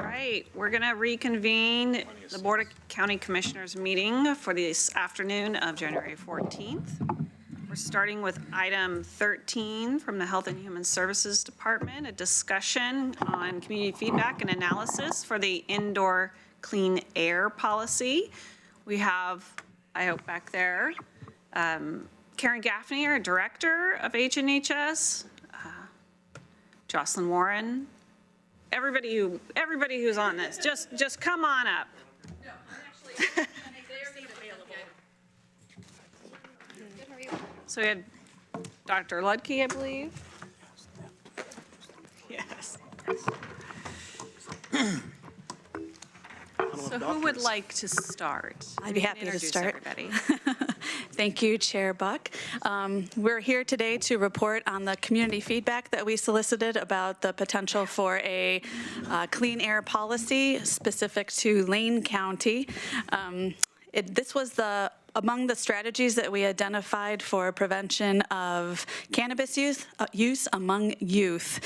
right, we're going to reconvene the Board of County Commissioners meeting for this afternoon of January 14th. We're starting with item 13 from the Health and Human Services Department, a discussion on community feedback and analysis for the indoor clean air policy. We have, I hope back there, Karen Gaffney, our Director of HNHS, Jocelyn Warren, everybody who's on this, just come on up. No, I'm actually, they're available. So we had Dr. Ludke, I believe. Yes. So who would like to start? I'd be happy to Introduce start. everybody. Thank you, Chair Buck. We're here today to report on the community feedback that we solicited about the potential for a clean air policy specific to Lane County. This was among the strategies that we identified for prevention of cannabis use among youth.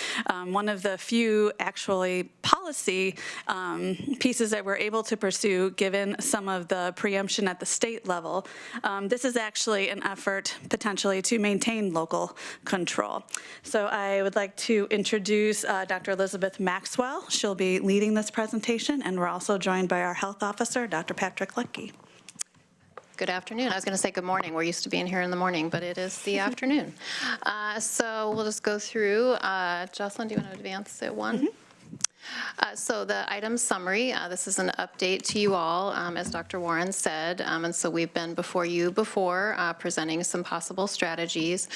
One of the few actually policy pieces that we're able to pursue given some of the preemption at the state level. This is actually an effort potentially to maintain local control. So I would like to introduce Dr. Elizabeth Maxwell. She'll be leading this presentation, and we're also joined by our health officer, Dr. Patrick Ludke. Good afternoon. I was going to say good morning. We're used to being here in the morning, but it is the afternoon. So we'll just go through. Jocelyn, do you want to advance it one? Mm-hmm. So the item summary, this is an update to you all, as Dr. Warren said, and so we've been before you before presenting some possible strategies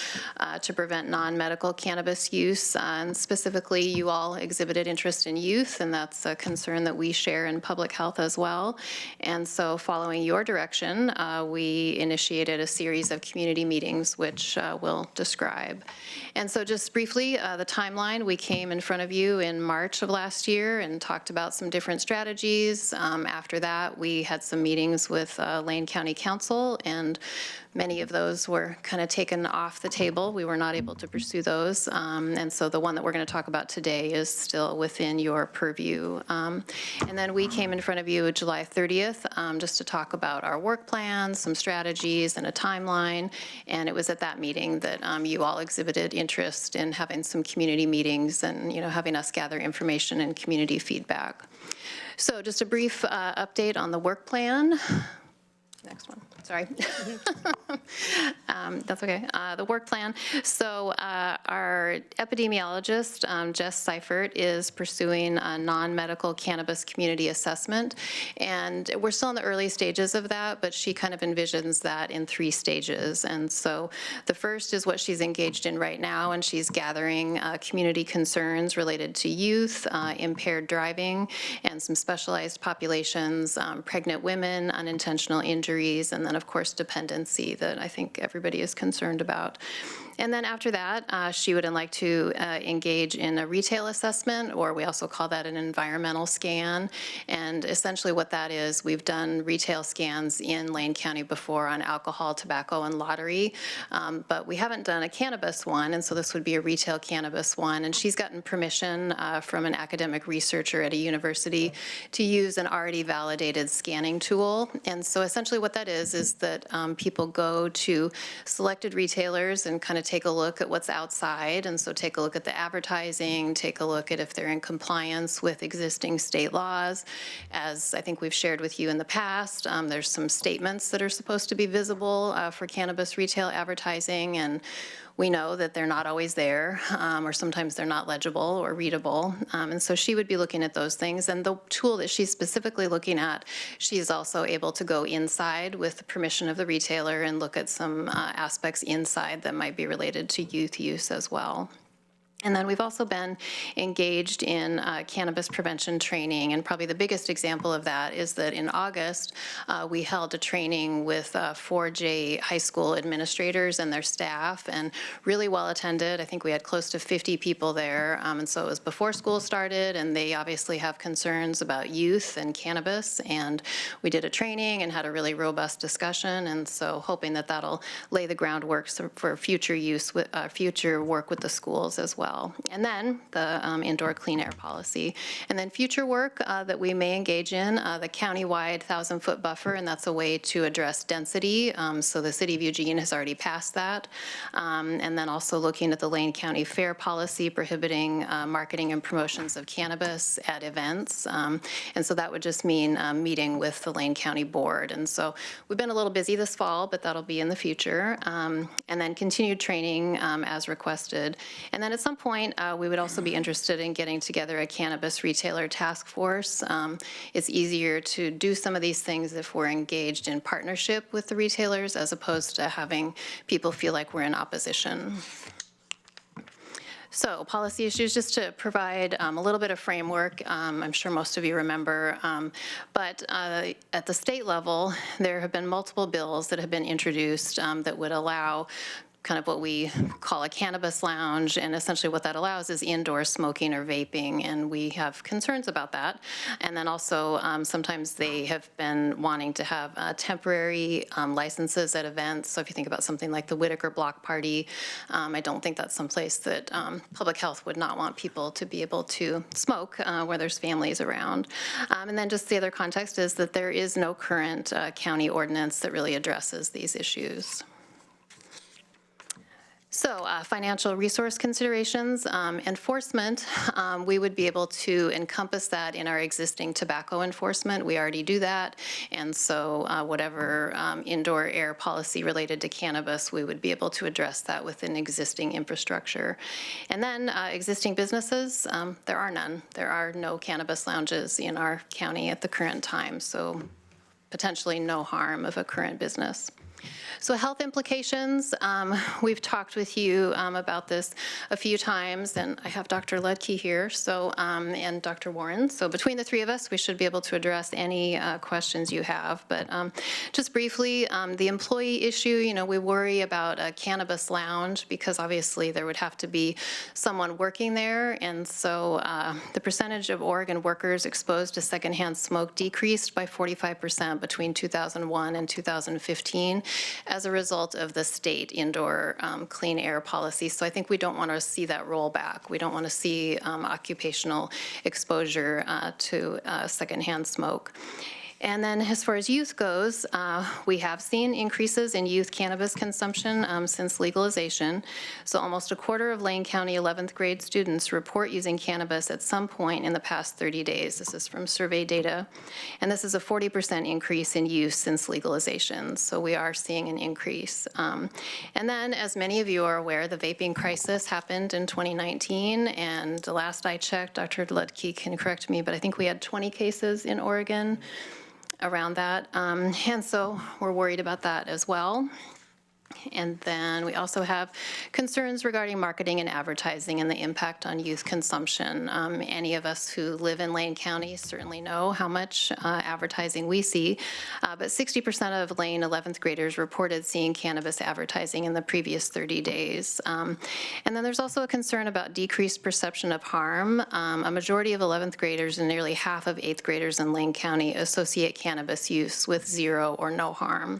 to prevent non-medical cannabis use, and specifically you all exhibited interest in youth, and that's a concern that we share in public health as well. And so following your direction, we initiated a series of community meetings, which we'll describe. And so just briefly, the timeline, we came in front of you in March of last year and talked about some different strategies. After that, we had some meetings with Lane County Council, and many of those were kind of taken off the table. We were not able to pursue those. And so the one that we're going to talk about today is still within your purview. And then we came in front of you July 30th just to talk about our work plans, some strategies, and a timeline. And it was at that meeting that you all exhibited interest in having some community meetings and, you know, having us gather information and community feedback. So just a brief update on the work plan. Next one. Sorry. That's okay. The work plan. So our epidemiologist, Jess Seifert, is pursuing a non-medical cannabis community assessment. And we're still in the early stages of that, but she kind of envisions that in 3 stages. And so the first is what she's engaged in right now, and she's gathering community concerns related to youth, impaired driving, and some specialized populations, pregnant women, unintentional injuries, and then of course dependency that I think everybody is concerned about. And then after that, she would like to engage in a retail assessment, or we also call that an environmental scan. And essentially what that is, we've done retail scans in Lane County before on alcohol, tobacco, and lottery, but we haven't done a cannabis one, and so this would be a retail cannabis one. And she's gotten permission from an academic researcher at a university to use an already validated scanning tool. And so essentially what that is that people go to selected retailers and kind of take a look at what's outside, and so take a look at the advertising, take a look at if they're in compliance with existing state laws. As I think we've shared with you in the past, there's some statements that are supposed to be visible for cannabis retail advertising, and we know that they're not always there, or sometimes they're not legible or readable. And so she would be looking at those things. And the tool that she's specifically looking at, she's also able to go inside with the permission of the retailer and look at some aspects inside that might be related to youth use as well. And then we've also been engaged in cannabis prevention training, and probably the biggest example of that is that in August, we held a training with 4J high school administrators and their staff, and really well attended. I think we had close to 50 people there, and so it was before school started, and they obviously have concerns about youth and cannabis, and we did a training and had a really robust discussion, and so hoping that that'll lay the groundwork for future use, future work with the schools as well. well. And then the indoor clean air policy. And then future work that we may engage in, the countywide 1,000-foot buffer, and that's a way to address density. So the city of Eugene has already passed that. And then also looking at the Lane County Fair policy prohibiting marketing and promotions of cannabis at events. And so that would just mean meeting with the Lane County Board. And so we've been a little busy this fall, but that'll be in the future. And then continued training as requested. And then at some point, we would also be interested in getting together a cannabis retailer task force. It's easier to do some of these things if we're engaged in partnership with the retailers as opposed to having people feel like we're in opposition. So policy issues, just to provide a little bit of framework. I'm sure most of you remember, but at the state level, there have been multiple bills that have been introduced that would allow kind of what we call a cannabis lounge, and essentially what that allows is indoor smoking or vaping, and we have concerns about that. And then also sometimes they have been wanting to have temporary licenses at events. So if you think about something like the Whitaker Block Party, I don't think that's someplace that public health would not want people to be able to smoke where there's families around. And then just the other context is that there is no current county ordinance that really addresses these issues. So financial resource considerations, enforcement, we would be able to encompass that in our existing tobacco enforcement. We already do that. And so whatever indoor air policy related to cannabis, we would be able to address that within existing infrastructure. And then existing businesses, there are none. There are no cannabis lounges in our county at the current time. So potentially no harm of a current business. So health implications, we've talked with you about this a few times, and I have Dr. Ludke here, so and Dr. Warren. So between the three of us, we should be able to address any questions you have. But just briefly, the employee issue, we worry about a cannabis lounge because obviously there would have to be someone working there, and so the percentage of Oregon workers exposed to secondhand smoke decreased by 45% between 2001 and 2015. As a result of the state indoor clean air policy. So I think we don't want to see that roll back. We don't want to see occupational exposure to secondhand smoke. And then as far as youth goes, we have seen increases in youth cannabis consumption since legalization. So almost a quarter of Lane County 11th grade students report using cannabis at some point in the past 30 days. This is from survey data. And this is a 40% increase in use since legalization. So we are seeing an increase. And then, as many of you are aware, the vaping crisis happened in 2019. And the last I checked, Dr. Ludke can correct me, but I think we had 20 cases in Oregon around that, and so we're worried about that as well. And then we also have concerns regarding marketing and advertising and the impact on youth consumption. Any of us who live in Lane County certainly know how much advertising we see, but 60% of Lane 11th graders reported seeing cannabis advertising in the previous 30 days. And then there's also a concern about decreased perception of harm. A majority of 11th graders and nearly half of 8th graders in Lane County associate cannabis use with zero or no harm.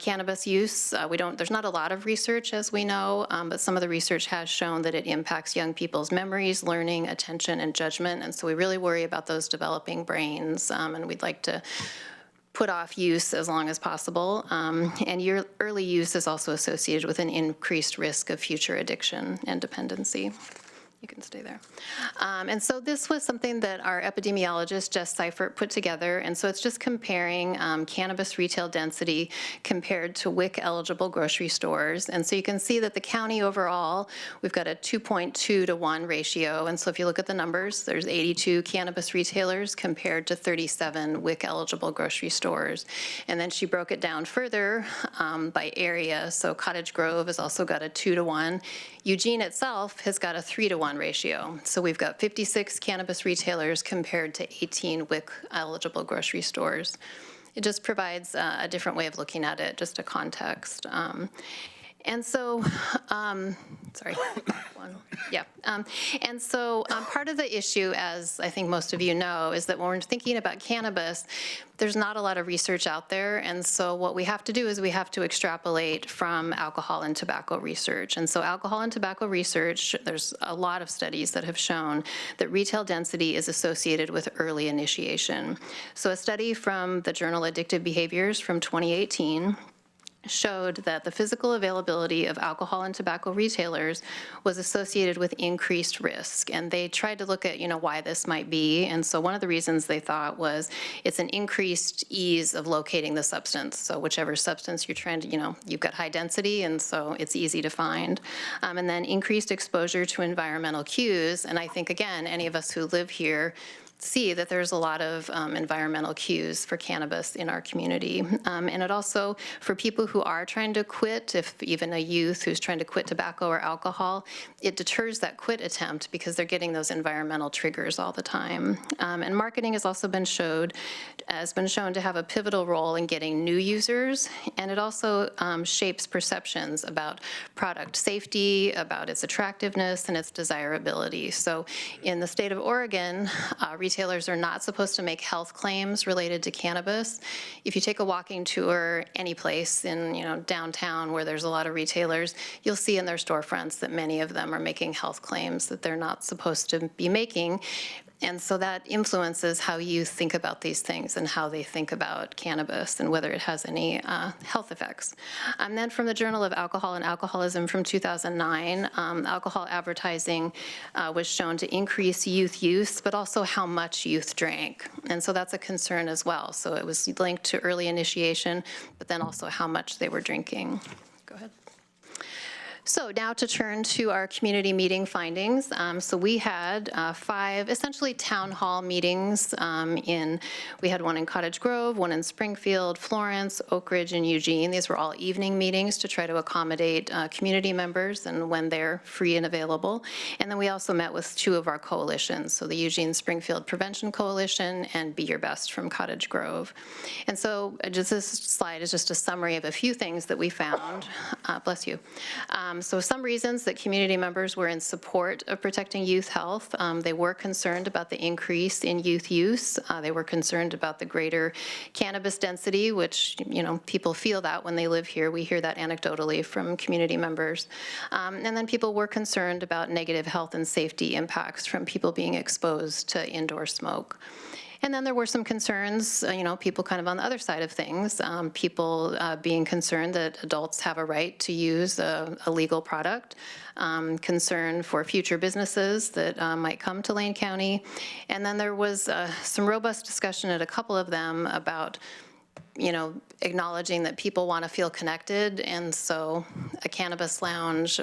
Cannabis use, there's not a lot of research, as we know, but some of the research has shown that it impacts young people's memories, learning, attention, and judgment. And so we really worry about those developing brains, and we'd like to put off use as long as possible. And your early use is also associated with an increased risk of future addiction and dependency. You can stay there. And so this was something that our epidemiologist, Jess Seifert, put together. And so it's just comparing cannabis retail density compared to WIC-eligible grocery stores. And so you can see that the county overall, we've got a 2.2 to 1 ratio. And so if you look at the numbers, there's 82 cannabis retailers compared to 37 WIC-eligible grocery stores. And then she broke it down further by area. So Cottage Grove has also got a 2 to 1. Eugene itself has got a 3 to 1 ratio. So we've got 56 cannabis retailers compared to 18 WIC-eligible grocery stores. It just provides a different way of looking at it, just a context. And so, sorry, one, yeah. And so part of the issue, as I think most of you know, is that when we're thinking about cannabis, there's not a lot of research out there. And so what we have to do is we have to extrapolate from alcohol and tobacco research. And so alcohol and tobacco research, there's a lot of studies that have shown that retail density is associated with early initiation. So a study from the journal Addictive Behaviors from 2018 showed that the physical availability of alcohol and tobacco retailers was associated with increased risk. And they tried to look at, why this might be. And so one of the reasons they thought was it's an increased ease of locating the substance. So whichever substance you're trying to, you've got high density, and so it's easy to find. And then increased exposure to environmental cues. And I think, again, any of us who live here see that there's a lot of environmental cues for cannabis in our community. And it also, for people who are trying to quit, if even a youth who's trying to quit tobacco or alcohol, it deters that quit attempt because they're getting those environmental triggers all the time. And marketing has also been shown to have a pivotal role in getting new users, and it also shapes perceptions about product safety, about its attractiveness, and its desirability. So in the state of Oregon, retailers are not supposed to make health claims related to cannabis. If you take a walking tour any place in downtown where there's a lot of retailers, you'll see in their storefronts that many of them are making health claims that they're not supposed to be making. And so that influences how you think about these things and how they think about cannabis and whether it has any health effects. And then from the Journal of Alcohol and Alcoholism from 2009, alcohol advertising was shown to increase youth use, but also how much youth drank. And so that's a concern as well. So it was linked to early initiation, but then also how much they were drinking. Go ahead. So now to turn to our community meeting findings. So we had 5 essentially town hall meetings. We had one in Cottage Grove, one in Springfield, Florence, Oak Ridge, and Eugene. These were all evening meetings to try to accommodate community members and when they're free and available. And then we also met with 2 of our coalitions, so the Eugene Springfield Prevention Coalition and Be Your Best from Cottage Grove. And so just this slide is just a summary of a few things that we found. Bless you. So some reasons that community members were in support of protecting youth health. They were concerned about the increase in youth use. They were concerned about the greater cannabis density, which, people feel that when they live here. We hear that anecdotally from community members. And then people were concerned about negative health and safety impacts from people being exposed to indoor smoke. And then there were some concerns, people kind of on the other side of things, people being concerned that adults have a right to use a legal product, concern for future businesses that might come to Lane County. And then there was some robust discussion at a couple of them about acknowledging that people want to feel connected, and so a cannabis lounge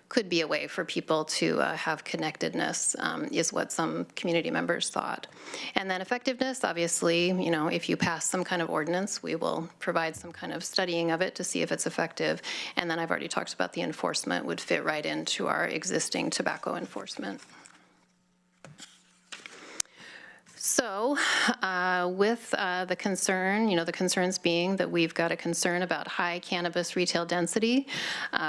could be a way for people to have connectedness, is what some community members thought. And then effectiveness, obviously, if you pass some kind of ordinance, we will provide some kind of studying of it to see if it's effective. And then I've already talked about the enforcement would fit right into our existing tobacco enforcement. So with the concern, the concerns being that we've got a concern about high cannabis retail density,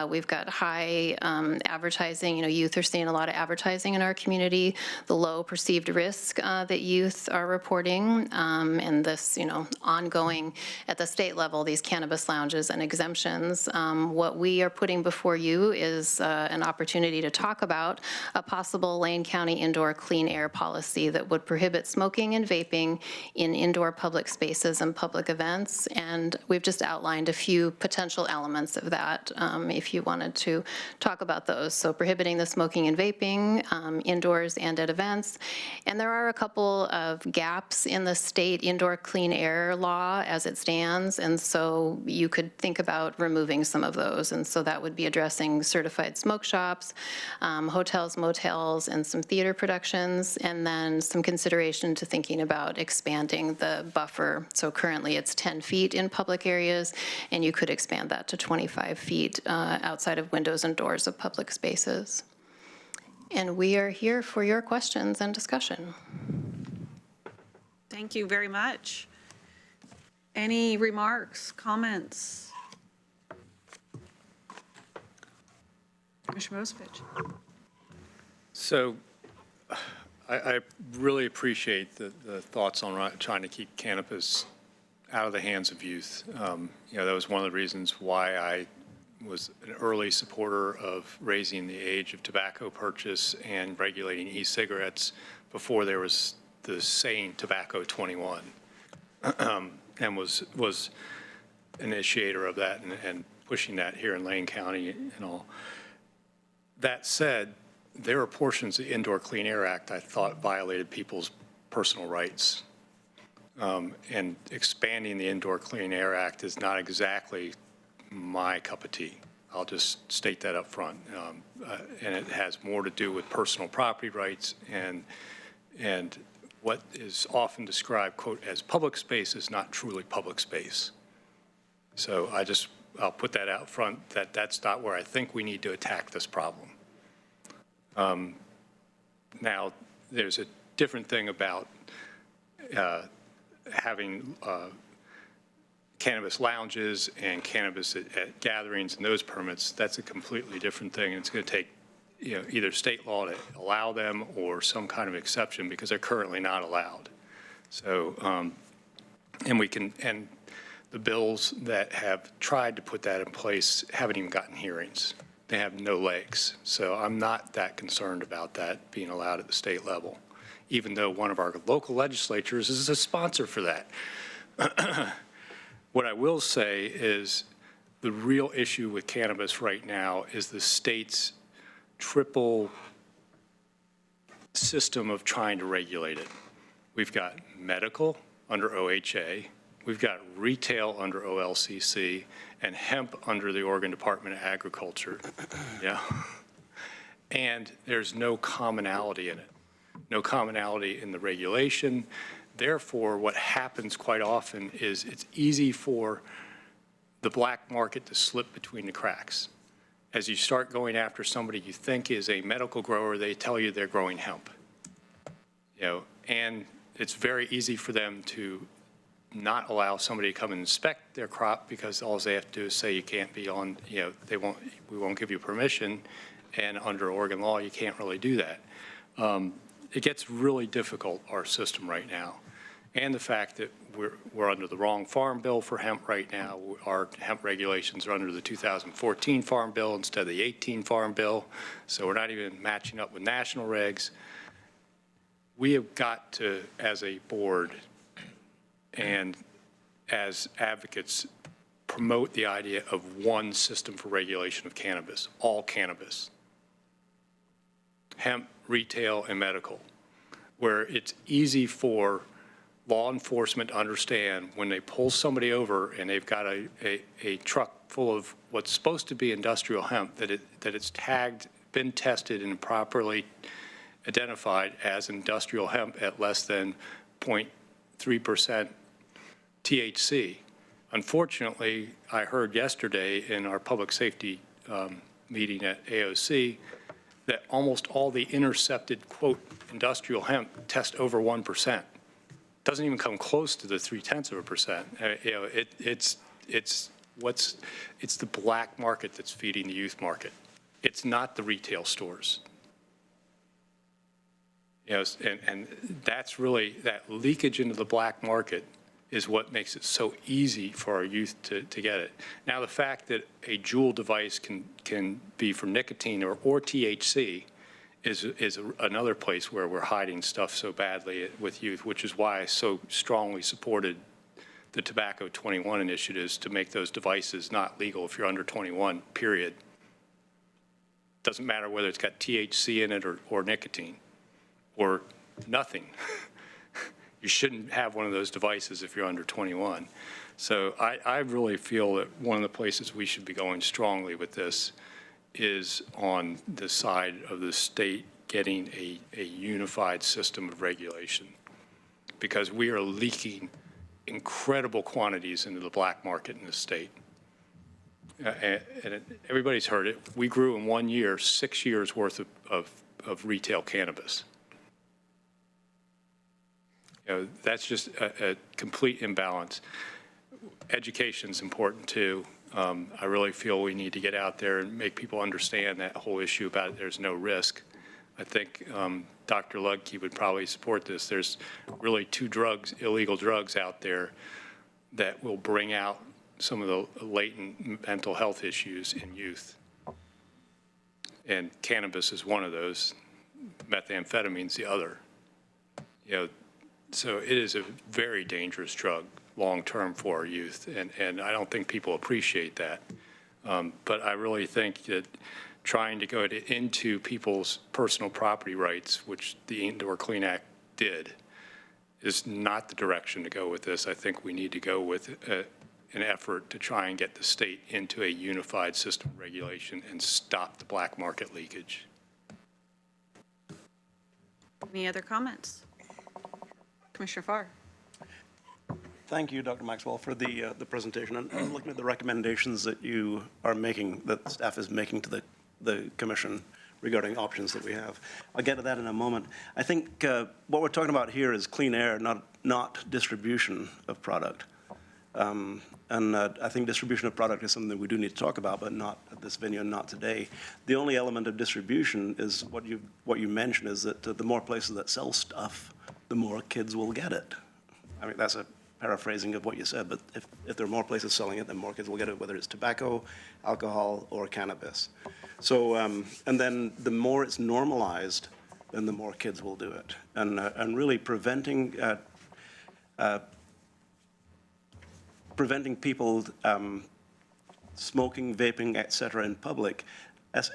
we've got high advertising, youth are seeing a lot of advertising in our community, the low perceived risk that youth are reporting, and this, ongoing at the state level, these cannabis lounges and exemptions. What we are putting before you is an opportunity to talk about a possible Lane County indoor clean air policy that would prohibit smoking and vaping in indoor public spaces and public events. And we've just outlined a few potential elements of that if you wanted to talk about those. So prohibiting the smoking and vaping indoors and at events. And there are a couple of gaps in the state indoor clean air law as it stands. And so you could think about removing some of those. And so that would be addressing certified smoke shops, hotels, motels, and some theater productions, and then some consideration to thinking about expanding the buffer. So currently it's 10 feet in public areas, and you could expand that to 25 feet outside of windows and doors of public spaces. And we are here for your questions and discussion. Thank you very much. Any remarks, comments? Commissioner Mosevich. So I really appreciate the thoughts on trying to keep cannabis out of the hands of youth. That was one of the reasons why I was an early supporter of raising the age of tobacco purchase and regulating e-cigarettes before there was the saying tobacco 21, and was an initiator of that and pushing that here in Lane County and all. That said, there are portions of the Indoor Clean Air Act I thought violated people's personal rights. And expanding the Indoor Clean Air Act is not exactly my cup of tea. I'll just state that up front. And it has more to do with personal property rights and what is often described, quote, as public space is not truly public space. So I'll put that out front, that's not where I think we need to attack this problem. Now, there's a different thing about having cannabis lounges and cannabis at gatherings and those permits. That's a completely different thing. It's going to take either state law to allow them or some kind of exception because they're currently not allowed. So, and the bills that have tried to put that in place haven't even gotten hearings. They have no legs. So I'm not that concerned about that being allowed at the state level, even though one of our local legislatures is a sponsor for that. What I will say is the real issue with cannabis right now is the state's triple system of trying to regulate it. We've got medical under OHA, we've got retail under OLCC, and hemp under the Oregon Department of Agriculture. Yeah. And there's no commonality in it. No commonality in the regulation. Therefore, what happens quite often is it's easy for the black market to slip between the cracks. As you start going after somebody you think is a medical grower, they tell you they're growing hemp. And it's very easy for them to not allow somebody to come and inspect their crop because all they have to do is say you can't be on, we won't give you permission, and under Oregon law, you can't really do that. It gets really difficult, our system right now. And the fact that we're under the wrong farm bill for hemp right now. Our hemp regulations are under the 2014 farm bill instead of the 18 farm bill. So we're not even matching up with national regs. We have got to, as a board and as advocates, promote the idea of one system for regulation of cannabis, all cannabis, hemp, retail, and medical, where it's easy for law enforcement to understand when they pull somebody over and they've got a truck full of what's supposed to be industrial hemp, that it's tagged, been tested, and properly identified as industrial hemp at less than 0.3% THC. Unfortunately, I heard yesterday in our public safety meeting at AOC that almost all the intercepted, quote, industrial hemp test over 1%. Doesn't even come close to the 0.3%. It's the black market that's feeding the youth market. It's not the retail stores. And that's really, that leakage into the black market is what makes it so easy for our youth to get it. Now, the fact that a Juul device can be for nicotine or THC is another place where we're hiding stuff so badly with youth, which is why I so strongly supported the Tobacco 21 initiatives to make those devices not legal if you're under 21, period. Doesn't matter whether it's got THC in it or nicotine or nothing. You shouldn't have one of those devices if you're under 21. So I really feel that one of the places we should be going strongly with this is on the side of the state getting a unified system of regulation, because we are leaking incredible quantities into the black market in the state. And everybody's heard it. We grew in 1 year 6 years worth of retail cannabis. That's just a complete imbalance. Education's important too. I really feel we need to get out there and make people understand that whole issue about there's no risk. I think Dr. Ludke would probably support this. There's really two drugs, illegal drugs out there that will bring out some of the latent mental health issues in youth. And cannabis is one of those. Methamphetamine's the other. So it is a very dangerous drug long-term for our youth, and I don't think people appreciate that. But I really think that trying to go into people's personal property rights, which the Indoor Clean Act did, is not the direction to go with this. I think we need to go with an effort to try and get the state into a unified system of regulation and stop the black market leakage. Any other comments? Commissioner Farr. Thank you, Dr. Maxwell, for the presentation. And looking at the recommendations that you are making, that staff is making to the commission regarding options that we have. I'll get to that in a moment. I think what we're talking about here is clean air, not distribution of product. I think distribution of product is something that we do need to talk about, but not at this venue and not today. The only element of distribution is what you mentioned, is that the more places that sell stuff, the more kids will get it. I mean, that's a paraphrasing of what you said, but if there are more places selling it, then more kids will get it, whether it's tobacco, alcohol, or cannabis. So, and then the more it's normalized, then the more kids will do it. And really preventing people smoking, vaping, et cetera, in public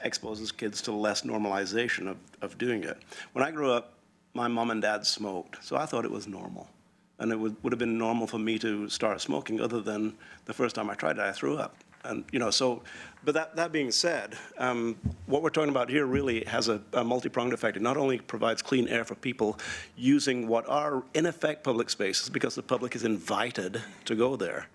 exposes kids to less normalization of doing it. When I grew up, my mom and dad smoked, so I thought it was normal. And it would have been normal for me to start smoking, other than the first time I tried it, I threw up. And, so, but that being said, what we're talking about here really has a multi-pronged effect. It not only provides clean air for people using what are, in effect, public spaces, because the public is invited to go there.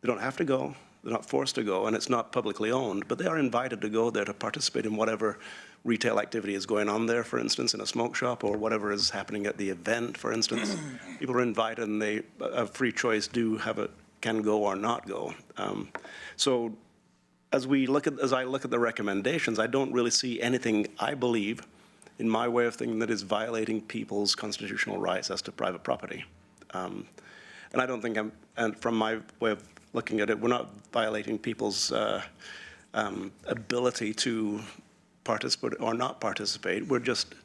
They don't have to go, they're not forced to go, and it's not publicly owned, but they are invited to go there to participate in whatever retail activity is going on there, for instance, in a smoke shop, or whatever is happening at the event, for instance. People are invited, and they have free choice, can go or not go. So as I look at the recommendations, I don't really see anything, I believe, in my way of thinking, that is violating people's constitutional rights as to private property. And I don't think and from my way of looking at it, we're not violating people's ability to participate or not participate. We're just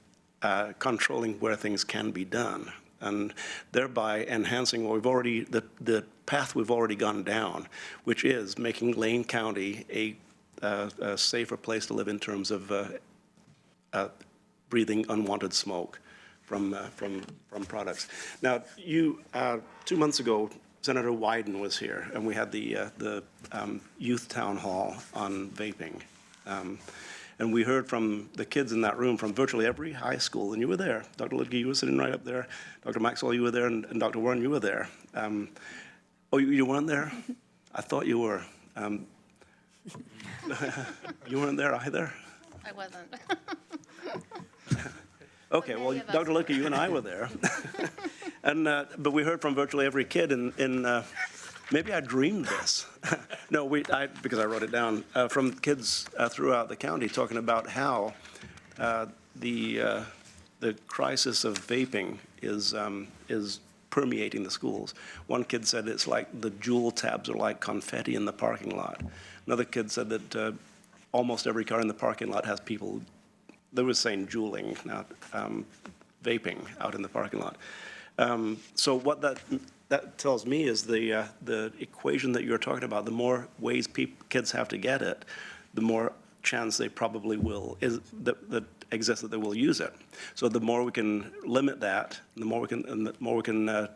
controlling where things can be done, and thereby enhancing what the path we've already gone down, which is making Lane County a safer place to live in terms of breathing unwanted smoke from products. Now, 2 months ago, Senator Wyden was here, and we had the youth town hall on vaping. And we heard from the kids in that room from virtually every high school, and you were there. Dr. Ludke, you were sitting right up there. Dr. Maxwell, you were there, and Dr. Warren, you were there. Oh, you weren't there? I thought you were. You weren't there either? I wasn't. Okay, well, Dr. Ludke, you and I were there. But we heard from virtually every kid in maybe I dreamed this. No, because I wrote it down, from kids throughout the county talking about how the crisis of vaping is permeating the schools. One kid said it's like the Juul tabs are like confetti in the parking lot. Another kid said that almost every car in the parking lot has people, they were saying juuling, not vaping out in the parking lot. So what that tells me is the equation that you're talking about, the more ways kids have to get it, the more chance they probably will, that exists that they will use it. So the more we can limit that, the more we can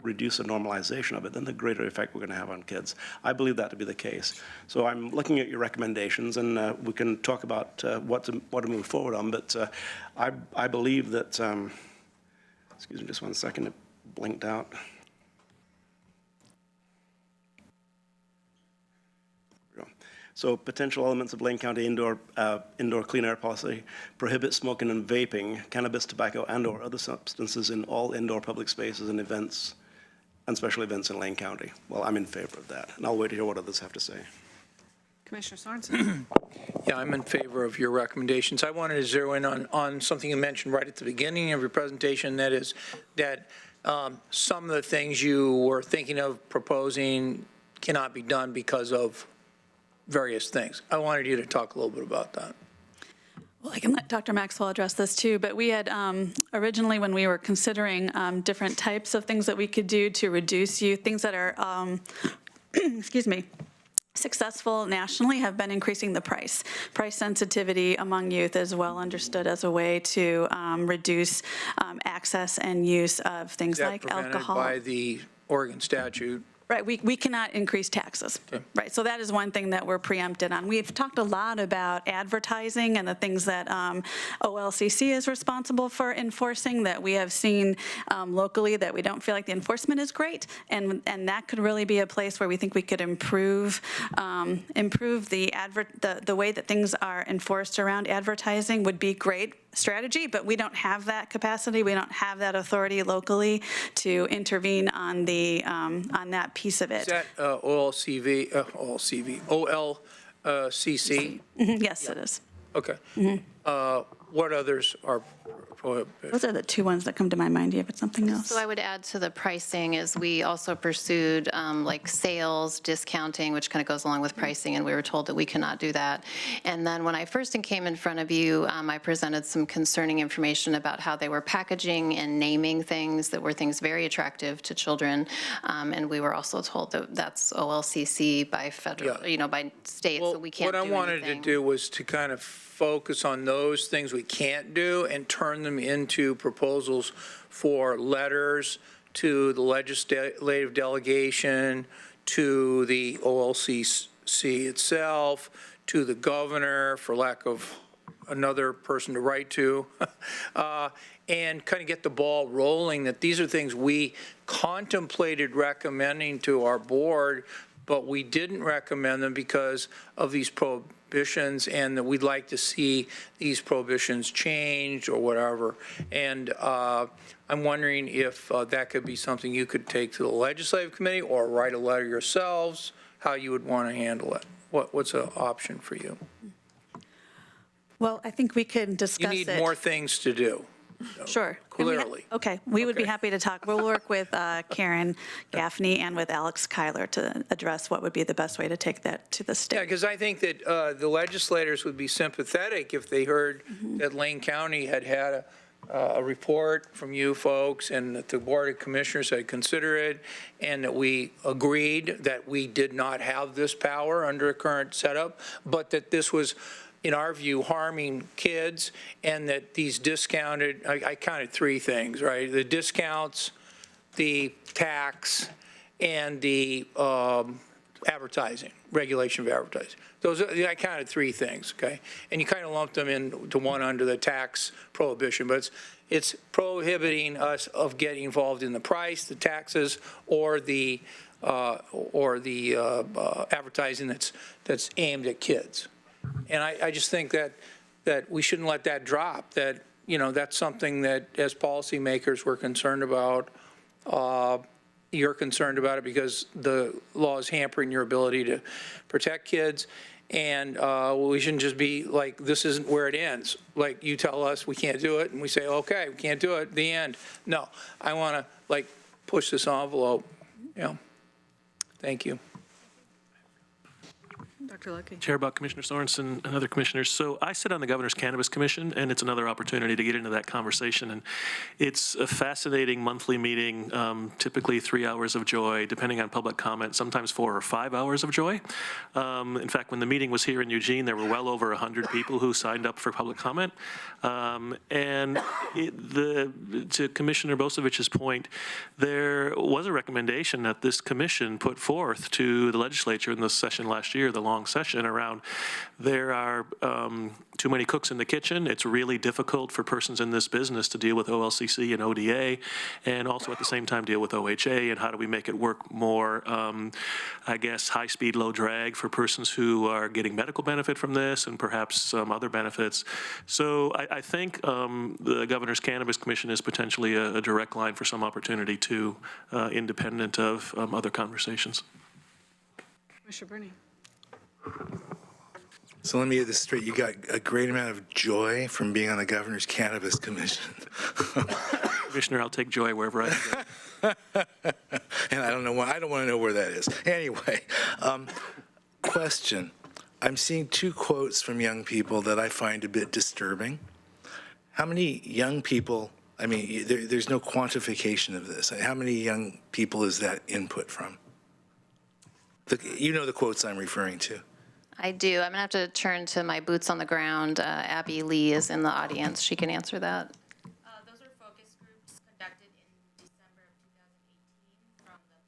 reduce the normalization of it, then the greater effect we're going to have on kids. I believe that to be the case. So I'm looking at your recommendations, and we can talk about what to move forward on. But I believe that. Excuse me, just 1 second. It blinked out. So potential elements of Lane County indoor clean air policy prohibit smoking and vaping, cannabis, tobacco, and/or other substances in all indoor public spaces and events, and special events in Lane County. Well, I'm in favor of that, and I'll wait to hear what others have to say. Commissioner Sorensen. Yeah, I'm in favor of your recommendations. I wanted to zero in on something you mentioned right at the beginning of your presentation, that is that some of the things you were thinking of proposing cannot be done because of various things. I wanted you to talk a little bit about that. Well, I can let Dr. Maxwell address this too, but we had originally, when we were considering different types of things that we could do to reduce youth, things that are, excuse me, successful nationally have been increasing the price. Price sensitivity among youth is well understood as a way to reduce access and use of things like alcohol. By the Oregon statute. Right, we cannot increase taxes. Okay. Right, so that is one thing that we're preempted on. We've talked a lot about advertising and the things that OLCC is responsible for enforcing, that we have seen locally that we don't feel like the enforcement is great, and that could really be a place where we think we could improve the way that things are enforced around advertising would be great strategy, but we don't have that capacity. We don't have that authority locally to intervene on the on that piece of it. Is that OLCC? Yes, it is. Okay. What others are prohibited? Those are the two ones that come to my mind. Do you have something else? So I would add to the pricing is we also pursued like sales, discounting, which kind of goes along with pricing, and we were told that we cannot do that. And then when I first came in front of you, I presented some concerning information about how they were packaging and naming things that were things very attractive to children. And we were also told that that's OLCC by federal, Yeah. by state, so we can't do What I wanted anything. to do was to kind of focus on those things we can't do and turn them into proposals for letters to the legislative delegation, to the OLCC itself, to the governor, for lack of another person to write to, and kind of get the ball rolling, that these are things we contemplated recommending to our board, but we didn't recommend them because of these prohibitions, and that we'd like to see these prohibitions changed or whatever. And I'm wondering if that could be something you could take to the legislative committee or write a letter yourselves, how you would want to handle it. What's an option for you? Well, I think we can discuss it. You need more things to do. Sure. Clearly. Okay, we would be Okay. happy to talk. We'll work with Karen Gaffney and with Alex Kyler to address what would be the best way to take that to the Yeah, state. because I think that the legislators would be sympathetic if they heard that Lane County had had a report from you folks, and that the Board of Commissioners had considered it, and that we agreed that we did not have this power under a current setup, but that this was, in our view, harming kids, and that these discounted, I counted three things, right? The discounts, the tax, and the advertising, regulation of advertising. I counted three things, okay? And you kind of lumped them into one under the tax prohibition, but it's prohibiting us of getting involved in the price, the taxes, or the advertising that's aimed at kids. And I just think that we shouldn't let that drop, that, that's something that as policymakers we're concerned about. You're concerned about it because the law is hampering your ability to protect kids. And we shouldn't just be like, this isn't where it ends. Like, you tell us we can't do it, and we say, okay, we can't do it, the end. No, I want to, push this envelope. Thank you. Dr. Luckey. Chair Buck, Commissioner Sorensen, and other commissioners. So I sit on the Governor's Cannabis Commission, and it's another opportunity to get into that conversation. And it's a fascinating monthly meeting, typically 3 hours of joy, depending on public comment, sometimes 4 or 5 hours of joy. In fact, when the meeting was here in Eugene, there were well over 100 people who signed up for public comment. And to Commissioner Bosevich's point, there was a recommendation that this commission put forth to the legislature in the session last year, the long session, around there are too many cooks in the kitchen. It's really difficult for persons in this business to deal with OLCC and ODA, and also at the same time deal with OHA, and how do we make it work more, high speed, low drag for persons who are getting medical benefit from this and perhaps some other benefits. So I think the Governor's Cannabis Commission is potentially a direct line for some opportunity to, independent of other conversations. Commissioner Bruni. So let me get this straight. You got a great amount of joy from being on the Governor's Cannabis Commission. Commissioner, I'll take joy wherever I go. And I don't know why, I don't want to know where that is. Anyway, question. I'm seeing two quotes from young people that I find a bit disturbing. How many young people, I mean, there's no quantification of this. How many young people is that input from? You know the quotes I'm referring to. I do. I'm going to have to turn to my boots on the ground. Abby Lee is in the audience. She can answer that. Those are focus groups conducted in December of 2018 from the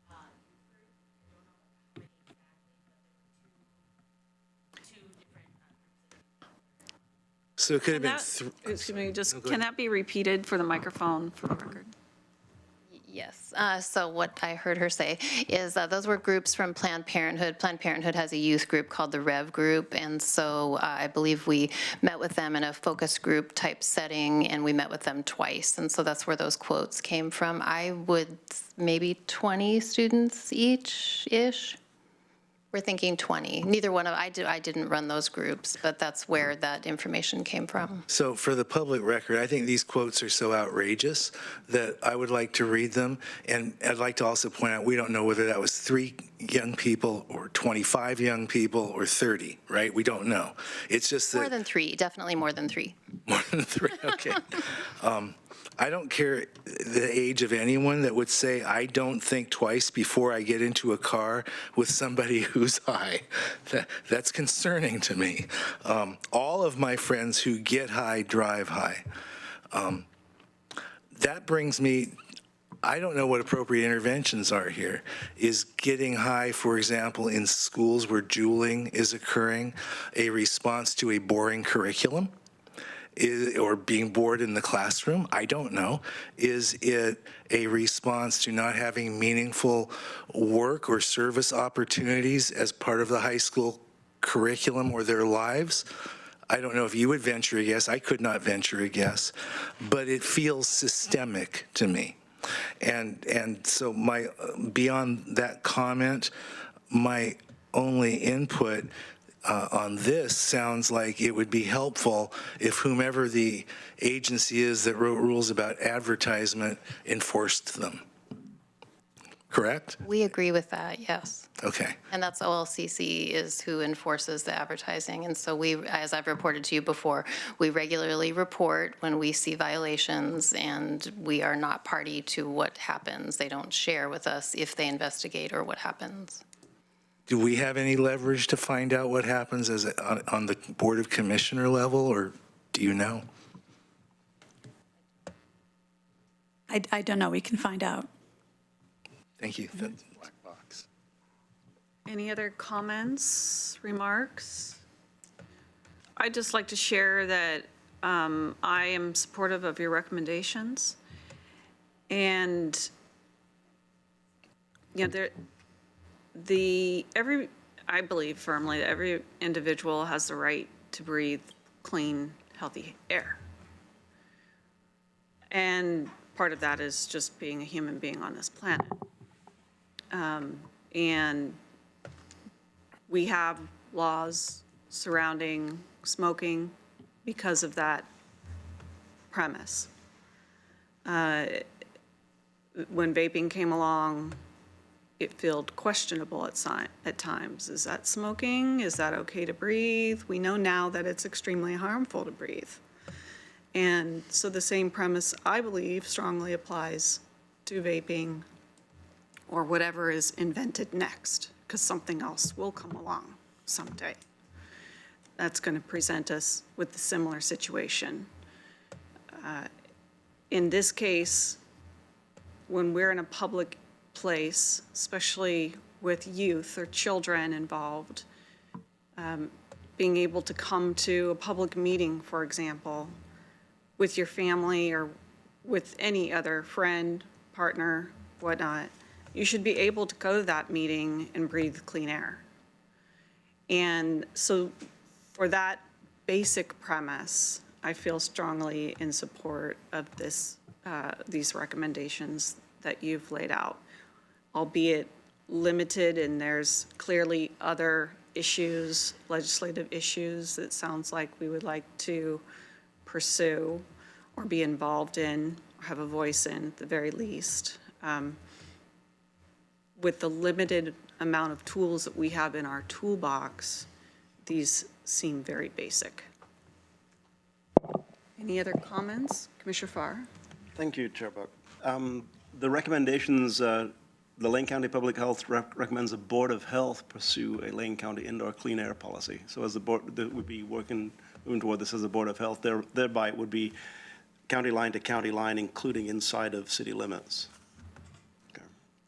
Planned Parenthood Red youth group. I don't know how many exactly, but there were two different groups. So it could have been, Excuse me, just, go can ahead. that be repeated for the microphone, for the record? Yes. So what I heard her say is those were groups from Planned Parenthood. Planned Parenthood has a youth group called the Rev Group, and so I believe we met with them in a focus group type setting, and we met with them twice, and so that's where those quotes came from. I would maybe 20 students each-ish. We're thinking 20. Neither one of, I didn't run those groups, but that's where that information came from. so for the public record, I think these quotes are so outrageous that I would like to read them. And I'd like to also point out, we don't know whether that was 3 young people or 25 young people or 30, right? We don't know. It's just that. More than 3, definitely more than 3. More than 3, okay. I don't care the age of anyone that would say, I don't think twice before I get into a car with somebody who's high. That's concerning to me. All of my friends who get high drive high. That brings me, I don't know what appropriate interventions are here. Is getting high, for example, in schools where juuling is occurring, a response to a boring curriculum? Or being bored in the classroom? I don't know. Is it a response to not having meaningful work or service opportunities as part of the high school curriculum or their lives? I don't know if you would venture a guess. I could not venture a guess, but it feels systemic to me. And so my beyond that comment, my only input on this sounds like it would be helpful if whomever the agency is that wrote rules about advertisement enforced them. Correct? We agree with that, yes. Okay. And that's OLCC is who enforces the advertising. And so we, as I've reported to you before, we regularly report when we see violations, and we are not party to what happens. They don't share with us if they investigate or what happens. Do we have any leverage to find out what happens on the Board of Commissioner level, or do you know? I don't know. We can find out. Thank you. Black box. Any other comments, remarks? I'd just like to share that I am supportive of your recommendations. And, you know, I believe firmly that every individual has the right to breathe clean, healthy air. And part of that is just being a human being on this planet. And we have laws surrounding smoking because of that premise. When vaping came along, it felt questionable at times. Is that smoking? Is that okay to breathe? We know now that it's extremely harmful to breathe. And so the same premise, I believe, strongly applies to vaping or whatever is invented next, because something else will come along someday. That's going to present us with a similar situation. In this case, when we're in a public place, especially with youth or children involved, being able to come to a public meeting, for example, with your family or with any other friend, partner, whatnot, you should be able to go to that meeting and breathe clean air. And so for that basic premise, I feel strongly in support of these recommendations that you've laid out, albeit limited, and there's clearly other issues, legislative issues that sounds like we would like to pursue or be involved in, or have a voice in at the very least. With the limited amount of tools that we have in our toolbox, these seem very basic. Any other comments? Commissioner Farr? Thank you, Chair Buck. The recommendations, the Lane County Public Health recommends the Board of Health pursue a Lane County indoor clean air policy. So as the board that would be moving toward this as a Board of Health, thereby it would be county line to county line, including inside of city limits. Okay.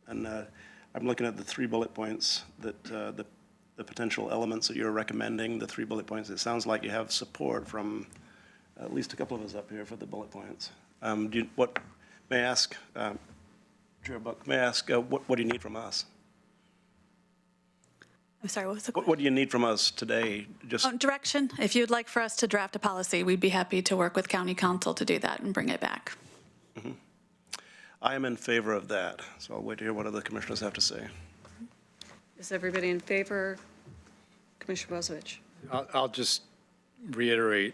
And I'm looking at the 3 bullet points that the potential elements that you're recommending, the 3 bullet points. It sounds like you have support from at least a couple of us up here for the bullet points. May I ask, Chair Buck, may I ask, what do you need from us? I'm sorry, what was the question? What do you need from us today? Just Direction. If you'd like for us to draft a policy, we'd be happy to work with county council to do that and bring it back. I am in favor of that, so I'll wait to hear what other commissioners have to say. Is everybody in favor? Commissioner Bozievich? I'll just reiterate,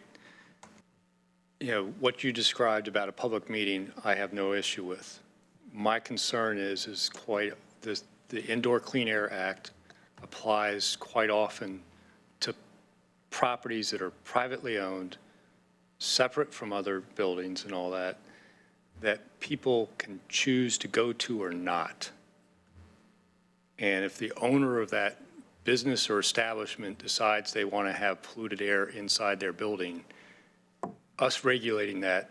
what you described about a public meeting, I have no issue with. My concern is the Indoor Clean Air Act applies quite often to properties that are privately owned, separate from other buildings and all that, that people can choose to go to or not. And if the owner of that business or establishment decides they want to have polluted air inside their building, us regulating that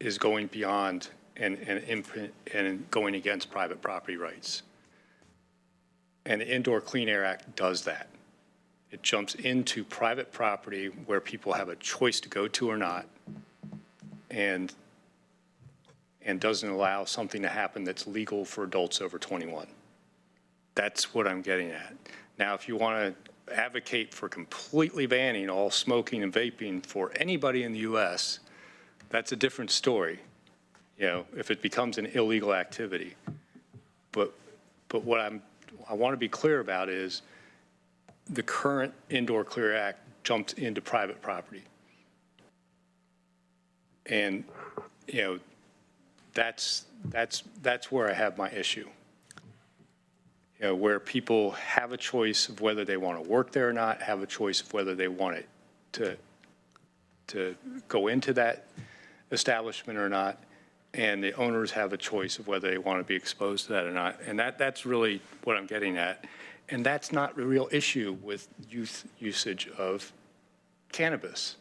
is going beyond and going against private property rights. And the Indoor Clean Air Act does that. It jumps into private property where people have a choice to go to or not, and doesn't allow something to happen that's legal for adults over 21. That's what I'm getting at. Now, if you want to advocate for completely banning all smoking and vaping for anybody in the U.S., that's a different story, if it becomes an illegal activity. But what I want to be clear about is the current Indoor Clear Act jumped into private property. And, that's where I have my issue. Where people have a choice of whether they want to work there or not, have a choice of whether they want to go into that establishment or not, and the owners have a choice of whether they want to be exposed to that or not. And that's really what I'm getting at. And that's not the real issue with youth usage of cannabis.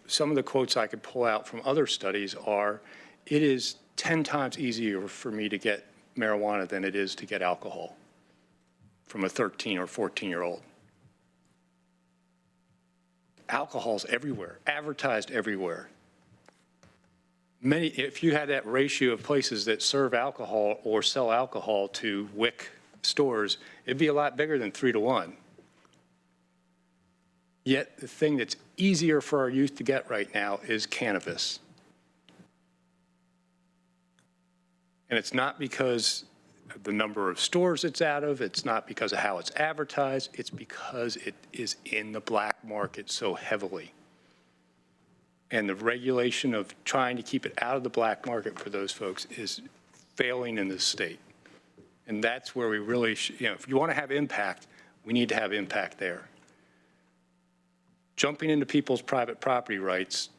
Some of the quotes I could pull out from other studies are, it is 10 times easier for me to get marijuana than it is to get alcohol from a 13 or 14-year-old. Alcohol's everywhere, advertised everywhere. If you had that ratio of places that serve alcohol or sell alcohol to WIC stores, it'd be a lot bigger than 3 to 1. Yet the thing that's easier for our youth to get right now is cannabis. And it's not because of the number of stores it's out of, it's not because of how it's advertised, it's because it is in the black market so heavily. And the regulation of trying to keep it out of the black market for those folks is failing in this state. And that's where we really, if you want to have impact, we need to have impact there. Jumping into people's private property rights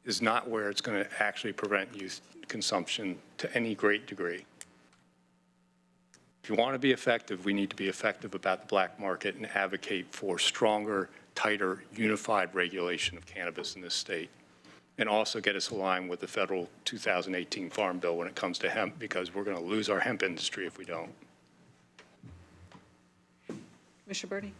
is not where it's going to actually prevent youth consumption to any great degree. If you want to be effective, we need to be effective about the black market and advocate for stronger, tighter, unified regulation of cannabis in this state, and also get us aligned with the federal 2018 Farm Bill when it comes to hemp, because we're going to lose our hemp industry if we don't. Commissioner Birdie?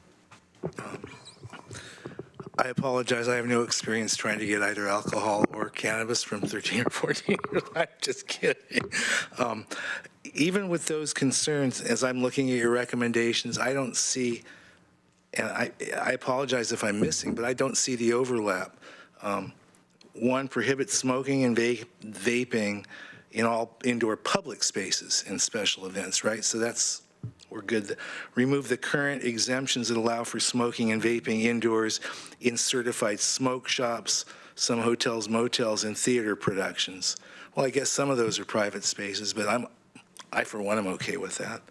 I apologize. I have no experience trying to get either alcohol or cannabis from 13 or 14 years old. I'm just kidding. Even with those concerns, as I'm looking at your recommendations, I don't see, and I apologize if I'm missing, but I don't see the overlap. One, prohibit smoking and vaping in all indoor public spaces and special events, right? So that's We're good. Remove the current exemptions that allow for smoking and vaping indoors in certified smoke shops, some hotels, motels, and theater productions. Well, I guess some of those are private spaces, but I, for one, am okay with that.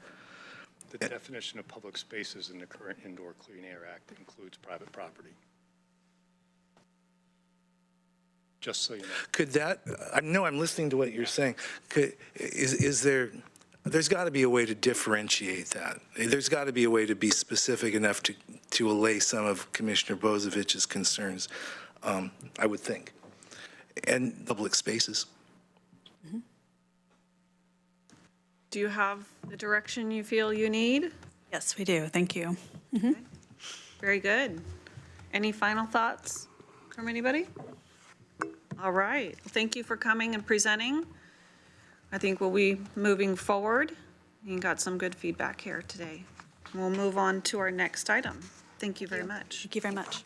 The definition of public spaces in the current Indoor Clean Air Act includes private property. Just so you know. Could that, I know I'm listening to what you're saying. There's got to be a way to differentiate that. There's got to be a way to be specific enough to allay some of Commissioner Bozovich's concerns, I would think. And public spaces. Do you have the direction you feel you need? Yes, we do. Thank you. Very good. Any final thoughts from anybody? All right. Well, thank you for coming and presenting. I think we'll be moving forward. You got some good feedback here today. We'll move on to our next item. Thank you very much. Thank you very much.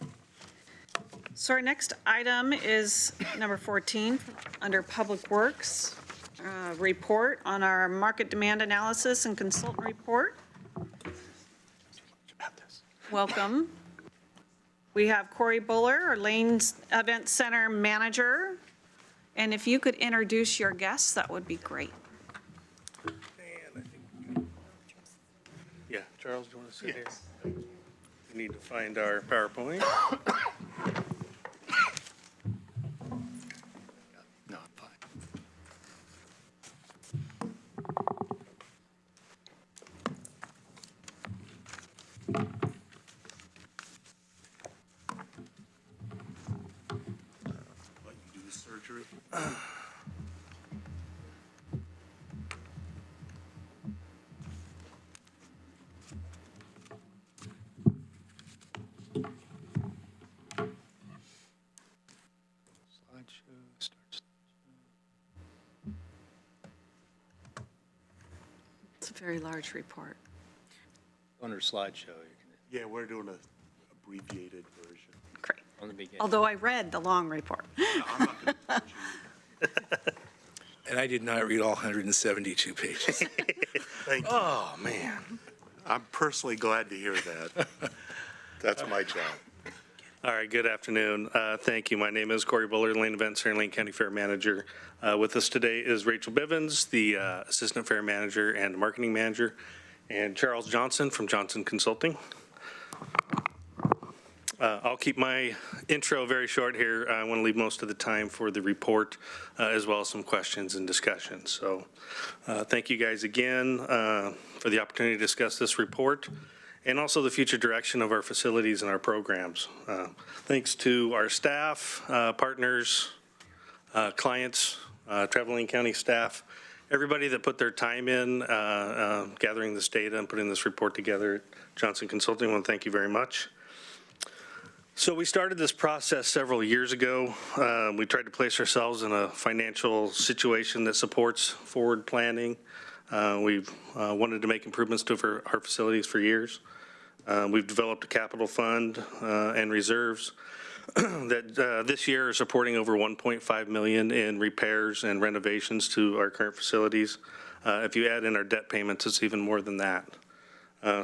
So our next item is number 14, under Public Works, report on our market demand analysis and consultant report. Welcome. We have Corey Buller, our Lanes Event Center Manager. And if you could introduce your guests, that would be great. Yeah, Charles, do you want to sit here? We need to find our PowerPoint. No, I'm fine. Do the surgery. Slideshow, start. It's a very large report. Under slideshow, you Yeah, we're doing a abbreviated version. Great. can, on the beginning. Although I read the long report. I'm not going to And I did not read all 172 pages. Thank you. Oh, man. I'm personally glad to hear that. That's my job. All right, good afternoon. Thank you. My name is Corey Buller, Lane Event Center, Lane County Fair Manager. With us today is Rachel Bivens, the Assistant Fair Manager and Marketing Manager, and Charles Johnson from Johnson Consulting. I'll keep my intro very short here. I want to leave most of the time for the report, as well as some questions and discussions. So thank you guys again for the opportunity to discuss this report and also the future direction of our facilities and our programs. Thanks to our staff, partners, clients, Traveling County staff, everybody that put their time in gathering this data and putting this report together at Johnson Consulting. I want to thank you very much. So we started this process several years ago. We tried to place ourselves in a financial situation that supports forward planning. We've wanted to make improvements to our facilities for years. We've developed a capital fund and reserves that this year are supporting over $1.5 million in repairs and renovations to our current facilities. If you add in our debt payments, it's even more than that.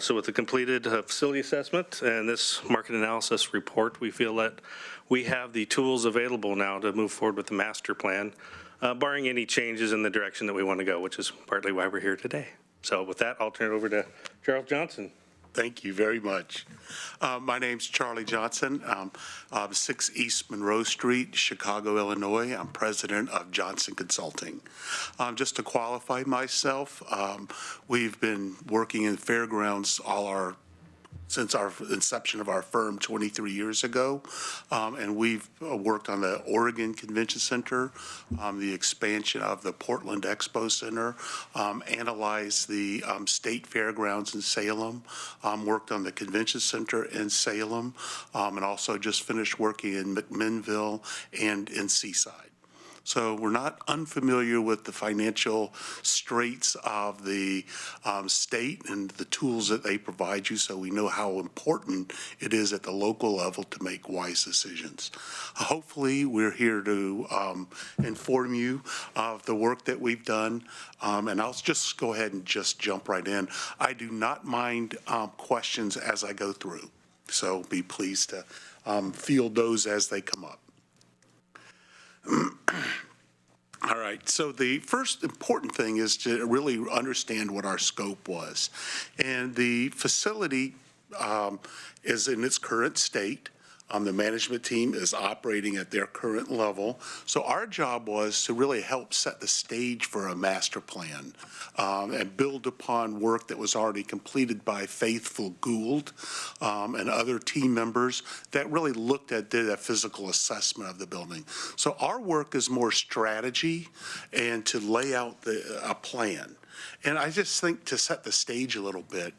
So with the completed facility assessment and this market analysis report, we feel that we have the tools available now to move forward with the master plan, barring any changes in the direction that we want to go, which is partly why we're here today. So with that, I'll turn it over to Charles Johnson. Thank you very much. My name's Charlie Johnson. I'm 6 East Monroe Street, Chicago, Illinois. I'm president of Johnson Consulting. Just to qualify myself, we've been working in fairgrounds since our inception of our firm 23 years ago, and we've worked on the Oregon Convention Center, the expansion of the Portland Expo Center, analyzed the state fairgrounds in Salem, worked on the Convention Center in Salem, and also just finished working in McMinnville and in Seaside. So we're not unfamiliar with the financial straits of the state and the tools that they provide you, so we know how important it is at the local level to make wise decisions. Hopefully, we're here to inform you of the work that we've done, and I'll just go ahead and just jump right in. I do not mind questions as I go through, so be pleased to field those as they come up. All right, so the first important thing is to really understand what our scope was. And the facility is in its current state. The management team is operating at their current level. So our job was to really help set the stage for a master plan and build upon work that was already completed by Faithful Gould and other team members that really did a physical assessment of the building. So our work is more strategy and to lay out a plan. And I just think to set the stage a little bit,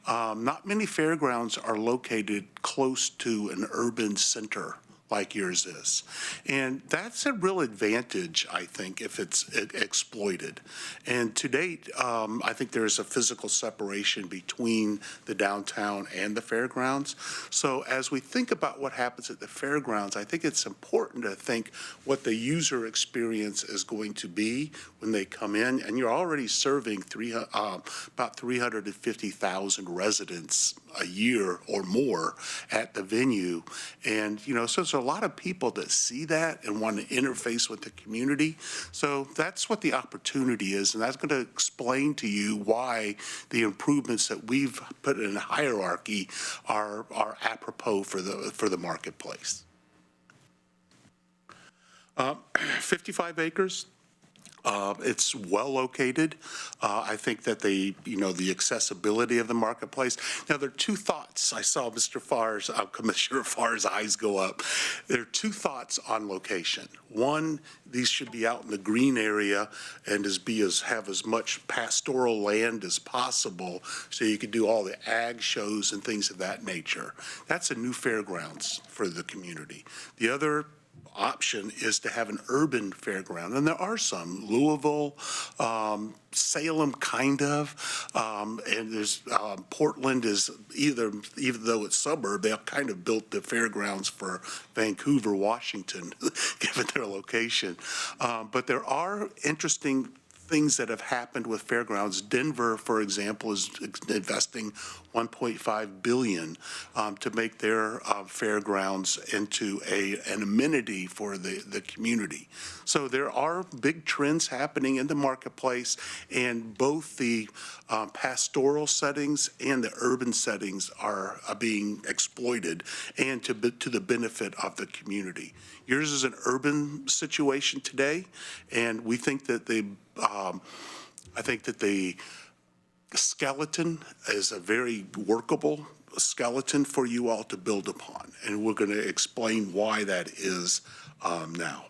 not many fairgrounds are located close to an urban center like yours is. And that's a real advantage, I think, if it's exploited. And to date, I think there's a physical separation between the downtown and the fairgrounds. So as we think about what happens at the fairgrounds, I think it's important to think what the user experience is going to be when they come in. And you're already serving about 350,000 residents a year or more at the venue. And, you know, so there's a lot of people that see that and want to interface with the community. So that's what the opportunity is, and that's going to explain to you why the improvements that we've put in hierarchy are apropos for the marketplace. 55 acres. It's well located. I think that the accessibility of the marketplace. Now, there are two thoughts. I saw Commissioner Farr's eyes go up. There are two thoughts on location. One, these should be out in the green area and have as much pastoral land as possible, so you could do all the ag shows and things of that nature. That's a new fairgrounds for the community. The other option is to have an urban fairground, and there are some. Louisville, Salem, kind of, and there's Portland is even though it's suburb, they kind of built the fairgrounds for Vancouver, Washington, given their location. But there are interesting things that have happened with fairgrounds. Denver, for example, is investing $1.5 billion to make their fairgrounds into an amenity for the community. So there are big trends happening in the marketplace, and both the pastoral settings and the urban settings are being exploited, and to the benefit of the community. Yours is an urban situation today, and we think that I think that the skeleton is a very workable skeleton for you all to build upon, and we're going to explain why that is now.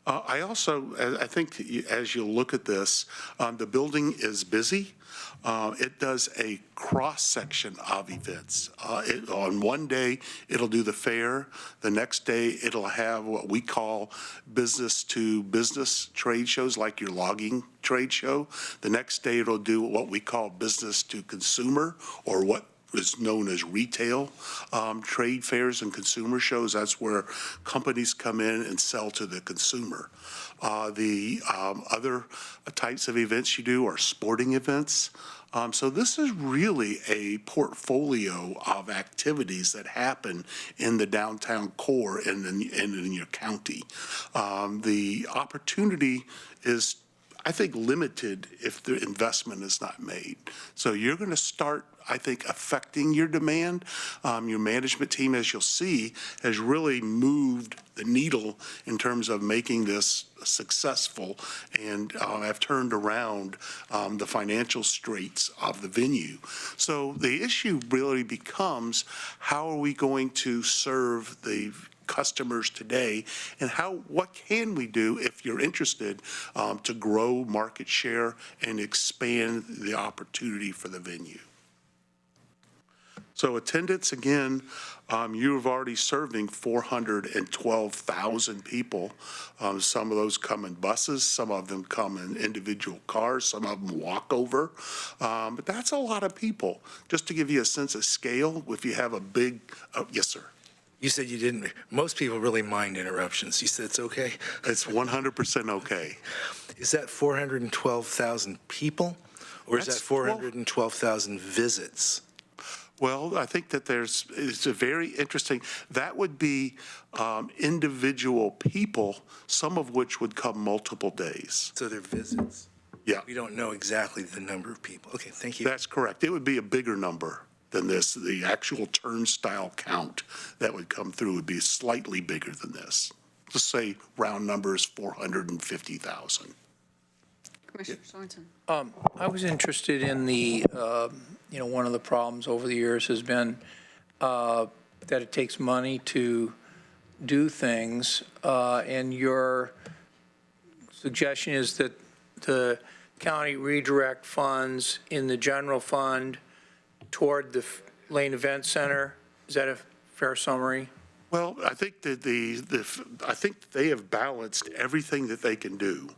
I think as you look at this, the building is busy. It does a cross-section of events. On one day, it'll do the fair. The next day, it'll have what we call business-to-business trade shows, like your logging trade show. The next day, it'll do what we call business-to-consumer, or what is known as retail trade fairs and consumer shows. That's where companies come in and sell to the consumer. The other types of events you do are sporting events. So this is really a portfolio of activities that happen in the downtown core and in your county. The opportunity is, I think, limited if the investment is not made. So you're going to start, I think, affecting your demand. Your management team, as you'll see, has really moved the needle in terms of making this successful, and have turned around the financial straits of the venue. So the issue really becomes, how are we going to serve the customers today, and what can we do, if you're interested, to grow market share and expand the opportunity for the venue? So attendance, again, you've already serving 412,000 people. Some of those come in buses, some of them come in individual cars, some of them walk over. But that's a lot of people. Just to give you a sense of scale, if you have a big, yes, sir. You said you didn't, most people really mind interruptions. You said it's okay? It's 100% okay. Is that 412,000 people? Or is that That's 412,000 visits? Well, I think that it's a very interesting, that would be individual people, some of which would come multiple days. So they're visits. Yeah, We don't know exactly the number of people. Okay, thank you. that's correct. It would be a bigger number than this. The actual turnstile count that would come through would be slightly bigger than this. Let's say round numbers, 450,000. Commissioner Sorensen. I was interested in the, one of the problems over the years has been that it takes money to do things, and your suggestion is that the county redirect funds in the general fund toward the Lane Event Center. Is that a fair summary? Well, I think that I think they have balanced everything that they can do.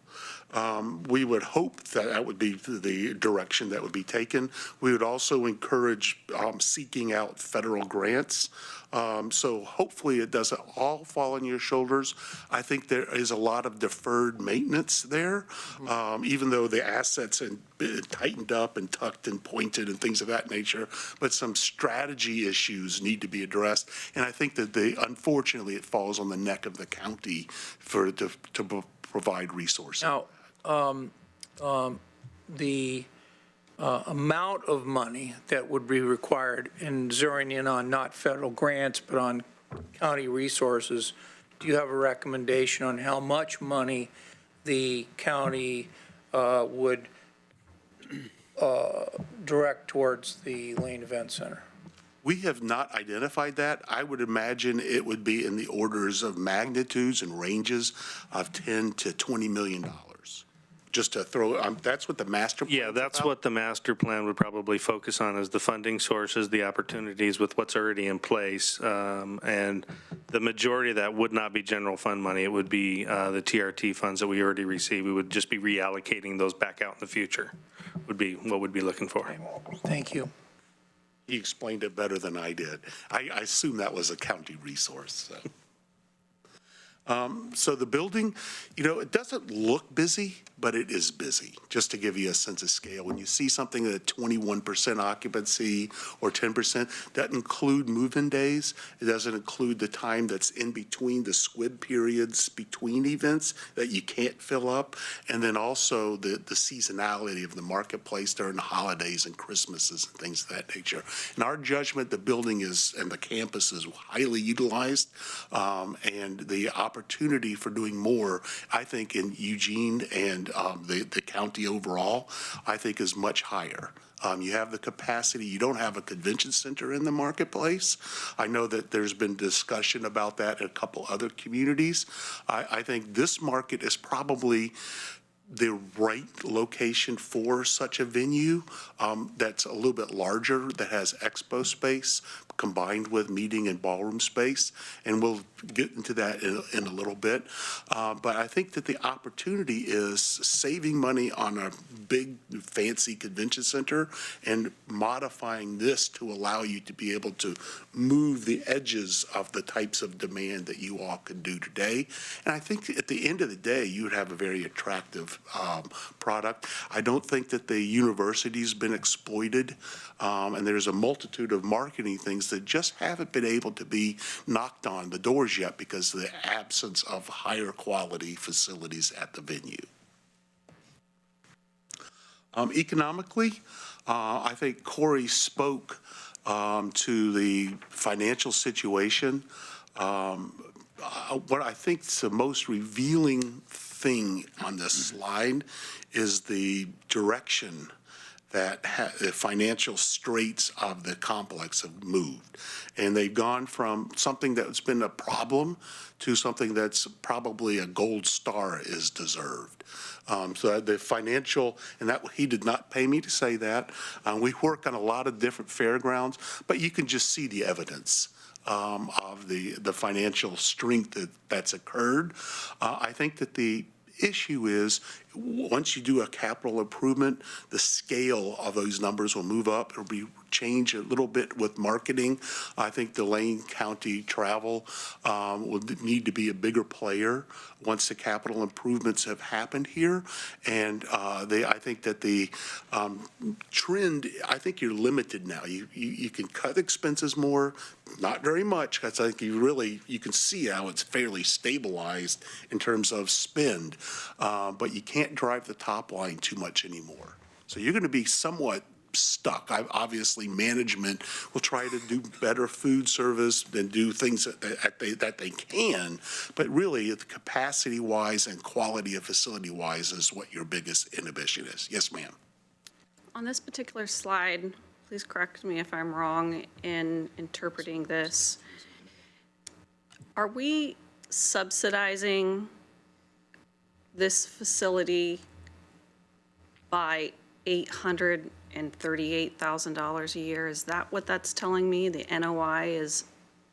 We would hope that would be the direction that would be taken. We would also encourage seeking out federal grants. So hopefully it doesn't all fall on your shoulders. I think there is a lot of deferred maintenance there, even though the assets are tightened up and tucked and pointed and things of that nature, but some strategy issues need to be addressed. And I think that unfortunately, it falls on the neck of the county to provide resources. Now, the amount of money that would be required, and zeroing in on not federal grants, but on county resources, do you have a recommendation on how much money the county would direct towards the Lane Event Center? We have not identified that. I would imagine it would be in the orders of magnitudes and ranges of $10 to $20 million. Just to throw, that's what the master plan. Yeah, that's what the master plan would probably focus on, is the funding sources, the opportunities with what's already in place. And the majority of that would not be general fund money. It would be the TRT funds that we already receive. We would just be reallocating those back out in the future, would be what we'd be looking for. Thank you. He explained it better than I did. I assume that was a county resource. So the building, it doesn't look busy, but it is busy, just to give you a sense of scale. When you see something at 21% occupancy or 10%, that include move-in days. It doesn't include the time that's in between the squib periods between events that you can't fill up. And then also the seasonality of the marketplace during the holidays and Christmases and things of that nature. In our judgment, the building and the campus is highly utilized, and the opportunity for doing more, I think, in Eugene and the county overall, I think is much higher. You have the capacity. You don't have a convention center in the marketplace. I know that there's been discussion about that in a couple other communities. I think this market is probably the right location for such a venue that's a little bit larger, that has expo space combined with meeting and ballroom space, and we'll get into that in a little bit. But I think that the opportunity is saving money on a big, fancy convention center and modifying this to allow you to be able to move the edges of the types of demand that you all can do today. And I think at the end of the day, you would have a very attractive product. I don't think that the university's been exploited, and there's a multitude of marketing things that just haven't been able to be knocked on the doors yet because of the absence of higher quality facilities at the venue. Economically, I think Corey spoke to the financial situation. What I think is the most revealing thing on this slide is the direction that the financial straits of the complex have moved. And they've gone from something that's been a problem to something that's probably a gold star is deserved. So the financial, and that he did not pay me to say that. We work on a lot of different fairgrounds, but you can just see the evidence of the financial strength that's occurred. I think that the issue is, once you do a capital improvement, the scale of those numbers will move up. It'll be change a little bit with marketing. I think the Lane County Travel will need to be a bigger player once the capital improvements have happened here. And I think that the trend, I think you're limited now. You can cut expenses more, not very much, because I think you can see how it's fairly stabilized in terms of spend, but you can't drive the top line too much anymore. So you're going to be somewhat stuck. Obviously, management will try to do better food service and do things that they can, but really, capacity-wise and quality of facility-wise is what your biggest inhibition is. Yes, ma'am. On this particular slide, please correct me if I'm wrong in interpreting this. Are we subsidizing this facility by $838,000 a year? Is that what that's telling me? The NOI is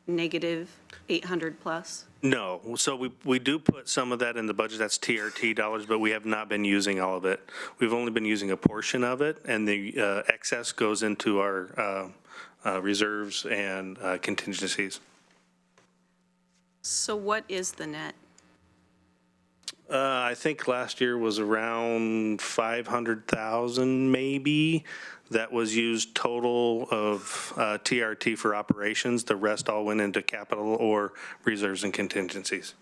negative 800 plus? No, so we do put some of that in the budget, that's TRT dollars, but we have not been using all of it. We've only been using a portion of it, and the excess goes into our reserves and contingencies. So what is the net? I think last year was around 500,000 maybe. That was used total of TRT for operations. The rest all went into capital or reserves and contingencies.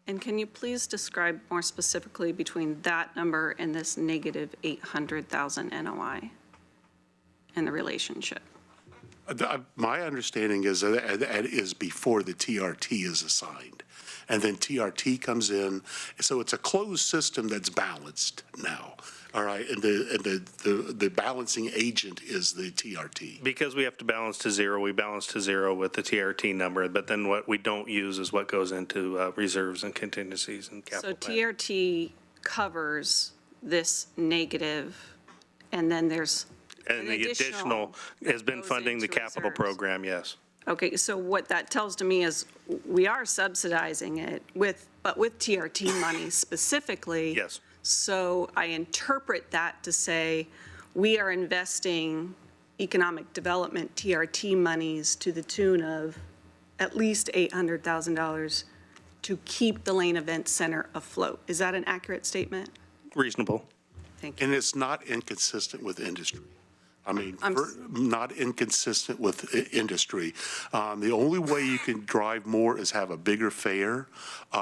And can you please describe more specifically between that number and this negative 800,000 NOI and the relationship? My understanding is that it is before the TRT is assigned. And then TRT comes in, so it's a closed system that's balanced now, all right? And the balancing agent is the TRT. Because we have to balance to zero, we balance to zero with the TRT number, but then what we don't use is what goes into reserves and contingencies and capital. So TRT covers this negative, and then there's And the additional has been goes funding the into capital reserves. program, yes. Okay, so what that tells to me is we are subsidizing it but with TRT money specifically. Yes. So I interpret that to say we are investing economic development TRT monies to the tune of at least $800,000 to keep the Lane Event Center afloat. Is that an accurate statement? Reasonable. Thank you. And it's not inconsistent with industry. I mean, not inconsistent with industry. The only way you can drive more is have a bigger fair,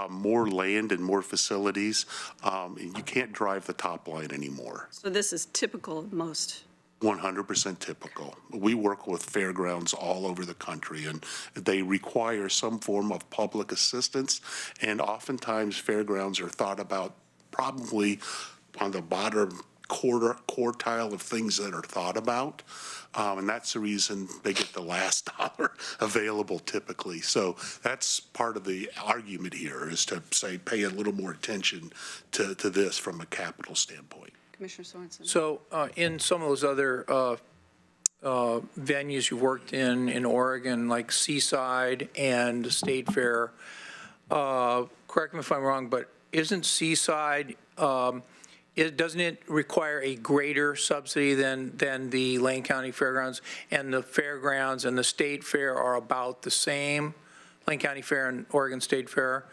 more land and more facilities. And you can't drive the top line anymore. So this is typical of most. 100% typical. We work with fairgrounds all over the country, and they require some form of public assistance. And oftentimes, fairgrounds are thought about probably on the bottom quartile of things that are thought about. And that's the reason they get the last dollar available typically. So that's part of the argument here, is to say, pay a little more attention to this from a capital standpoint. Commissioner Sorensen. So in some of those other venues you've worked in Oregon, like Seaside and the State Fair, correct me if I'm wrong, but isn't Seaside, doesn't it require a greater subsidy than the Lane County Fairgrounds? And the fairgrounds and the State Fair are about the same, Lane County Fair and Oregon State Fair?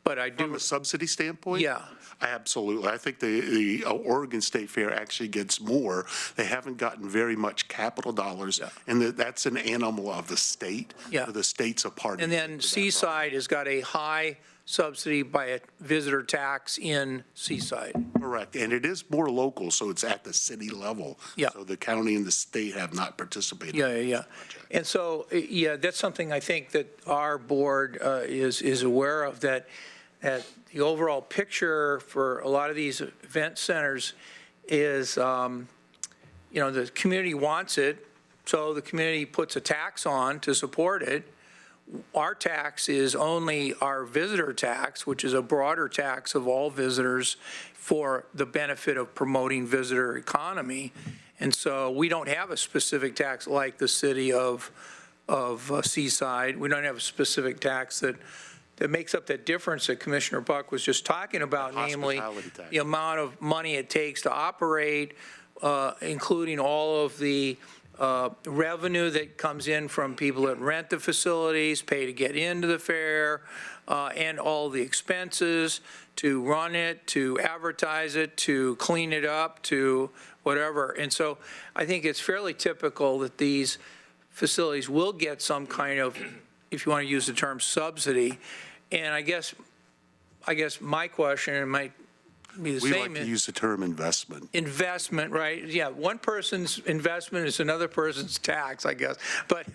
But I do. From a subsidy standpoint? Yeah. Absolutely. I think the Oregon State Fair actually gets more. They haven't gotten very much capital dollars, and that's an animal of the state. Yeah. The state's a part of it. And then Seaside has got a high subsidy by a visitor tax in Seaside. Correct. And it is more local, so it's at the city level. Yeah. So the county and the state have not participated. Yeah. And so, that's something I think that our board is aware of, that the overall picture for a lot of these event centers is the community wants it, so the community puts a tax on to support it. Our tax is only our visitor tax, which is a broader tax of all visitors for the benefit of promoting visitor economy. And so we don't have a specific tax like the city of Seaside. We don't have a specific tax that makes up that difference that Commissioner Buck was just talking about, namely Hospitality tax. the amount of money it takes to operate, including all of the revenue that comes in from people that rent the facilities, pay to get into the fair, and all the expenses to run it, to advertise it, to clean it up, to whatever. And so I think it's fairly typical that these facilities will get some kind of, if you want to use the term, subsidy. And I guess my question, it might be the We same. like to use the term investment. Investment, right? Yeah, one person's investment is another person's tax, I guess. But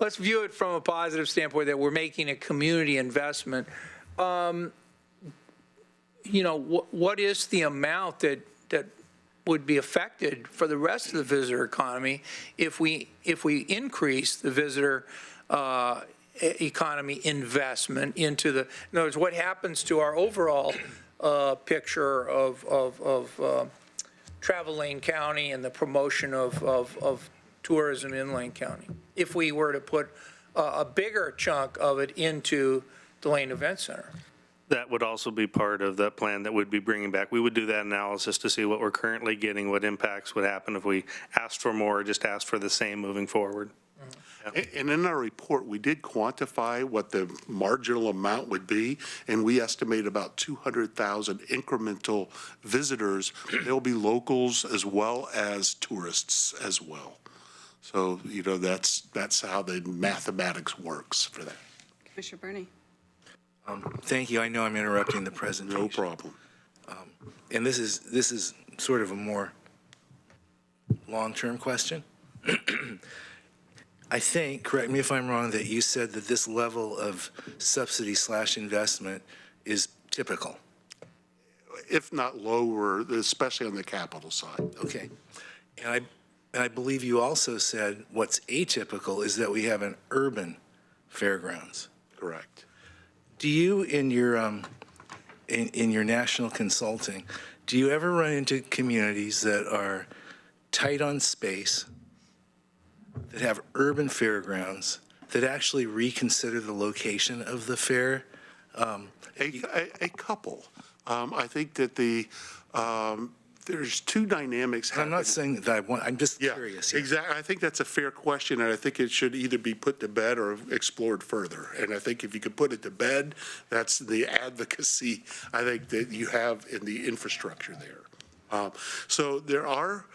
let's view it from a positive standpoint that we're making a community investment. What is the amount that would be affected for the rest of the visitor economy if we increase the visitor economy investment into the, in other words, what happens to our overall picture of Travel Lane County and the promotion of tourism in Lane County, if we were to put a bigger chunk of it into the Lane Event Center? That would also be part of that plan that we'd be bringing back. We would do that analysis to see what we're currently getting, what impacts would happen if we asked for more or just asked for the same moving forward. And in our report, we did quantify what the marginal amount would be, and we estimate about 200,000 incremental visitors. There'll be locals as well as tourists as well. So, that's how the mathematics works for that. Commissioner Burney. Thank you. I know I'm interrupting the presentation. No problem. And this is sort of a more long-term question. I think, correct me if I'm wrong, that you said that this level of subsidy/investment is typical. If not lower, especially on the capital side. Okay. And I believe you also said what's atypical is that we have an urban fairgrounds. Correct. Do you, in your national consulting, do you ever run into communities that are tight on space, that have urban fairgrounds, that actually reconsider the location of the fair? A couple. I think that there's two dynamics I'm happening. not saying that I want, I'm just Yeah, curious here. exactly. I think that's a fair question, and I think it should either be put to bed or explored further. And I think if you could put it to bed, that's the advocacy I think that you have in the infrastructure there. So there are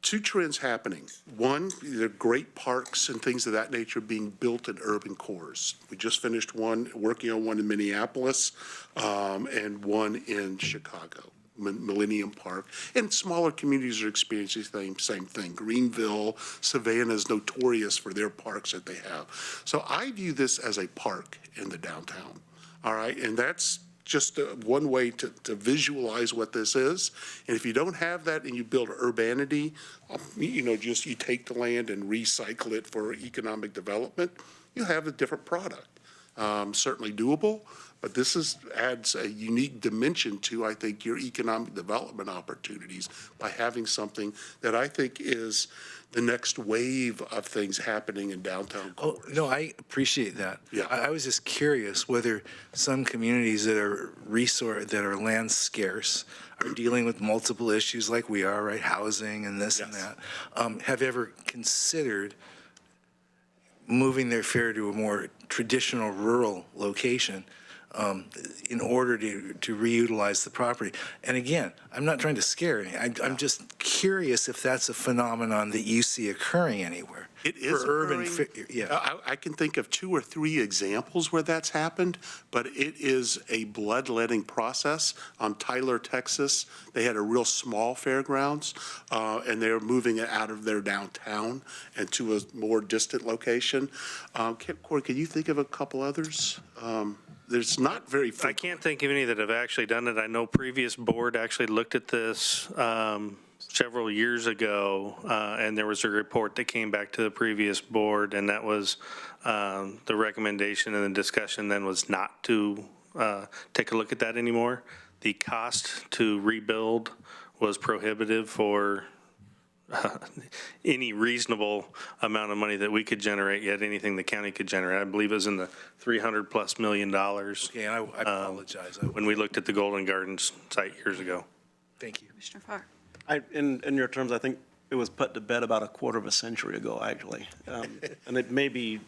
two trends happening. One, there are great parks and things of that nature being built in urban cores. We just finished working on one in Minneapolis, and one in Chicago. Millennium Park, and smaller communities are experiencing the same thing. Greenville, Savannah is notorious for their parks that they have. So I view this as a park in the downtown, all right? And that's just one way to visualize what this is. And if you don't have that and you build urbanity, you take the land and recycle it for economic development, you have a different product. Certainly doable, but this adds a unique dimension to, I think, your economic development opportunities by having something that I think is the next wave of things happening in downtown Oh, cores. no, I appreciate that. Yeah. I was just curious whether some communities that are land scarce are dealing with multiple issues like we are, right? Housing and this and Yes. that. Have ever considered moving their fair to a more traditional rural location in order to reutilize the property? And again, I'm not trying to scare any. I'm just curious if that's a phenomenon that you see occurring anywhere. It is For urban occurring. yeah. I can think of 2 or 3 examples where that's happened, but it is a bloodletting process. Tyler, Texas, they had a real small fairgrounds, and they're moving it out of their downtown and to a more distant location. Corey, can you think of a couple others? There's not very I frequent. can't think of any that have actually done it. I know previous board actually looked at this. several years ago, and there was a report that came back to the previous board, and that was the recommendation and the discussion then was not to take a look at that anymore. The cost to rebuild was prohibitive for any reasonable amount of money that we could generate, yet anything the county could generate. I believe it was in the $300+ million. Okay, and I apologize. When we looked at the Golden Gardens site years ago. Thank you. Commissioner Farr. In your terms, I think it was put to bed about a quarter of a century ago, actually. And it may be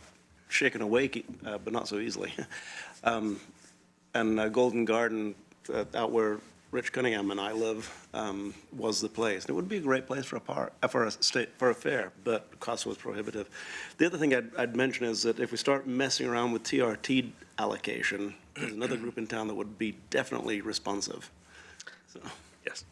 shaken awake, but not so easily. And Golden Garden, out where Rich Cunningham and I live, was the place. And it would be a great place for a fair, but the cost was prohibitive. The other thing I'd mention is that if we start messing around with TRT allocation, there's another group in town that would be definitely responsive. So. Yes.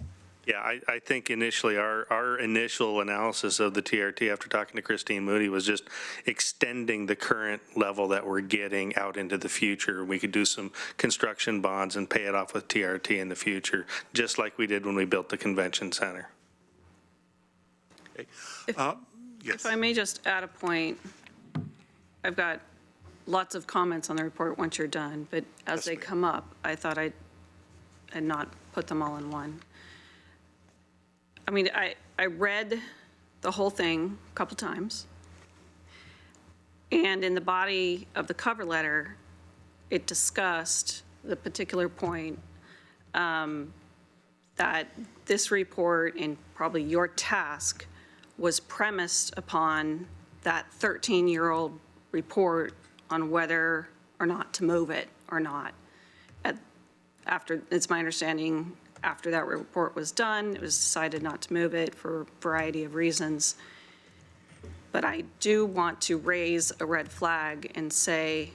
Yeah, I think initially, our initial analysis of the TRT after talking to Christine Moody was just extending the current level that we're getting out into the future. We could do some construction bonds and pay it off with TRT in the future, just like we did when we built the convention center. Yes. If I may just add a point, I've got lots of comments on the report once you're done, but as they come up, I thought I'd not put them all in one. I mean, I read the whole thing a couple times, and in the body of the cover letter, it discussed the particular point that this report and probably your task was premised upon that 13-year-old report on whether or not to move it or not. After, it's my understanding, after that report was done, it was decided not to move it for a variety of reasons. But I do want to raise a red flag and say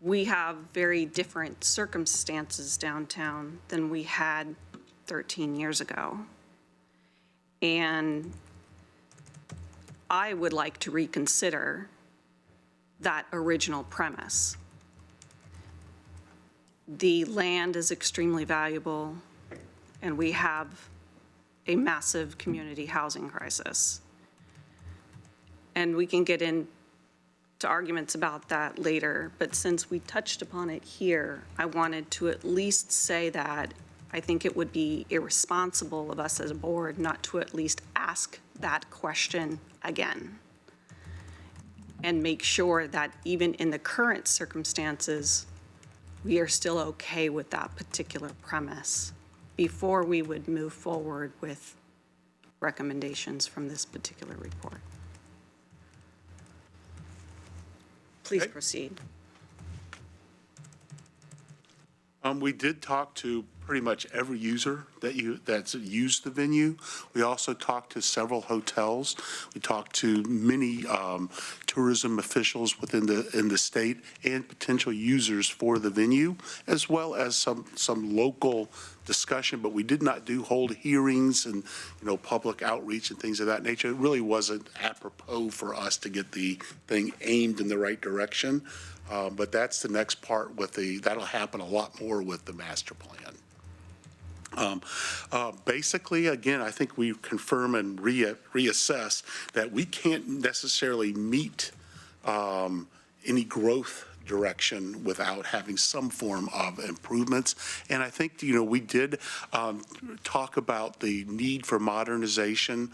we have very different circumstances downtown than we had 13 years ago. And I would like to reconsider that original premise. The land is extremely valuable, and we have a massive community housing crisis. And we can get into arguments about that later, but since we touched upon it here, I wanted to at least say that I think it would be irresponsible of us as a board not to at least ask that question again and make sure that even in the current circumstances, we are still okay with that particular premise before we would move forward with recommendations from this particular report. Please proceed. We did talk to pretty much every user that's used the venue. We also talked to several hotels. We talked to many tourism officials within the state and potential users for the venue, as well as some local discussion, but we did not hold hearings and, public outreach and things of that nature. It really wasn't apropos for us to get the thing aimed in the right direction. But that's the next part that'll happen a lot more with the master plan. Basically, again, I think we confirm and reassess that we can't necessarily meet any growth direction without having some form of improvements. And I think, we did talk about the need for modernization.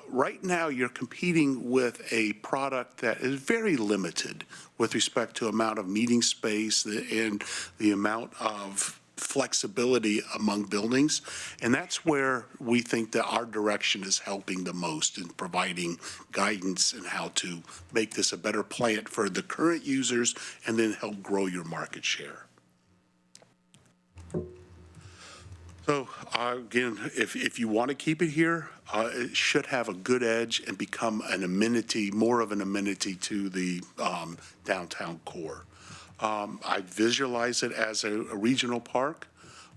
Right now, you're competing with a product that is very limited with respect to amount of meeting space and the amount of flexibility among buildings. And that's where we think that our direction is helping the most in providing guidance in how to make this a better plant for the current users and then help grow your market share. So again, if you want to keep it here, it should have a good edge and become an amenity, more of an amenity to the downtown core. I visualize it as a regional park.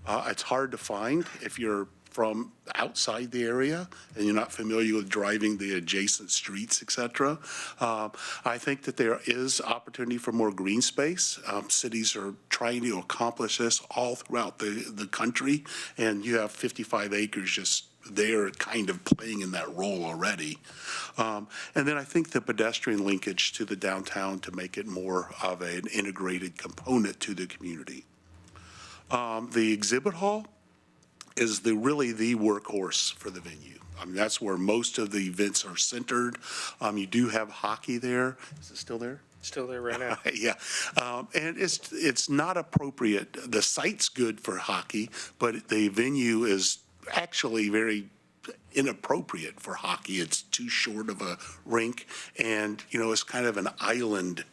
It's hard to find if you're from outside the area and you're not familiar with driving the adjacent streets, et cetera. I think that there is opportunity for more green space. Cities are trying to accomplish this all throughout the country, and you have 55 acres just they're kind of playing in that role already. And then I think the pedestrian linkage to the downtown to make it more of an integrated component to the community. The exhibit hall is really the workhorse for the venue. I mean, that's where most of the events are centered. You do have hockey there. Is it still there? Still there right now. Yeah, and it's not appropriate. The site's good for hockey, but the venue is actually very inappropriate for hockey. It's too short of a rink, and, you know, it's kind of an island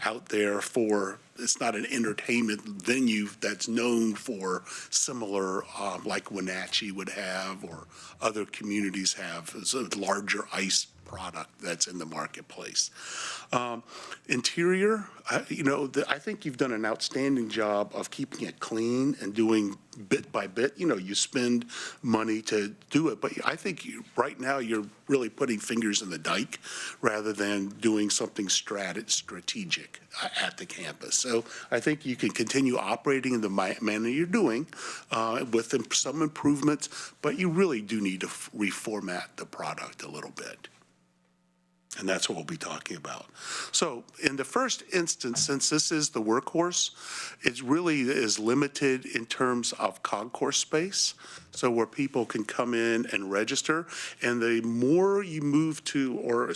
out there for, it's not an entertainment venue that's known for similar, like Wenatchee would have or other communities have. It's a larger ice product that's in the marketplace. Interior, I think you've done an outstanding job of keeping it clean and doing bit by bit. You know, you spend money to do it, but I think right now you're really putting fingers in the dike rather than doing something strategic at the campus. So I think you can continue operating in the manner you're doing with some improvements, but you really do need to reformat the product a little bit. And that's what we'll be talking about. So in the first instance, since this is the workhorse, it really is limited in terms of concourse space, so where people can come in and register. And the more you move to or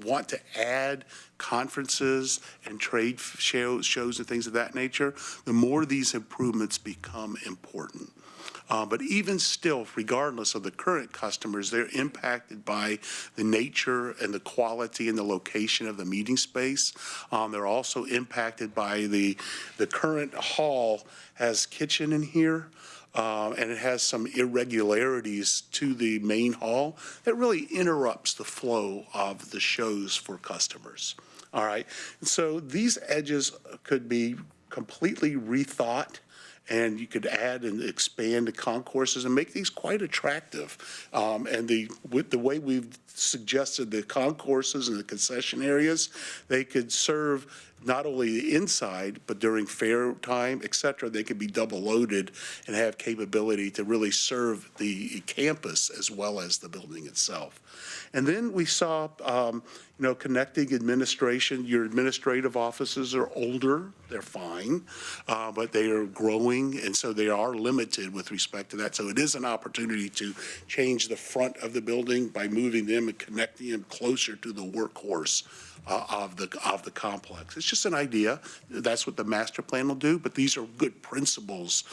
want to add conferences and trade shows and things of that nature, the more these improvements become important. But even still, regardless of the current customers, they're impacted by the nature and the quality and the location of the meeting space. They're also impacted by the current hall has kitchen in here. And it has some irregularities to the main hall that really interrupts the flow of the shows for customers. All right, and so these edges could be completely rethought, and you could add and expand the concourses and make these quite attractive. And with the way we've suggested the concourses and the concession areas, they could serve not only the inside, but during fair time, et cetera, they could be double loaded and have capability to really serve the campus as well as the building itself. And then we saw, connecting administration. Your administrative offices are older, they're fine, but they are growing, and so they are limited with respect to that. So it is an opportunity to change the front of the building by moving them and connecting them closer to the workhorse of the complex. It's just an idea. That's what the master plan will do, but these are good principles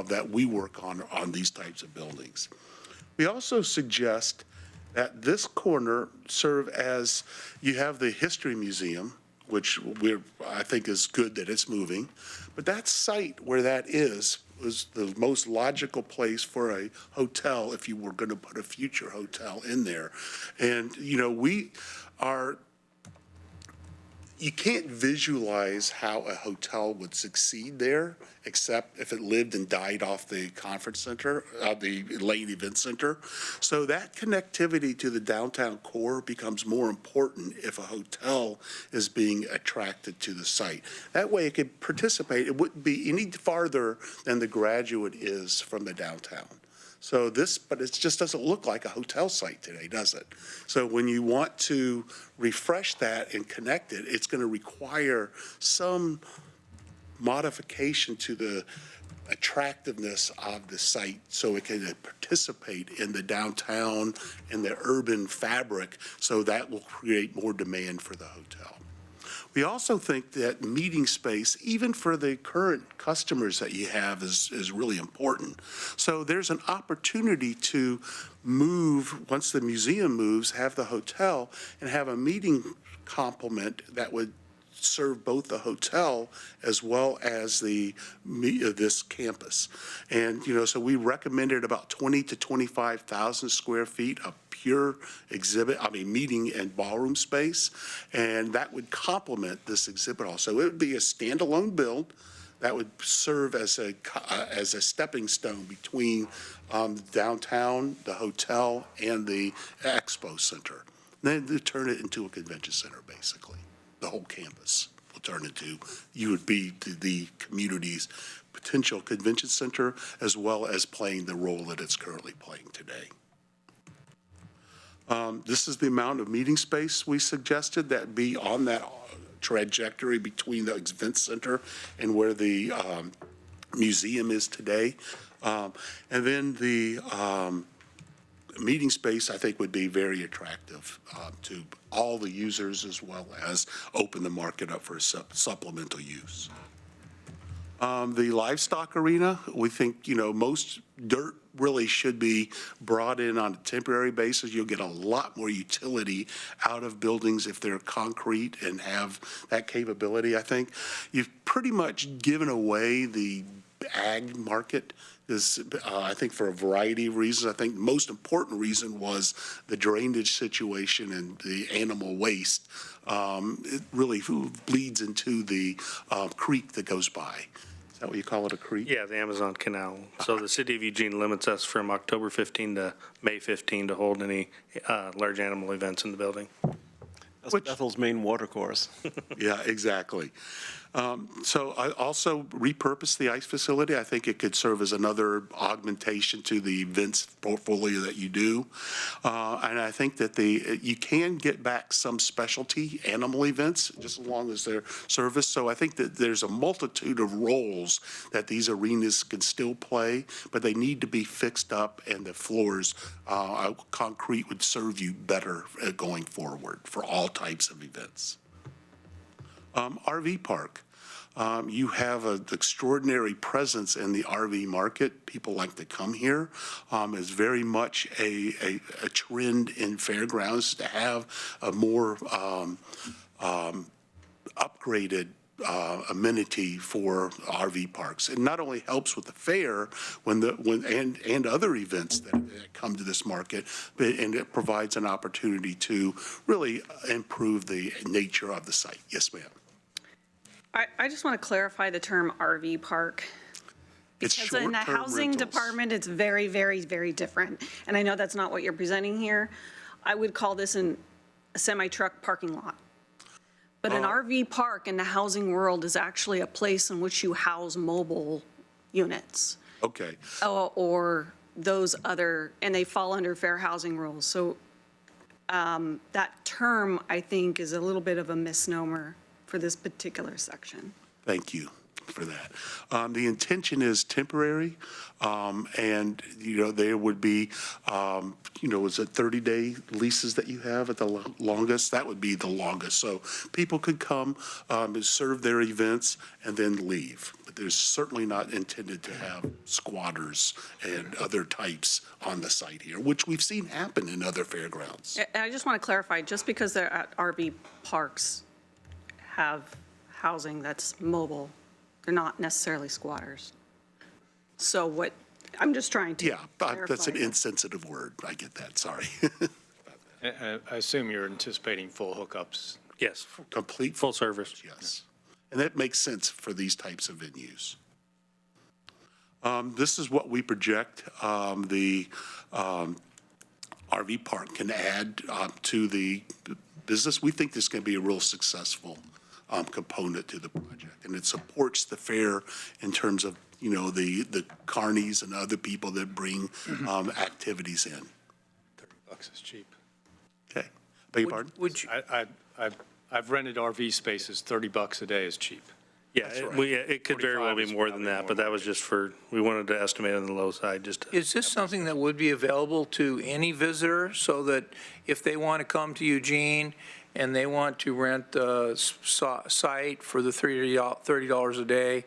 that we work on these types of buildings. We also suggest that this corner serve as, you have the History Museum, which I think is good that it's moving, but that site where that is the most logical place for a hotel if you were going to put a future hotel in there. And, you can't visualize how a hotel would succeed there, except if it lived and died off the conference center, the Lane Event Center. So that connectivity to the downtown core becomes more important if a hotel is being attracted to the site. That way it could participate. It wouldn't be any farther than the Graduate is from the downtown. So but it just doesn't look like a hotel site today, does it? So when you want to refresh that and connect it, it's going to require some modification to the attractiveness of the site so it can participate in the downtown and the urban fabric, so that will create more demand for the hotel. We also think that meeting space, even for the current customers that you have, is really important. So there's an opportunity to move, once the museum moves, have the hotel and have a meeting complement that would serve both the hotel as well as this campus. And, so we recommended about 20 to 25,000 square feet of pure meeting and ballroom space, and that would complement this exhibit hall. So it would be a standalone build that would serve as a stepping stone between downtown, the hotel, and the expo center. And then to turn it into a convention center, basically. The whole campus will turn into, you would be the community's potential convention center, as well as playing the role that it's currently playing today. This is the amount of meeting space we suggested that be on that trajectory between the event center and where the museum is today. And then the meeting space, I think, would be very attractive to all the users, as well as open the market up for supplemental use. The livestock arena, we think, most dirt really should be brought in on a temporary basis. You'll get a lot more utility out of buildings if they're concrete and have that capability, I think. You've pretty much given away the ag market. I think for a variety of reasons. I think the most important reason was the drainage situation and the animal waste. It really bleeds into the creek that goes by. Is that what you call it, a creek? Yeah, the Amazon Canal. So the city of Eugene limits us from October 15 to May 15 to hold any large animal events in the building. That's Bethel's main water course. Yeah, exactly. So I also repurposed the ice facility. I think it could serve as another augmentation to the events portfolio that you do. And I think that you can get back some specialty animal events just as long as they're serviced. So I think that there's a multitude of roles that these arenas can still play, but they need to be fixed up, and the floors, concrete would serve you better going forward for all types of events. RV park. You have an extraordinary presence in the RV market. People like to come here. It's very much a trend in fairgrounds to have a more upgraded amenity for RV parks. It not only helps with the fair and other events that come to this market, and it provides an opportunity to really improve the nature of the site. Yes, ma'am. I just want to clarify the term RV park. It's Because in the short-term housing rentals. department, it's very, very, very different. And I know that's not what you're presenting here. I would call this a semi-truck parking lot. But an RV park in the housing world is actually a place in which you house mobile units. Okay. Or those other, and they fall under fair housing rules. So that term, I think, is a little bit of a misnomer for this particular section. Thank you for that. The intention is temporary, and, there would be, is it 30-day leases that you have at the longest? That would be the longest. So people could come, serve their events, and then leave. But there's certainly not intended to have squatters and other types on the site here, which we've seen happen in other fairgrounds. And I just want to clarify, just because they're at RV parks have housing that's mobile, they're not necessarily squatters. So I'm just trying to Yeah, clarify that's an that. insensitive word. I get that, sorry. I assume you're anticipating full hookups. Yes, Complete, full service. yes. And that makes sense for these types of venues. This is what we project the RV park can add to the business. We think this can be a real successful component to the project, and it supports the fair in terms of, the carnies and other people that bring activities in. $30 is cheap. Okay, beg your pardon? Would you, I've rented RV spaces, $30 a day is cheap. Yeah, it could very well 45 be is more than probably that, more but that was just we wanted to estimate on the low side, just to. is this something that would be available to any visitor, so that if they want to come to Eugene and they want to rent the site for the $30 a day,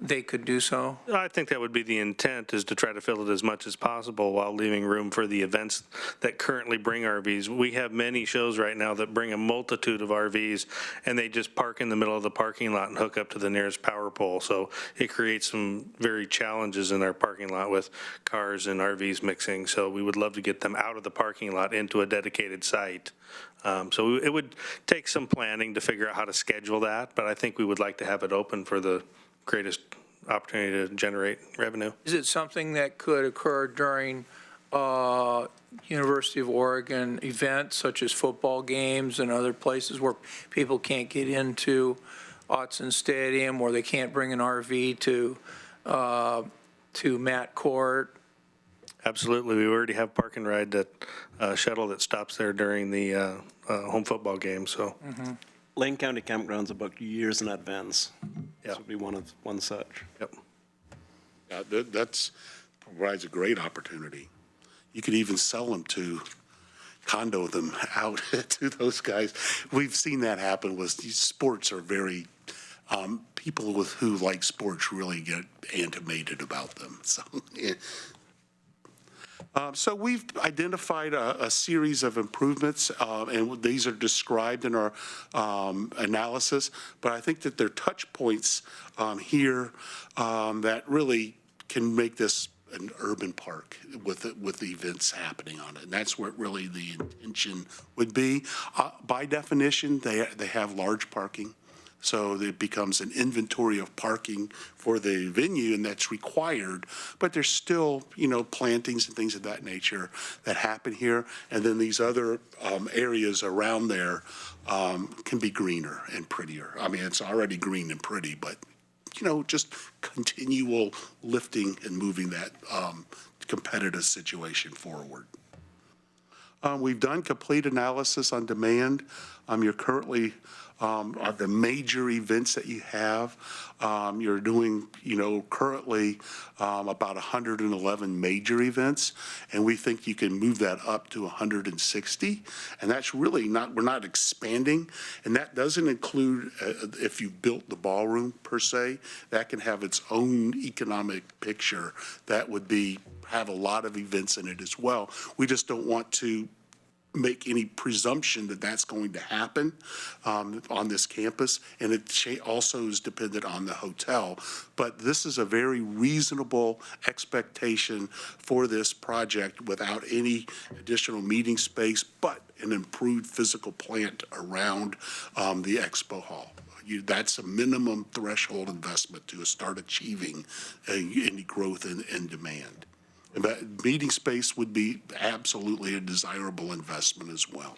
they could do so? I think that would be the intent, is to try to fill it as much as possible while leaving room for the events that currently bring RVs. We have many shows right now that bring a multitude of RVs, and they just park in the middle of the parking lot and hook up to the nearest power pole. So it creates some very challenges in our parking lot with cars and RVs mixing. So we would love to get them out of the parking lot into a dedicated site. So it would take some planning to figure out how to schedule that, but I think we would like to have it open for the greatest opportunity to generate revenue. Is it something that could occur during University of Oregon events, such as football games and other places where people can't get into Autzen Stadium, or they can't bring an RV to Matt Court? Absolutely. We already have Park and Ride that shuttle that stops there during the home football game, so. Lane County Campgrounds are booked years in advance. Yeah. This would be one such. Yep. That's provides a great opportunity. You could even sell them to condo them out to those guys. We've seen that happen with sports are very, people who like sports really get animated about them. So, yeah. So we've identified a series of improvements, and these are described in our analysis, but I think that they're touch points here that really can make this an urban park with events happening on it. And that's what really the intention would be. By definition, they have large parking. So it becomes an inventory of parking for the venue, and that's required. But there's still, plantings and things of that nature that happen here. And then these other areas around there can be greener and prettier. I mean, it's already green and pretty, but, just continual lifting and moving that competitive situation forward. We've done complete analysis on demand. You're currently on the major events that you have. You're doing, currently about 111 major events, and we think you can move that up to 160. And that's really we're not expanding, and that doesn't include if you built the ballroom per se. That can have its own economic picture that would have a lot of events in it as well. We just don't want to make any presumption that that's going to happen on this campus, and it also is dependent on the hotel. But this is a very reasonable expectation for this project without any additional meeting space, but an improved physical plant around the expo hall. That's a minimum threshold investment to start achieving any growth in demand. But meeting space would be absolutely a desirable investment as well.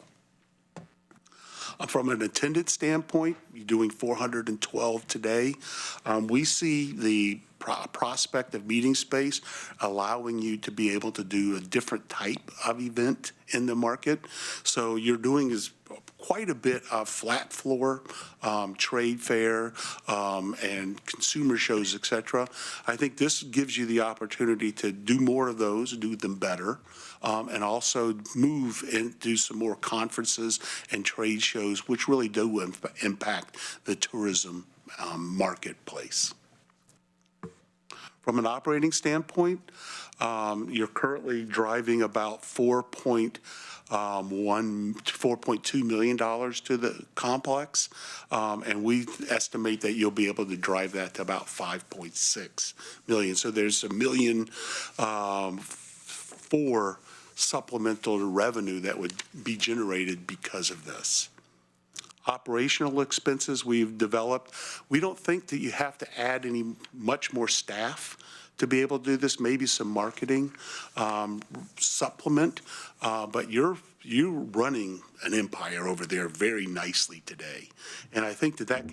From an attendance standpoint, you're doing 412 today. We see the prospect of meeting space allowing you to be able to do a different type of event in the market. So you're doing is quite a bit of flat floor, trade fair, and consumer shows, et cetera. I think this gives you the opportunity to do more of those, do them better, and also move and do some more conferences and trade shows, which really do impact the tourism marketplace. From an operating standpoint, you're currently driving about $4.2 million to the complex, and we estimate that you'll be able to drive that to about 5.6 million. So there's $1 million for supplemental revenue that would be generated because of this. Operational expenses we've developed. We don't think that you have to add much more staff to be able to do this, maybe some marketing supplement, but you're running an empire over there very nicely today. And I think that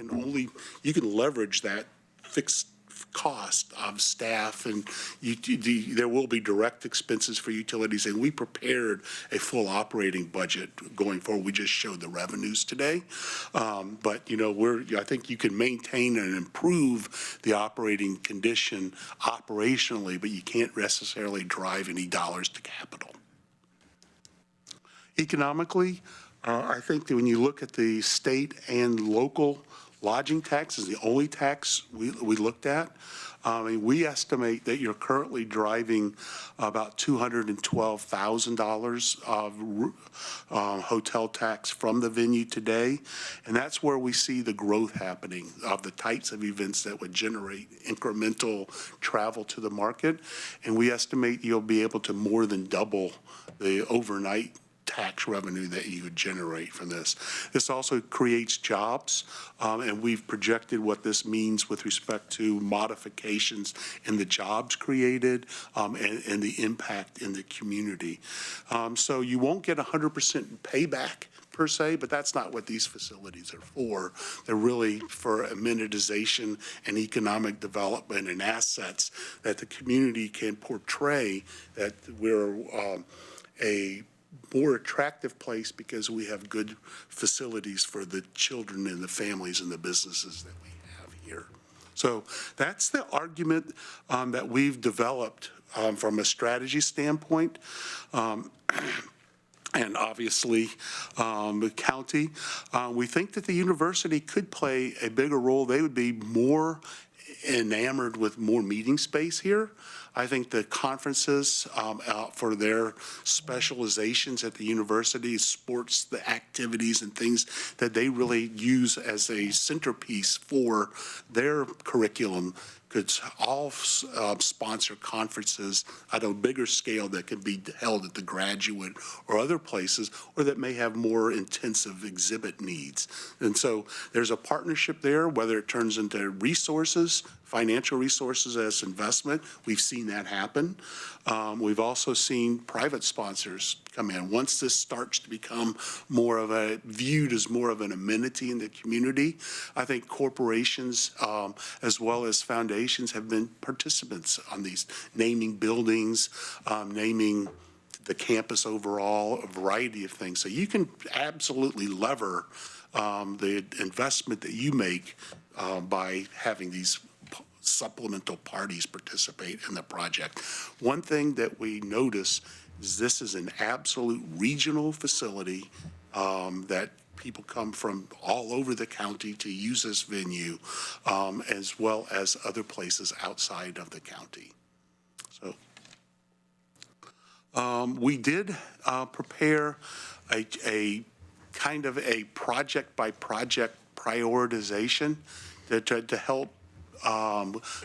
you can leverage that fixed cost of staff, and there will be direct expenses for utilities, and we prepared a full operating budget going forward. We just showed the revenues today. But, I think you can maintain and improve the operating condition operationally, but you can't necessarily drive any dollars to capital. Economically, I think that when you look at the state and local lodging tax is the only tax we looked at. We estimate that you're currently driving about $212,000 of hotel tax from the venue today, and that's where we see the growth happening of the types of events that would generate incremental travel to the market, and we estimate you'll be able to more than double the overnight tax revenue that you would generate from this. This also creates jobs, and we've projected what this means with respect to modifications in the jobs created and the impact in the community. So you won't get 100% payback per se, but that's not what these facilities are for. They're really for amenitization and economic development and assets that the community can portray that we're a more attractive place because we have good facilities for the children and the families and the businesses that we have here. So that's the argument that we've developed from a strategy standpoint. And obviously, the county, we think that the university could play a bigger role. They would be more enamored with more meeting space here. I think the conferences for their specializations at the university, sports, the activities and things that they really use as a centerpiece for their curriculum could all sponsor conferences at a bigger scale that can be held at the graduate or other places, or that may have more intensive exhibit needs. And so there's a partnership there, whether it turns into resources, financial resources as investment. We've seen that happen. We've also seen private sponsors come in. Once this starts to become more of viewed as more of an amenity in the community, I think corporations as well as foundations have been participants on these, naming buildings, naming the campus overall, a variety of things. So you can absolutely lever the investment that you make by having these supplemental parties participate in the project. One thing that we notice is this is an absolute regional facility that people come from all over the county to use this venue, as well as other places outside of the county. So we did prepare a kind of a project by project prioritization to help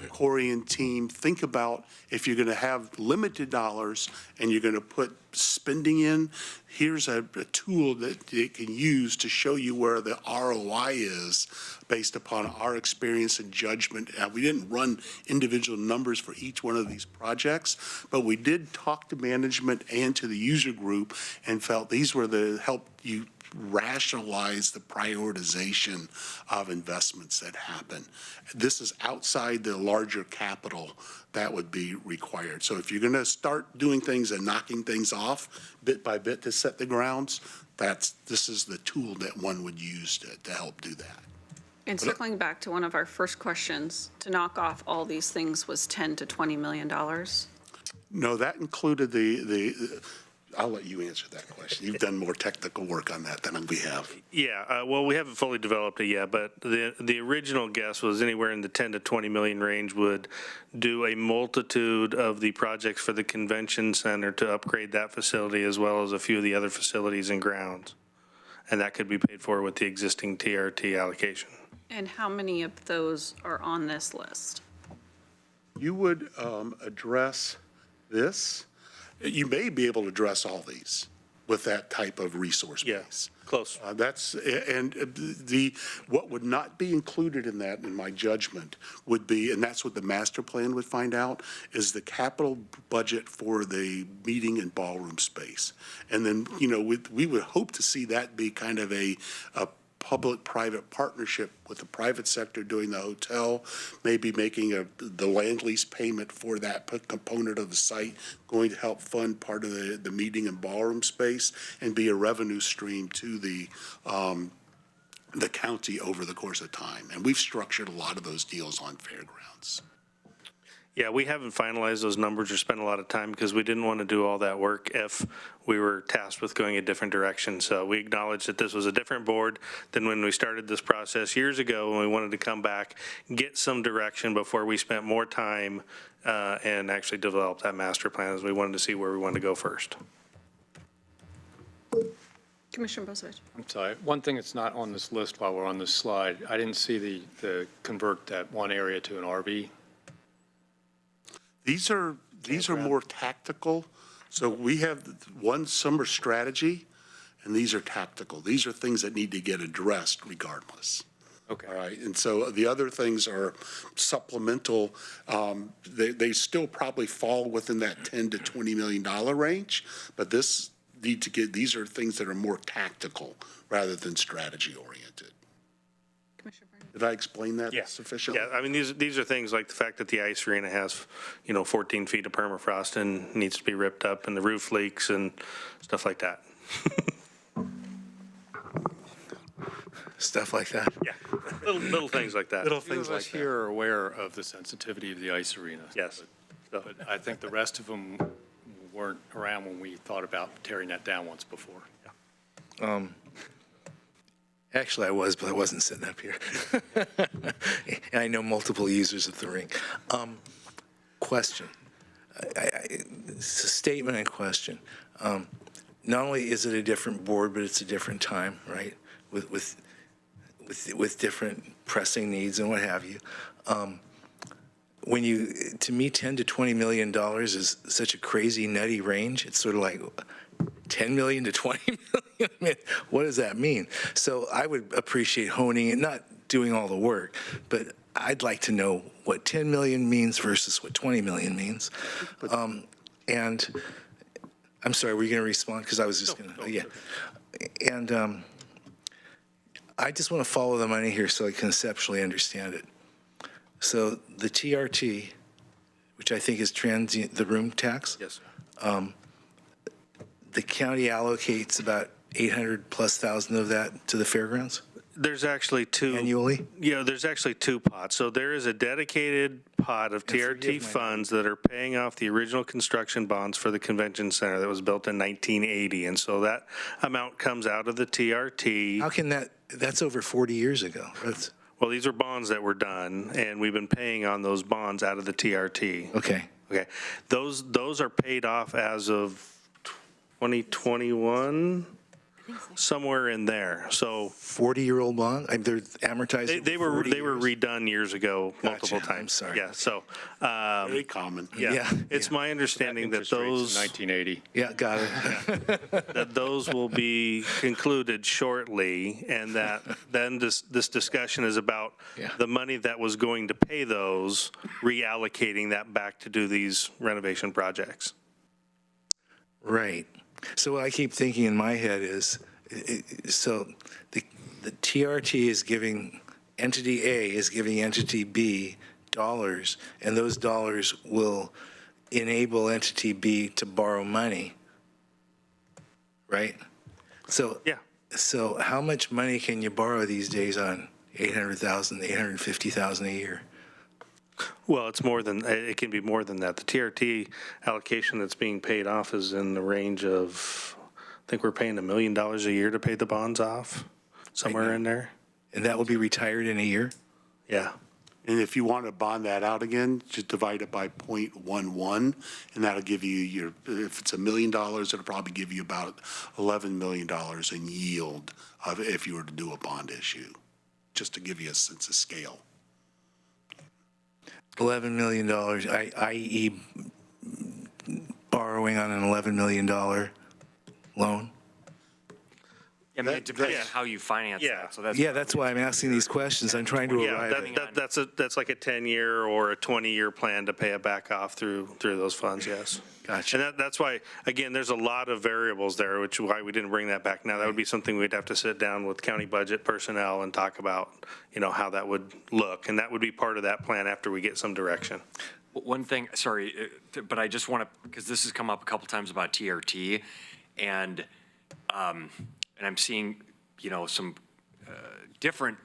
Corey and team think about, if you're going to have limited dollars and you're going to put spending in, here's a tool that you can use to show you where the ROI is based upon our experience and judgment. We didn't run individual numbers for each one of these projects, but we did talk to management and to the user group and felt these were the help you rationalize the prioritization of investments that happen. This is outside the larger capital that would be required. So if you're going to start doing things and knocking things off bit by bit to set the grounds, this is the tool that one would use to help do that. And circling back to one of our first questions, to knock off all these things was $10 to $20 million? No, that included I'll let you answer that question. You've done more technical work on that than we have. Yeah, well, we haven't fully developed it yet, but the original guess was anywhere in the 10 to 20 million range would do a multitude of the projects for the convention center to upgrade that facility, as well as a few of the other facilities and grounds. And that could be paid for with the existing TRT allocation. And how many of those are on this list? You would address this. You may be able to address all these with that type of resource base. Close. What would not be included in that, in my judgment, would be, and that's what the master plan would find out, is the capital budget for the meeting and ballroom space. And then, we would hope to see that be kind of a public-private partnership with the private sector doing the hotel, maybe making the land lease payment for that component of the site, going to help fund part of the meeting and ballroom space, and be a revenue stream to the county over the course of time. And we've structured a lot of those deals on fairgrounds. Yeah, we haven't finalized those numbers or spent a lot of time because we didn't want to do all that work if we were tasked with going a different direction. So we acknowledge that this was a different board than when we started this process years ago, when we wanted to come back, get some direction before we spent more time and actually develop that master plan, as we wanted to see where we wanted to go first. Commissioner Bozievich. I'm sorry, one thing that's not on this list while we're on this slide, I didn't see the convert that one area to an RV. These are more tactical. So we have one summer strategy, and these are tactical. These are things that need to get addressed regardless. Okay. All right. And so the other things are supplemental. They still probably fall within that $10 to $20 million range, but these are things that are more tactical rather than strategy oriented. Commissioner Brennan. Did I explain that Yeah. sufficiently? Yeah, I mean, these are things like the fact that the ice arena has, 14 feet of permafrost and needs to be ripped up, and the roof leaks and stuff like that. Stuff like that. Yeah, little things like that. Little Few things of us like that. here are aware of the sensitivity of the ice arena. Yes. So- But I think the rest of them weren't around when we thought about tearing that down once before. Actually, I was, but I wasn't sitting up here. And I know multiple users of the rink. Question. It's a statement and question. Not only is it a different board, but it's a different time, right? With different pressing needs and what have you. To me, $10 to $20 million is such a crazy, nutty range. It's sort of like 10 million to 20 million. I mean, what does that mean? So I would appreciate honing it, not doing all the work, but I'd like to know what 10 million means versus what 20 million means. And I'm sorry, were you going to respond? Because I was just going to, yeah. And I just want to follow the money here so I conceptually understand it. So the TRT, which I think is transient, the room tax, Yes. the county allocates about 800,000+ of that to the fairgrounds There's actually two. annually? Yeah, there's actually two pots. So there is a dedicated pot of forgive TRT my- funds that are paying off the original construction bonds for the convention center that was built in 1980. And so that amount comes out of the TRT. How can that's over 40 years ago. Well, these are bonds that were done, and we've been paying on those bonds out of the TRT. Okay. Okay. Those are paid off as of 2021, somewhere in there. So 40-year-old bond? They're amortized? they were 40 years? redone years ago, multiple Gotcha. I'm times. sorry. Yeah, so, Very common. yeah. It's my understanding that Interest rates in those, 1980. Yeah, got it. that those will be concluded shortly, and that then this discussion is about Yeah. the money that was going to pay those, reallocating that back to do these renovation projects. Right. So what I keep thinking in my head is, so the TRT is giving, entity A is giving entity B dollars, and those dollars will enable entity B to borrow money, right? So, Yeah. so how much money can you borrow these days on 800,000, 850,000 a year? Well, it can be more than that. The TRT allocation that's being paid off is in the range of, I think we're paying $1 million a year to pay the bonds off, somewhere in there. And that will be retired in a year? Yeah. And if you want to bond that out again, just divide it by 0.11, and that'll give you if it's $1 million, it'll probably give you about $11 million in yield if you were to do a bond issue, just to give you a sense of scale. $11 million, i.e. borrowing on an $11 million loan? I mean, it depends on how you finance Yeah. that, so that's. Yeah, that's why I'm asking these questions. I'm trying to Yeah, arrive at. that's like a 10-year or a 20-year plan to pay it back off through those funds, yes. Gotcha. And that's why, again, there's a lot of variables there, which is why we didn't bring that back now. That would be something we'd have to sit down with county budget personnel and talk about, how that would look. And that would be part of that plan after we get some direction. One thing, sorry, but I just want to, because this has come up a couple times about TRT, and I'm seeing, some different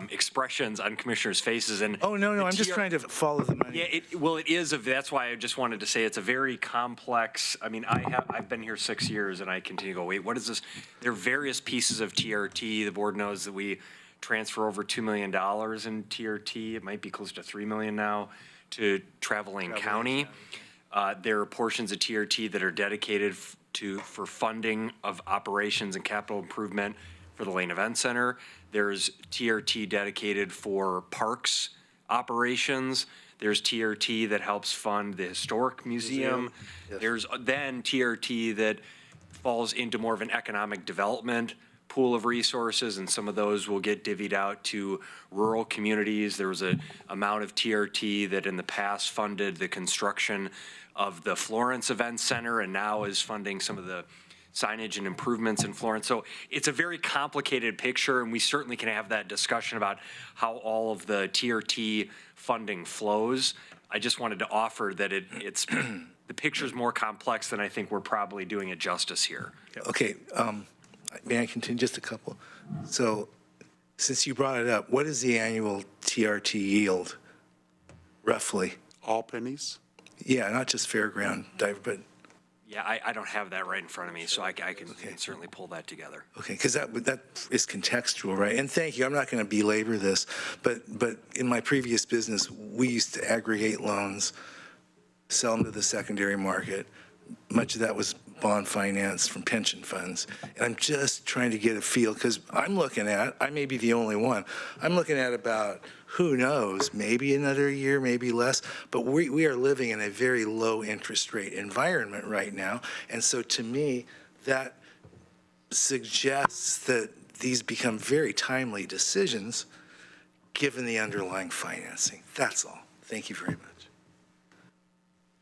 expressions on commissioners' faces, and. Oh, no, the I'm just trying to follow the money. Yeah, it is, that's why I just wanted to say it's a very complex, I've been here 6 years, and I continue to go, wait, what is this? There are various pieces of TRT. The board knows that we transfer over $2 million in TRT. It might be close to $3 million now to Travelling County. There are portions of TRT that are dedicated for funding of operations and capital improvement for the Lane Event Center. There's TRT dedicated for parks operations. There's TRT that helps fund the Historic Museum. Yes. There's then TRT that falls into more of an economic development pool of resources, and some of those will get divvied out to rural communities. There was an amount of TRT that in the past funded the construction of the Florence Event Center, and now is funding some of the signage and improvements in Florence. So it's a very complicated picture, and we certainly can have that discussion about how all of the TRT funding flows. I just wanted to offer that it's the picture's more complex than I think we're probably doing it justice here. Okay, may I continue just a couple? So, since you brought it up, what is the annual TRT yield, roughly? All pennies? Yeah, not just fairground diver, but, Yeah, I don't have that right in front of me, so I can certainly pull that together. okay, because that is contextual, right? And thank you, I'm not going to belabor this, but in my previous business, we used to aggregate loans, sell them to the secondary market. Much of that was bond finance from pension funds. And I'm just trying to get a feel, because I'm looking at, I may be the only one, I'm looking at about, who knows, maybe another year, maybe less, but we are living in a very low interest rate environment right now. And so to me, that suggests that these become very timely decisions given the underlying financing. That's all. Thank you very much.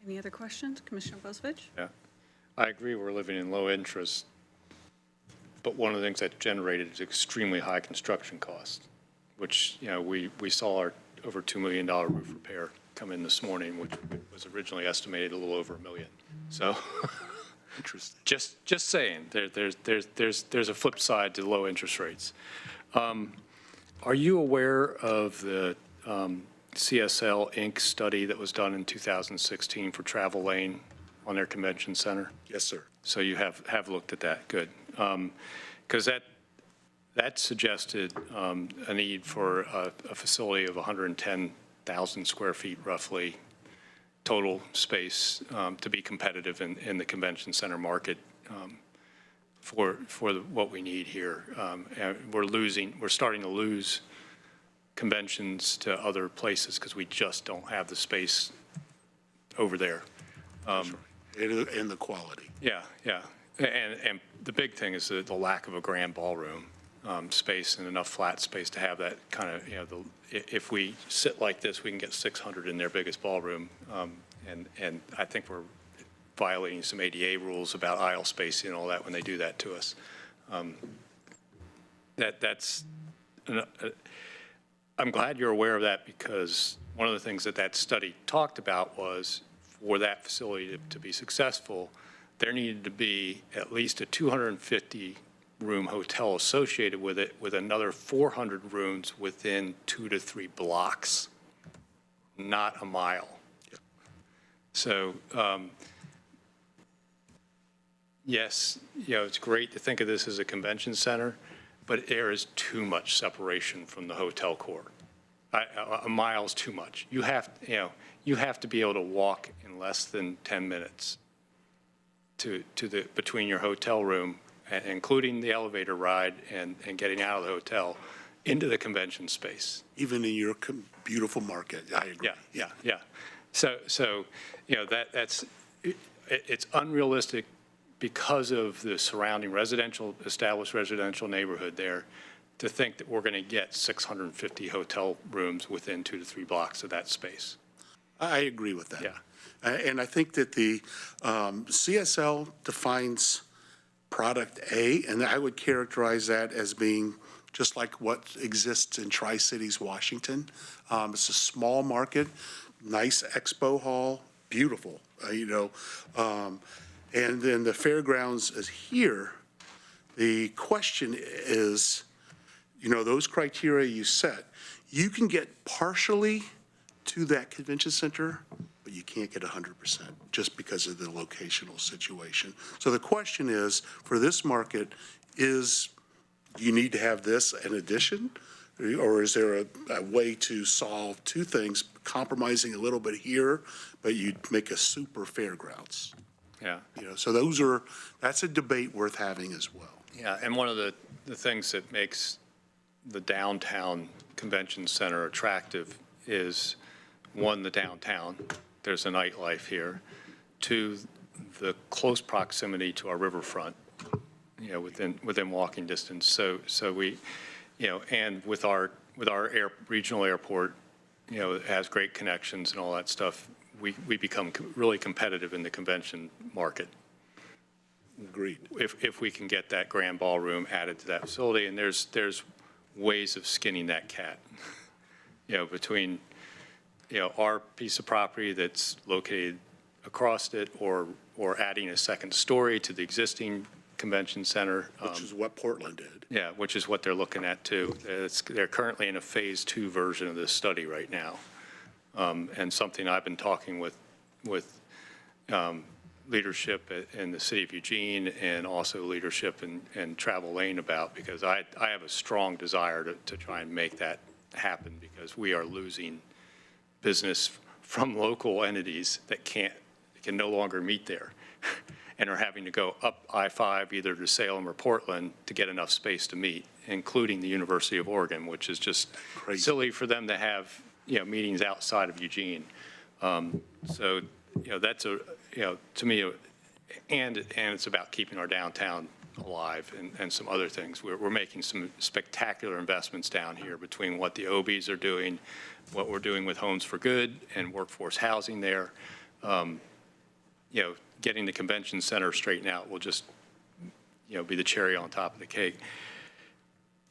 Any other questions? Commissioner Bozievich? Yeah, I agree, we're living in low interest, but one of the things that generated is extremely high construction costs, which, you know, we saw our over $2 million roof repair come in this morning, which was originally estimated a little over $1 million. So, Interesting. just saying, there's a flip side to low interest rates. Are you aware of the CSL Inc. study that was done in 2016 for Travel Lane on their convention center? Yes, sir. So you have looked at that, good. Because that suggested a need for a facility of 110,000 square feet roughly, total space to be competitive in the convention center market for what we need here. And we're starting to lose conventions to other places because we just don't have the space over there. And the quality. Yeah, yeah. And the big thing is the lack of a grand ballroom space and enough flat space to have that kind of, you know, if we sit like this, we can get 600 in their biggest ballroom. And I think we're violating some ADA rules about aisle spacing and all that when they do that to us. I'm glad you're aware of that, because one of the things that study talked about was for that facility to be successful, there needed to be at least a 250-room hotel associated with it, with another 400 rooms within 2 to 3 blocks, not a mile. So, yes, you know, it's great to think of this as a convention center, but there is too much separation from the hotel core. A mile's too much. You have to be able to walk in less than 10 minutes between your hotel room, including the elevator ride and getting out of the hotel into the convention space. Even in your beautiful market, I agree. Yeah. So you know, it's unrealistic because of the surrounding established residential neighborhood there, to think that we're going to get 650 hotel rooms within 2 to 3 blocks of that space. I agree with that. Yeah. And I think that the CSL defines product A, and I would characterize that as being just like what exists in Tri-Cities, Washington. It's a small market, nice expo hall, beautiful, and then the fairgrounds is here. The question is, those criteria you set, you can get partially to that convention center, but you can't get 100% just because of the locational situation. So the question is, for this market, do you need to have this in addition? Or is there a way to solve two things, compromising a little bit here, but you'd make a super fairgrounds? Yeah. So that's a debate worth having as well. Yeah, and one of the things that makes the downtown convention center attractive is, one, the downtown. There's a nightlife here. Two, the close proximity to our riverfront, within walking distance. So we, and with our regional airport, it has great connections and all that stuff. We become really competitive in the convention market Agreed. if we can get that grand ballroom added to that facility, and there's ways of skinning that cat, between, our piece of property that's located across it, or adding a second story to the existing convention center. Which is what Portland did. Yeah, which is what they're looking at too. They're currently in a phase 2 version of this study right now. And something I've been talking with leadership in the city of Eugene, and also leadership in Travel Lane about, because I have a strong desire to try and make that happen, because we are losing business from local entities that can no longer meet there and are having to go up I-5 either to Salem or Portland to get enough space to meet, including the University of Oregon, which is just silly for them to have, meetings outside of Eugene. So, that's to me, and it's about keeping our downtown alive and some other things. We're making some spectacular investments down here between what the OBs are doing, what we're doing with Homes for Good and workforce housing there. Getting the convention center straightened out will just, be the cherry on top of the cake.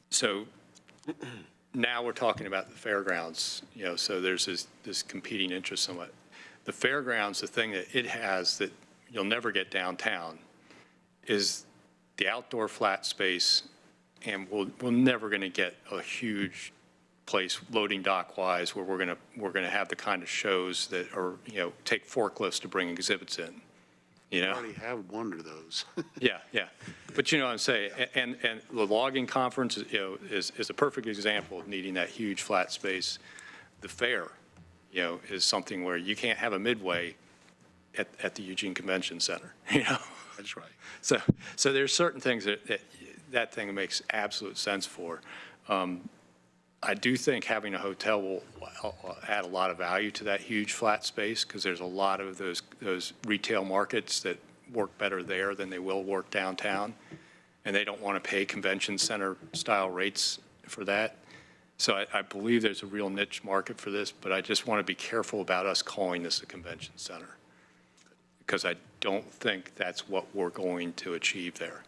So now we're talking about the fairgrounds, so there's this competing interest somewhat. The fairgrounds, the thing that it has that you'll never get downtown is the outdoor flat space, and we're never going to get a huge place loading dock wise where we're going to have the kind of shows that are, take forklifts to bring exhibits in. We already have one of those. Yeah. But what I'm saying, and the logging conference, is a perfect example of needing that huge flat space. The fair, is something where you can't have a midway at the Eugene Convention Center, That's right. So there's certain things that thing makes absolute sense for. I do think having a hotel will add a lot of value to that huge flat space, because there's a lot of those retail markets that work better there than they will work downtown, and they don't want to pay convention center style rates for that. So I believe there's a real niche market for this, but I just want to be careful about us calling this a convention center, because I don't think that's what we're going to achieve there.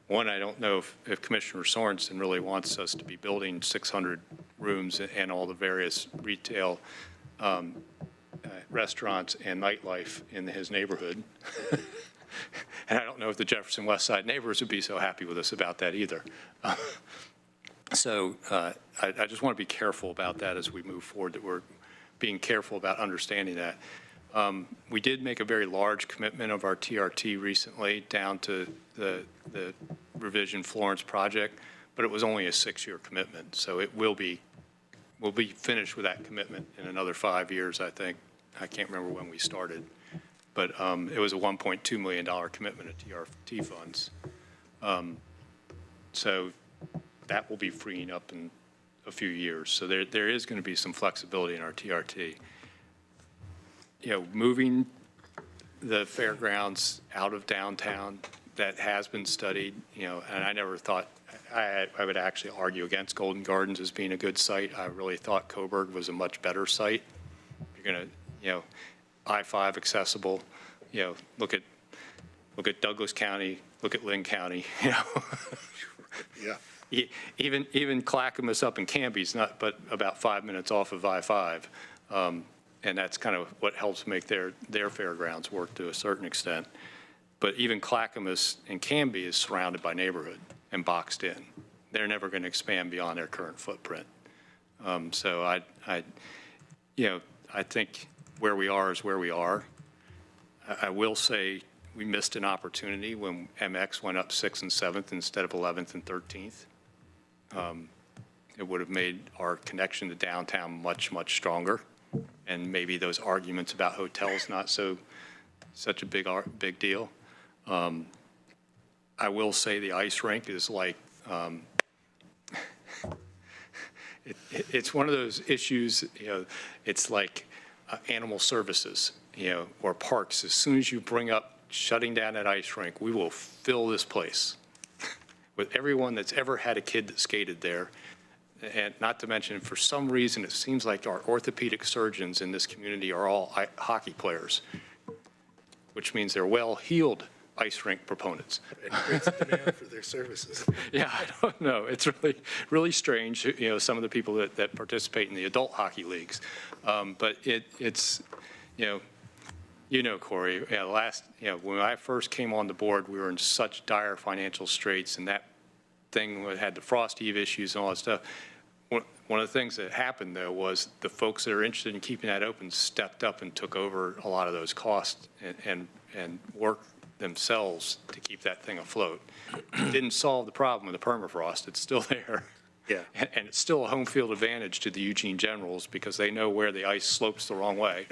One, I don't know if Commissioner Sorensen really wants us to be building 600 rooms and all the various retail restaurants and nightlife in his neighborhood. And I don't know if the Jefferson West Side neighbors would be so happy with us about that either. So I just want to be careful about that as we move forward, that we're being careful about understanding that. We did make a very large commitment of our TRT recently down to the Revision Florence project, but it was only a 6-year commitment. So we'll be finished with that commitment in another 5 years, I think. I can't remember when we started, but it was a $1.2 million commitment of TRT funds. So that will be freeing up in a few years. So there is going to be some flexibility in our TRT. Moving the fairgrounds out of downtown, that has been studied, and I never thought, I would actually argue against Golden Gardens as being a good site. I really thought Coburg was a much better site. You're going to, I-5 accessible, look at Douglas County, look at Lynn County, Yeah. Even Clackamas up in Canby's not but about 5 minutes off of I-5. And that's kind of what helps make their fairgrounds work to a certain extent. But even Clackamas and Canby is surrounded by neighborhood and boxed in. They're never going to expand beyond their current footprint. So I think where we are is where we are. I will say we missed an opportunity when MX went up 6th and 7th instead of 11th and 13th. It would have made our connection to downtown much, much stronger. And maybe those arguments about hotels not such a big deal. I will say the ice rink is like, it's one of those issues, it's like animal services, or parks. As soon as you bring up shutting down that ice rink, we will fill this place with everyone that's ever had a kid that skated there. And not to mention, for some reason, it seems like our orthopedic surgeons in this community are all hockey players, which means they're well-heeled ice rink proponents. It creates a demand for their services. Yeah, I don't know. It's really, really strange, some of the people that participate in the adult hockey leagues. But it's, Corey, when I first came on the board, we were in such dire financial straits, and that thing had the frost heave issues and all that stuff. One of the things that happened, though, was the folks that are interested in keeping that open stepped up and took over a lot of those costs and worked themselves to keep that thing afloat. It didn't solve the problem with the permafrost. It's still there. Yeah. And it's still a home field advantage to the Eugene Generals because they know where the ice slopes the wrong way.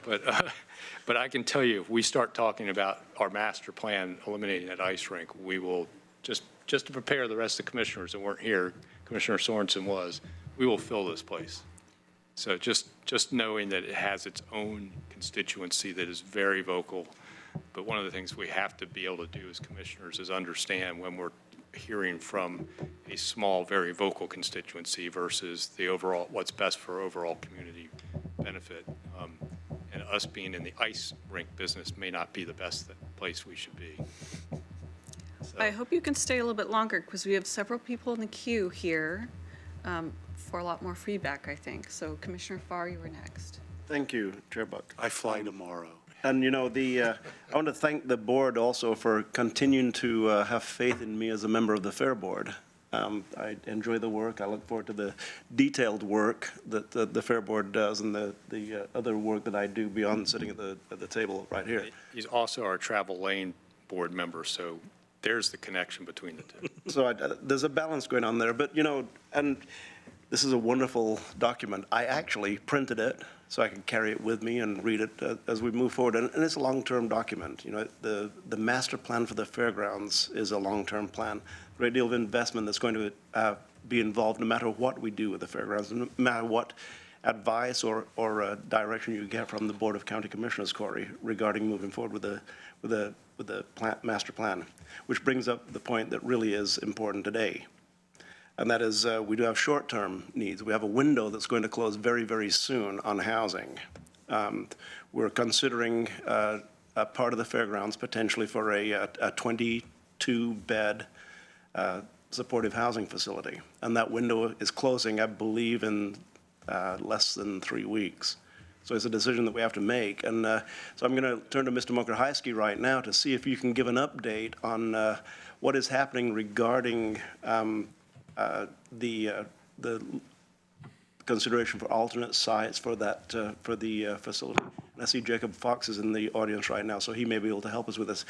But I can tell you, if we start talking about our master plan eliminating that ice rink, we will, just to prepare the rest of the commissioners that weren't here, Commissioner Sorensen was, we will fill this place. So just knowing that it has its own constituency that is very vocal. But one of the things we have to be able to do as commissioners is understand when we're hearing from a small, very vocal constituency versus the overall, what's best for overall community benefit. And us being in the ice rink business may not be the best place we should be. So, I hope you can stay a little bit longer because we have several people in the queue here for a lot more feedback, I think. So Commissioner Farr, you were next. Thank you, Chair Buck. I fly tomorrow. And, I want to thank the board also for continuing to have faith in me as a member of the Fair Board. I enjoy the work. I look forward to the detailed work that the Fair Board does and the other work that I do beyond sitting at the table right here. he's also our travel lane board member, so there's the connection between the two. So there's a balance going on there, but, and this is a wonderful document. I actually printed it so I can carry it with me and read it as we move forward. And it's a long-term document. The master plan for the fairgrounds is a long-term plan. A great deal of investment that's going to be involved no matter what we do with the fairgrounds, no matter what advice or direction you get from the Board of County Commissioners, Corey, regarding moving forward with the master plan, which brings up the point that really is important today. And that is, we do have short-term needs. We have a window that's going to close very, very soon on housing. We're considering a part of the fairgrounds potentially for a 22-bed supportive housing facility. And that window is closing, I believe, in less than 3 weeks. So it's a decision that we have to make. And so I'm going to turn to Mr. Mokrzycki right now to see if you can give an update on what is happening regarding the consideration for alternate sites for that for the facility. And I see Jacob Fox is in the audience right now, so he may be able to help us with this.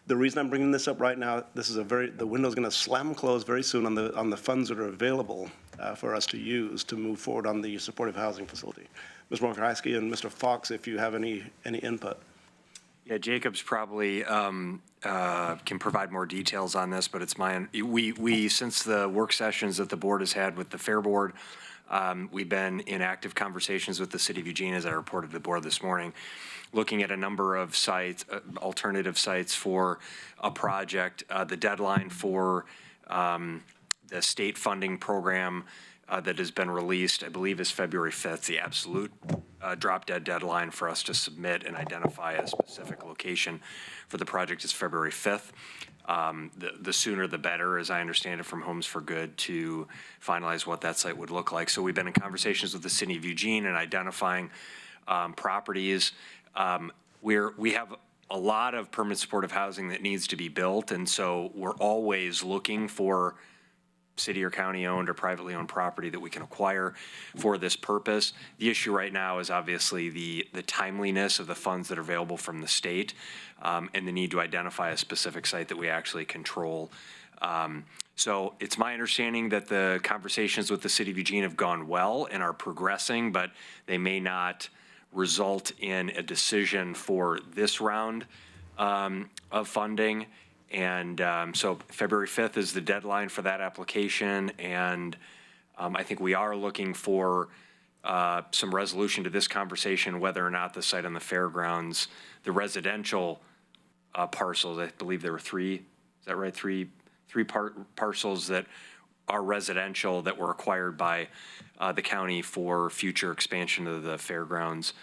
The reason I'm bringing this up right now, this is the window's going to slam close very soon on the funds that are available for us to use to move forward on the supportive housing facility. Ms. Mokrzycki and Mr. Fox, if you have any input. Yeah, Jacob's probably can provide more details on this, but it's we since the work sessions that the board has had with the Fair Board, we've been in active conversations with the City of Eugene, as I reported to the board this morning, looking at a number of sites, alternative sites for a project. The deadline for the state funding program that has been released, I believe, is February 5th, the absolute drop-dead deadline for us to submit and identify a specific location for the project is February 5th. The sooner the better, as I understand it from Homes for Good, to finalize what that site would look like. So we've been in conversations with the City of Eugene and identifying properties. We have a lot of permanent supportive housing that needs to be built, and so we're always looking for city or county owned or privately owned property that we can acquire for this purpose. The issue right now is obviously the timeliness of the funds that are available from the state and the need to identify a specific site that we actually control. So it's my understanding that the conversations with the City of Eugene have gone well and are progressing, but they may not result in a decision for this round of funding. And so February 5th is the deadline for that application, and I think we are looking for some resolution to this conversation, whether or not the site on the fairgrounds, the residential parcels, I believe there were three, is that right? Three parcels that are residential that were acquired by the county for future expansion of the fairgrounds.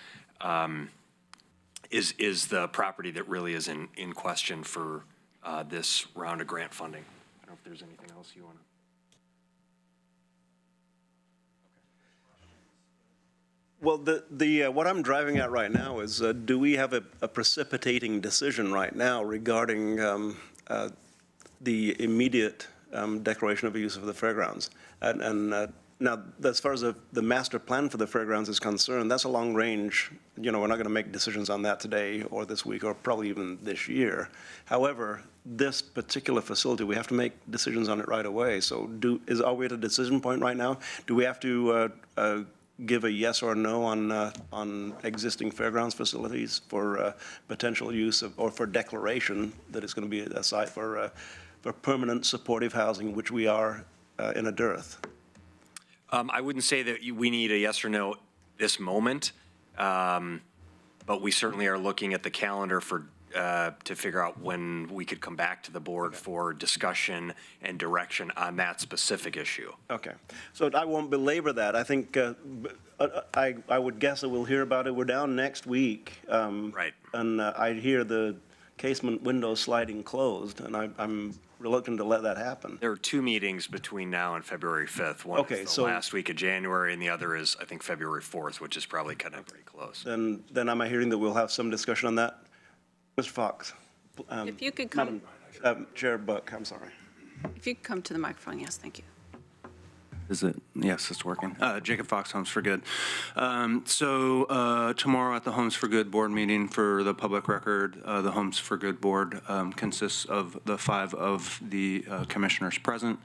is the property that really is in question for this round of grant funding. I don't know if there's anything else you want to. Well, what I'm driving at right now is, do we have a precipitating decision right now regarding the immediate declaration of use of the fairgrounds? And now, as far as the master plan for the fairgrounds is concerned, that's a long range. You know, we're not going to make decisions on that today or this week or probably even this year. However, this particular facility, we have to make decisions on it right away. So are we at a decision point right now? Do we have to give a yes or no on existing fairgrounds facilities for potential use of, or for declaration that it's going to be a site for permanent supportive housing, which we are in a dearth? I wouldn't say that we need a yes or no this moment, but we certainly are looking at the calendar to figure out when we could come back to the board for discussion and direction on that specific issue. Okay, so I won't belabor that. I think I would guess that we'll hear about it. We're down next week. Right. And I hear the casement window sliding closed, and I'm reluctant to let that happen. There are 2 meetings between now and February 5th. One is the last week of January, and the other is, I think, February 4th, which is probably kind of pretty close. Then am I hearing that we'll have some discussion on that? Mr. Fox. If you could come, Chair Buck, I'm sorry. if you could come to the microphone, yes, thank you. Is it? Yes, it's working. Jacob Fox, Homes for Good. So tomorrow at the Homes for Good board meeting, for the public record, the Homes for Good board consists of the 5 of the commissioners present,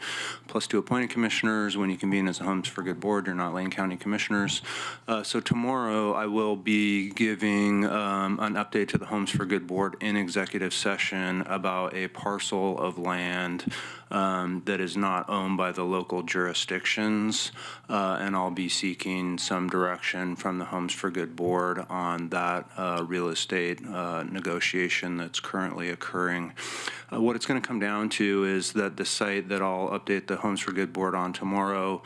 plus 2 appointed commissioners. When you convene as a Homes for Good board, you're not Lane County commissioners. So tomorrow I will be giving an update to the Homes for Good board in executive session about a parcel of land that is not owned by the local jurisdictions, and I'll be seeking some direction from the Homes for Good board on that real estate negotiation that's currently occurring. What it's going to come down to is that the site that I'll update the Homes for Good board on tomorrow,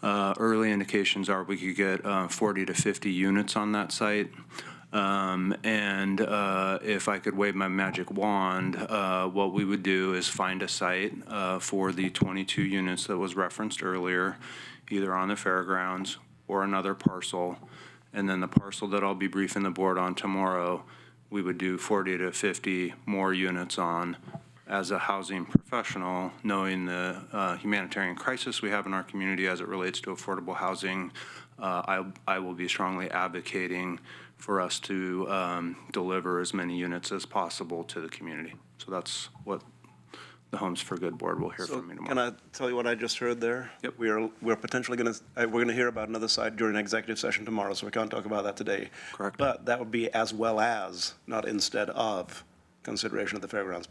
early indications are we could get 40 to 50 units on that site. If I could wave my magic wand, what we would do is find a site for the 22 units that was referenced earlier, either on the fairgrounds or another parcel. And then the parcel that I'll be briefing the board on tomorrow, we would do 40 to 50 more units on. As a housing professional, knowing the humanitarian crisis we have in our community as it relates to affordable housing, I will be strongly advocating for us to deliver as many units as possible to the community. So that's what the Homes for Good board will hear from me tomorrow. Can I tell you what I just heard there? Yep. We're potentially going to hear about another site during executive session tomorrow, so we can't talk about that today. Correct. But that would be as well as, not instead of, consideration of the fairgrounds.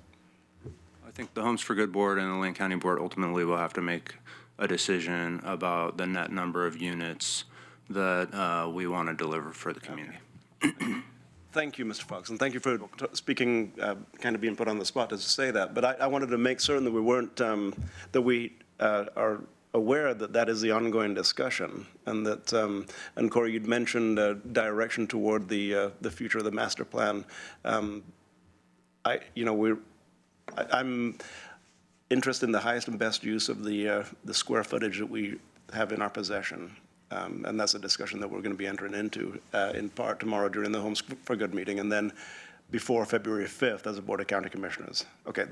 I think the Homes for Good board and the Lane County board ultimately will have to make a decision about the net number of units that we want to deliver for the community. Thank you, Mr. Fox, and thank you for speaking, kind of being put on the spot to say that. But I wanted to make certain that we weren't, that we are aware that that is the ongoing discussion, and that, and Corey, you'd mentioned direction toward the future of the master plan. I'm interested in the highest and best use of the square footage that we have in our possession. And that's a discussion that we're going to be entering into in part tomorrow during the Homes for Good meeting, and then before February 5th as a Board of County Commissioners. Okay,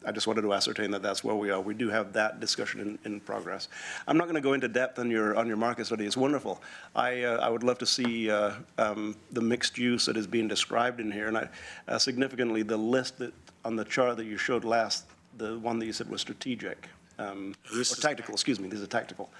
I just wanted to ascertain that that's where we are. We do have that discussion in progress. I'm not going to go into depth on your market study. It's wonderful. I would love to see the mixed use that is being described in here, and significantly the list that on the chart that you showed last, the one that you said was strategic, or tactical, excuse me, these are tactical.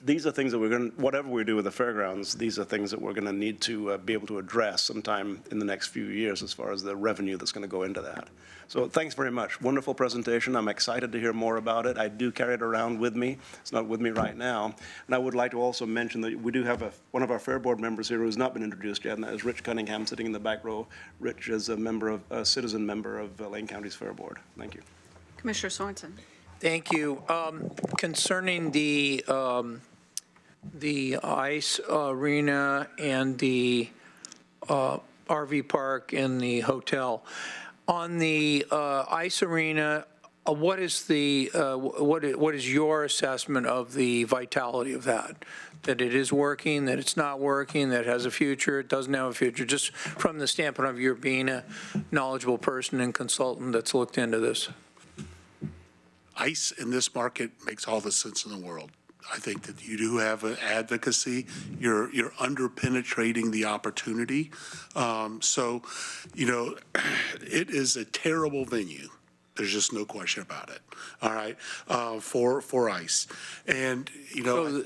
These are things that we're going to, whatever we do with the fairgrounds, these are things that we're going to need to be able to address sometime in the next few years as far as the revenue that's going to go into that. So thanks very much. Wonderful presentation. I'm excited to hear more about it. I do carry it around with me. It's not with me right now. And I would like to also mention that we do have one of our Fair Board members here who's not been introduced yet, and that is Rich Cunningham, sitting in the back row. Rich is a citizen member of Lane County's Fair Board. Thank you. Commissioner Sorensen. Thank you. Concerning the ice arena and the RV park and the hotel. On the ice arena, what is your assessment of the vitality of that? That it is working, that it's not working, that it has a future, it doesn't have a future, just from the standpoint of you being a knowledgeable person and consultant that's looked into this? Ice in this market makes all the sense in the world. I think that you do have an advocacy. You're under-penetrating the opportunity. So, it is a terrible venue. There's just no question about it. All right, for ice. And,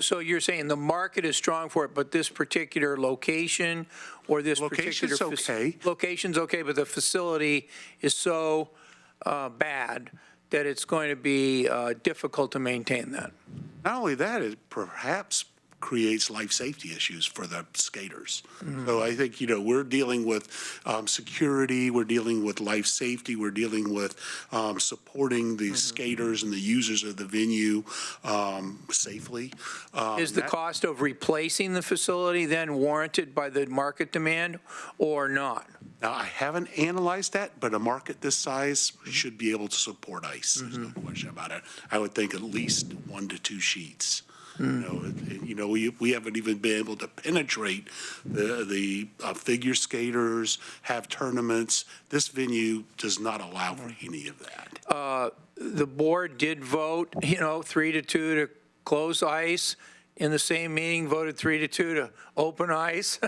So you're saying the market is strong for it, but this particular location or this particular... Location's okay. Location's okay, but the facility is so bad that it's going to be difficult to maintain that. Not only that, it perhaps creates life safety issues for the skaters. So I think, we're dealing with security, we're dealing with life safety, we're dealing with supporting the skaters and the users of the venue safely. Is the cost of replacing the facility then warranted by the market demand or not? Now, I haven't analyzed that, but a market this size should be able to support ice. There's no question about it. I would think at least 1 to 2 sheets. We haven't even been able to penetrate the figure skaters, have tournaments. This venue does not allow for any of that. The board did vote, 3-2 to close ice. In the same meeting, voted 3-2 to open ice.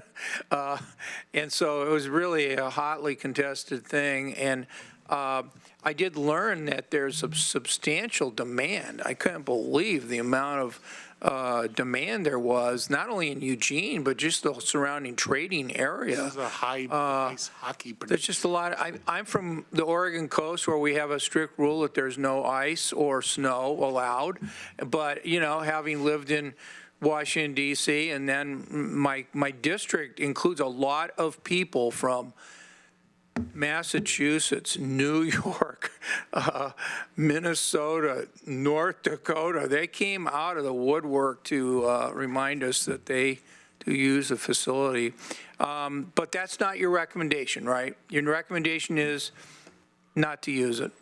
And so it was really a hotly contested thing. And I did learn that there's a substantial demand. I couldn't believe the amount of demand there was, not only in Eugene, but just the surrounding trading area. This is a high ice hockey. There's just a lot. I'm from the Oregon coast where we have a strict rule that there's no ice or snow allowed. But, having lived in Washington, D.C., and then my district includes a lot of people from Massachusetts, New York, Minnesota, North Dakota. They came out of the woodwork to remind us that they do use the facility. But that's not your recommendation, right? Your recommendation is not to use it.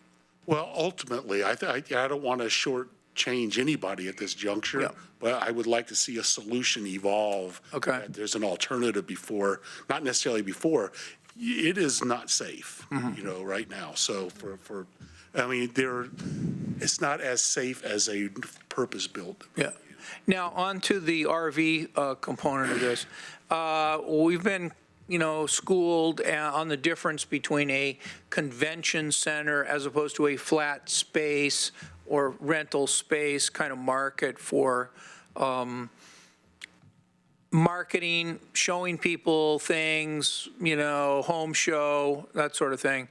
Well, ultimately, I don't want to shortchange anybody at this juncture, but I would like to see a solution evolve. Okay. That there's an alternative before, not necessarily before. It is not safe, right now. So it's not as safe as a purpose-built. Yeah. Now, on to the RV component of this. We've been, schooled on the difference between a convention center as opposed to a flat space or rental space kind of market for marketing, showing people things, home show, that sort of thing,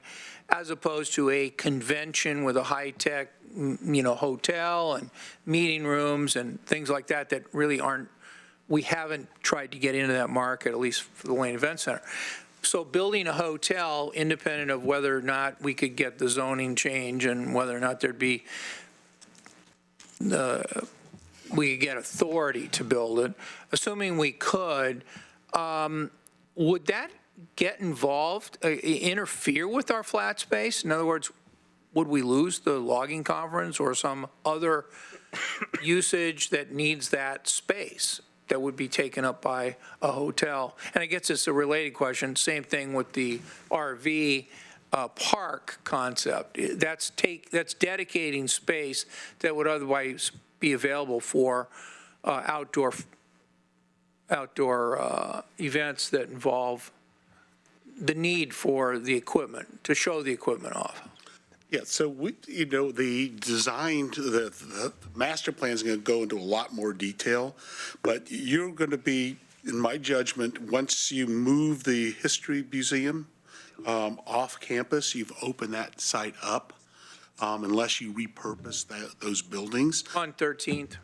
as opposed to a convention with a high-tech, hotel and meeting rooms and things like that that really we haven't tried to get into that market, at least for the Lane Event Center. So building a hotel, independent of whether or not we could get the zoning change and whether or not there'd be we could get authority to build it, assuming we could, would that get involved, interfere with our flat space? In other words, would we lose the logging conference or some other usage that needs that space that would be taken up by a hotel? And I guess it's a related question, same thing with the RV park concept. That's dedicating space that would otherwise be available for outdoor events that involve the need for the equipment, to show the equipment off. Yeah, so the design, the master plan is going to go into a lot more detail, but you're going to be, in my judgment, once you move the History Museum off campus, you've opened that site up. Unless you repurpose those buildings. On 13th?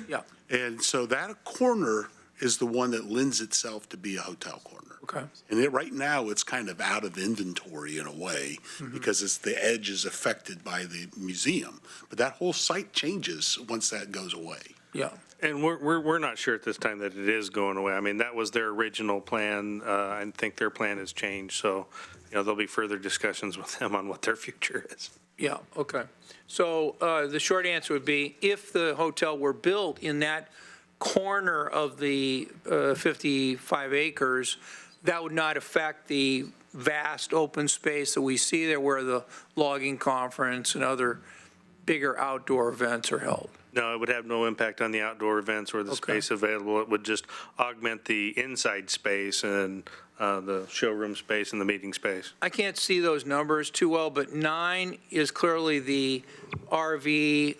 Yeah. And so that corner is the one that lends itself to be a hotel corner. Okay. And right now, it's kind of out of inventory in a way because the edge is affected by the museum. But that whole site changes once that goes away. Yeah. And we're not sure at this time that it is going away. I mean, that was their original plan. I think their plan has changed, so, there'll be further discussions with them on what their future is. Yeah, okay. So the short answer would be, if the hotel were built in that corner of the 55 acres, that would not affect the vast open space that we see there where the logging conference and other bigger outdoor events are held. No, it would have no impact on the outdoor events or the space available. It would just augment the inside space and the showroom space and the meeting space. I can't see those numbers too well, but 9 is clearly the RV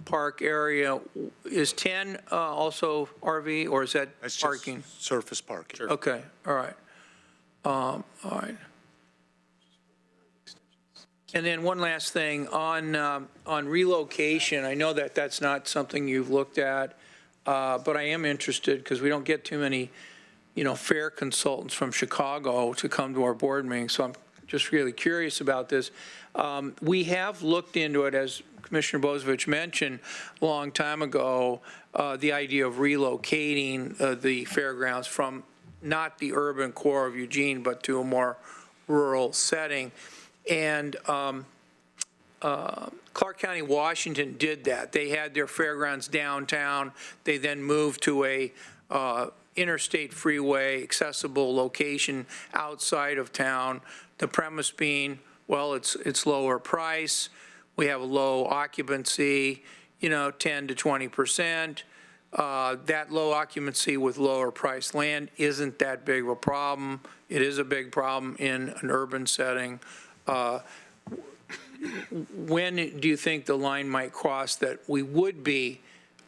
park area. Is 10 also RV, or is that That's parking? just surface parking. Okay, all right. All right. And then one last thing, on relocation, I know that that's not something you've looked at, but I am interested, because we don't get too many, fair consultants from Chicago to come to our board meeting, so I'm just really curious about this. We have looked into it, as Commissioner Bozovich mentioned a long time ago, the idea of relocating the fairgrounds from not the urban core of Eugene, but to a more rural setting. And Clark County, Washington did that. They had their fairgrounds downtown. They then moved to a interstate freeway accessible location outside of town. The premise being, well, it's lower price. We have a low occupancy, 10 to 20%. That low occupancy with lower priced land isn't that big of a problem. It is a big problem in an urban setting. When do you think the line might cross that we would be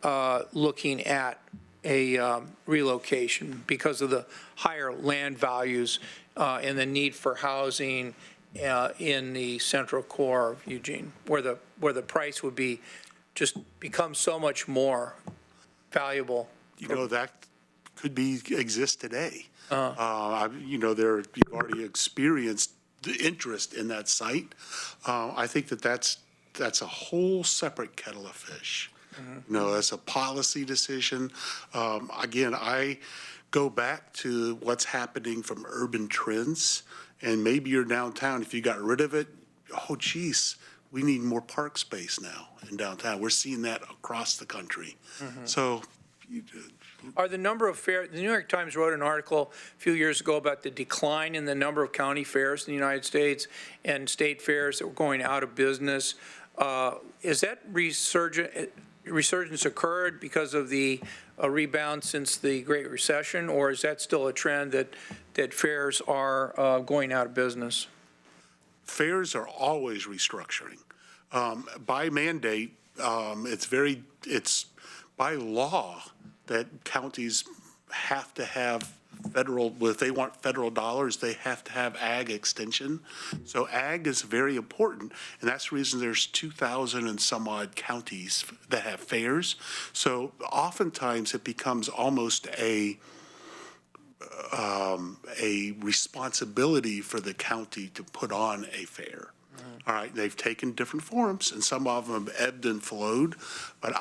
looking at a relocation because of the higher land values and the need for housing in the central core of Eugene, where the price would be just become so much more valuable? That could exist today. You've already experienced the interest in that site. I think that's a whole separate kettle of fish. As a policy decision, again, I go back to what's happening from urban trends, and maybe you're downtown. If you got rid of it, oh geez, we need more park space now in downtown. We're seeing that across the country. So. Are the number of fairs, the New York Times wrote an article a few years ago about the decline in the number of county fairs in the United States and state fairs that were going out of business. Is that resurgence occurred because of the rebound since the Great Recession, or is that still a trend that fairs are going out of business? Fairs are always restructuring. By mandate, it's by law that counties have to have federal, if they want federal dollars, they have to have ag extension. So ag is very important, and that's the reason there's 2,000 and some odd counties that have fairs. So oftentimes it becomes almost a responsibility for the county to put on a fair. All right, they've taken different forms, and some of them have ebbed and flowed, but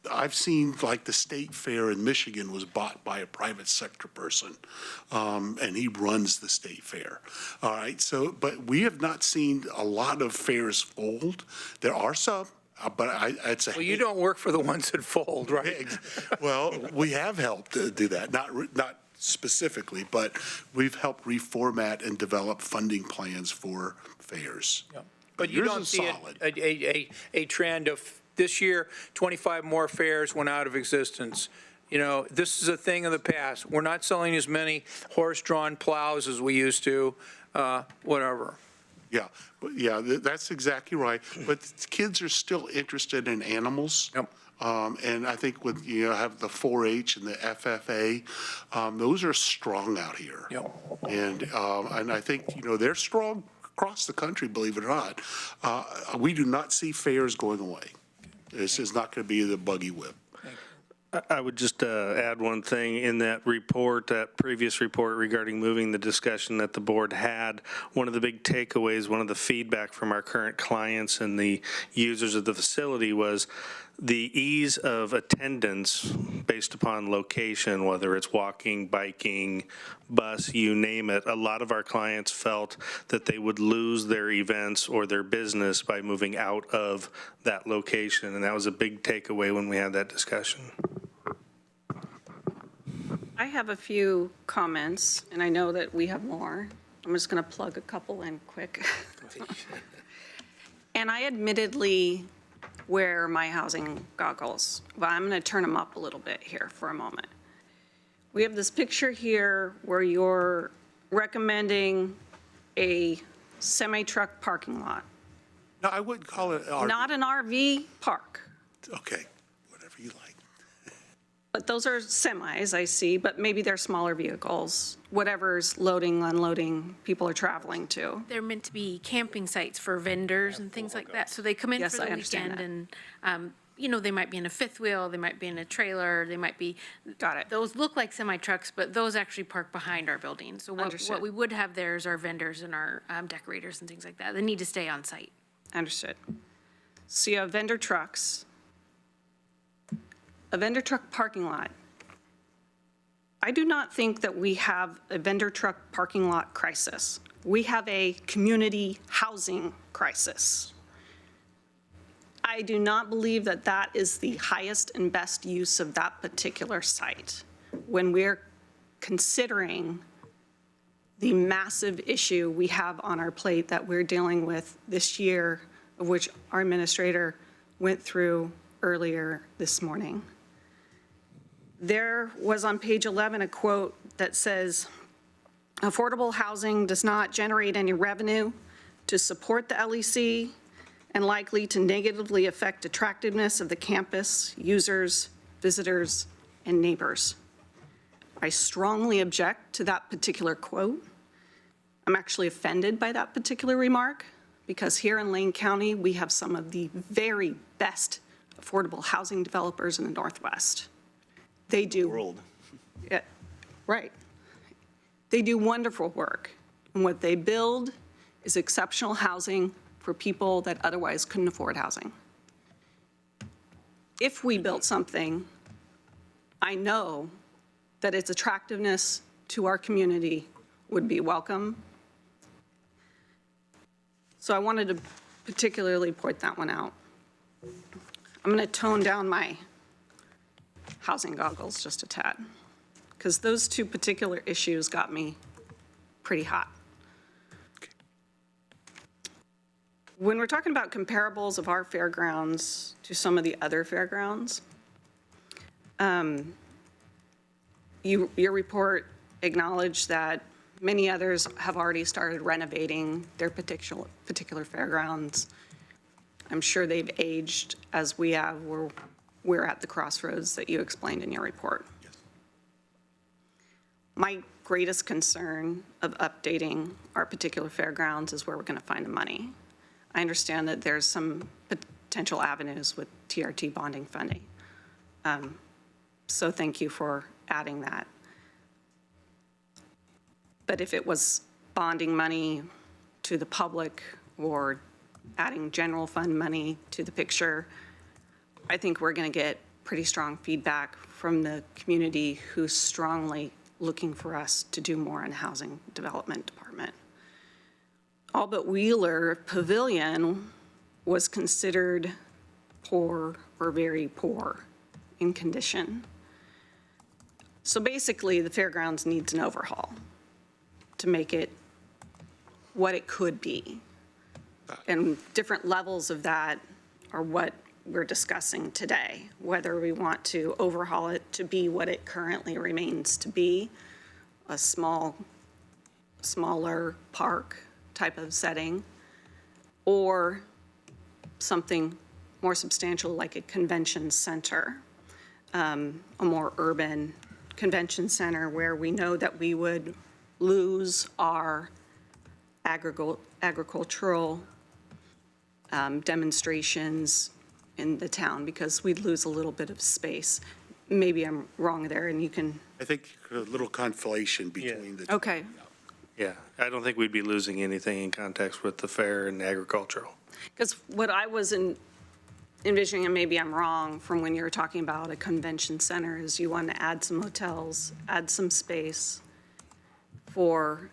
I've seen, like, the state fair in Michigan was bought by a private sector person, and he runs the state fair. All right, but we have not seen a lot of fairs fold. There are some, but I'd say. Well, you don't work for the ones that fold, right? Well, we have helped do that, not specifically, but we've helped reformat and develop funding plans for fairs. Yeah. But you don't see a trend of, this year, 25 more fairs went out of existence. This is a thing of the past. We're not selling as many horse-drawn plows as we used to, whatever. Yeah, that's exactly right. But kids are still interested in animals. Yep. And I think with, have the 4-H and the FFA, those are strong out here. Yep. And I think, they're strong across the country, believe it or not. We do not see fairs going away. This is not going to be the buggy whip. I would just add one thing in that report, that previous report regarding moving the discussion that the board had. One of the big takeaways, one of the feedback from our current clients and the users of the facility was the ease of attendance based upon location, whether it's walking, biking, bus, you name it, a lot of our clients felt that they would lose their events or their business by moving out of that location. And that was a big takeaway when we had that discussion. I have a few comments, and I know that we have more. I'm just going to plug a couple in quick. And I admittedly wear my housing goggles, but I'm going to turn them up a little bit here for a moment. We have this picture here where you're recommending a semi-truck parking lot, No, I wouldn't call it RV. not an RV park. Okay, whatever you like. But those are semis, I see, but maybe they're smaller vehicles, whatever's loading, unloading, people are traveling to. They're meant to be camping sites for vendors and things like that. So they come in Yes, for I the understand weekend and, they might be in a fifth wheel, they might be in a trailer, they might be. Got it. Those look like semi-trucks, but those actually park behind our building. So what Understood. we would have there is our vendors and our decorators and things like that. They need to stay on site. Understood. So you have vendor trucks, a vendor truck parking lot. I do not think that we have a vendor truck parking lot crisis. We have a community housing crisis. I do not believe that that is the highest and best use of that particular site when we're considering the massive issue we have on our plate that we're dealing with this year, of which our administrator went through earlier this morning. There was on page 11 a quote that says, affordable housing does not generate any revenue to support the LEC and likely to negatively affect attractiveness of the campus, users, visitors, and neighbors. I strongly object to that particular quote. I'm actually offended by that particular remark because here in Lane County, we have some of the very best affordable housing developers in the Northwest. They do. World. Yeah, right. They do wonderful work. And what they build is exceptional housing for people that otherwise couldn't afford housing. If we built something, I know that its attractiveness to our community would be welcome. So I wanted to particularly point that one out. I'm going to tone down my housing goggles just a tad, because those two particular issues got me pretty hot. When we're talking about comparables of our fairgrounds to some of the other fairgrounds, your report acknowledged that many others have already started renovating their particular fairgrounds. I'm sure they've aged as we have. We're at the crossroads that you explained in your report. Yes. My greatest concern of updating our particular fairgrounds is where we're going to find the money. I understand that there's some potential avenues with TRT bonding funding. So thank you for adding that. But if it was bonding money to the public or adding general fund money to the picture, I think we're going to get pretty strong feedback from the community who's strongly looking for us to do more in the housing development department. All but Wheeler Pavilion was considered poor or very poor in condition. So basically, the fairgrounds needs an overhaul to make it what it could be. And different levels of that are what we're discussing today, whether we want to overhaul it to be what it currently remains to be, a smaller park type of setting, or something more substantial like a convention center, a more urban convention center where we know that we would lose our agricultural demonstrations in the town because we'd lose a little bit of space. Maybe I'm wrong there, and you can, I think a little conflation between the. okay. Yeah, I don't think we'd be losing anything in context with the fair and agricultural. Because what I was envisioning, and maybe I'm wrong, from when you were talking about a convention center, is you want to add some hotels, add some space for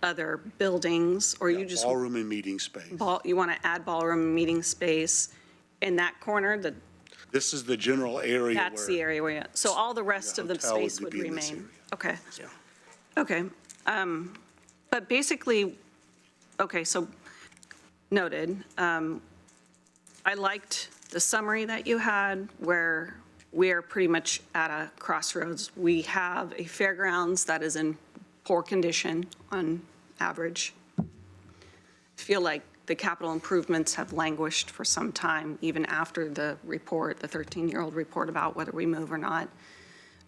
other buildings, or you just, Ballroom and meeting space. you want to add ballroom and meeting space in that corner, This is the general area where. that's the area where, so all the rest of the hotel would space would be in this remain? area. Okay. Okay. But basically, okay, so noted. I liked the summary that you had where we are pretty much at a crossroads. We have a fairgrounds that is in poor condition on average. I feel like the capital improvements have languished for some time, even after the report, the 13-year-old report about whether we move or not.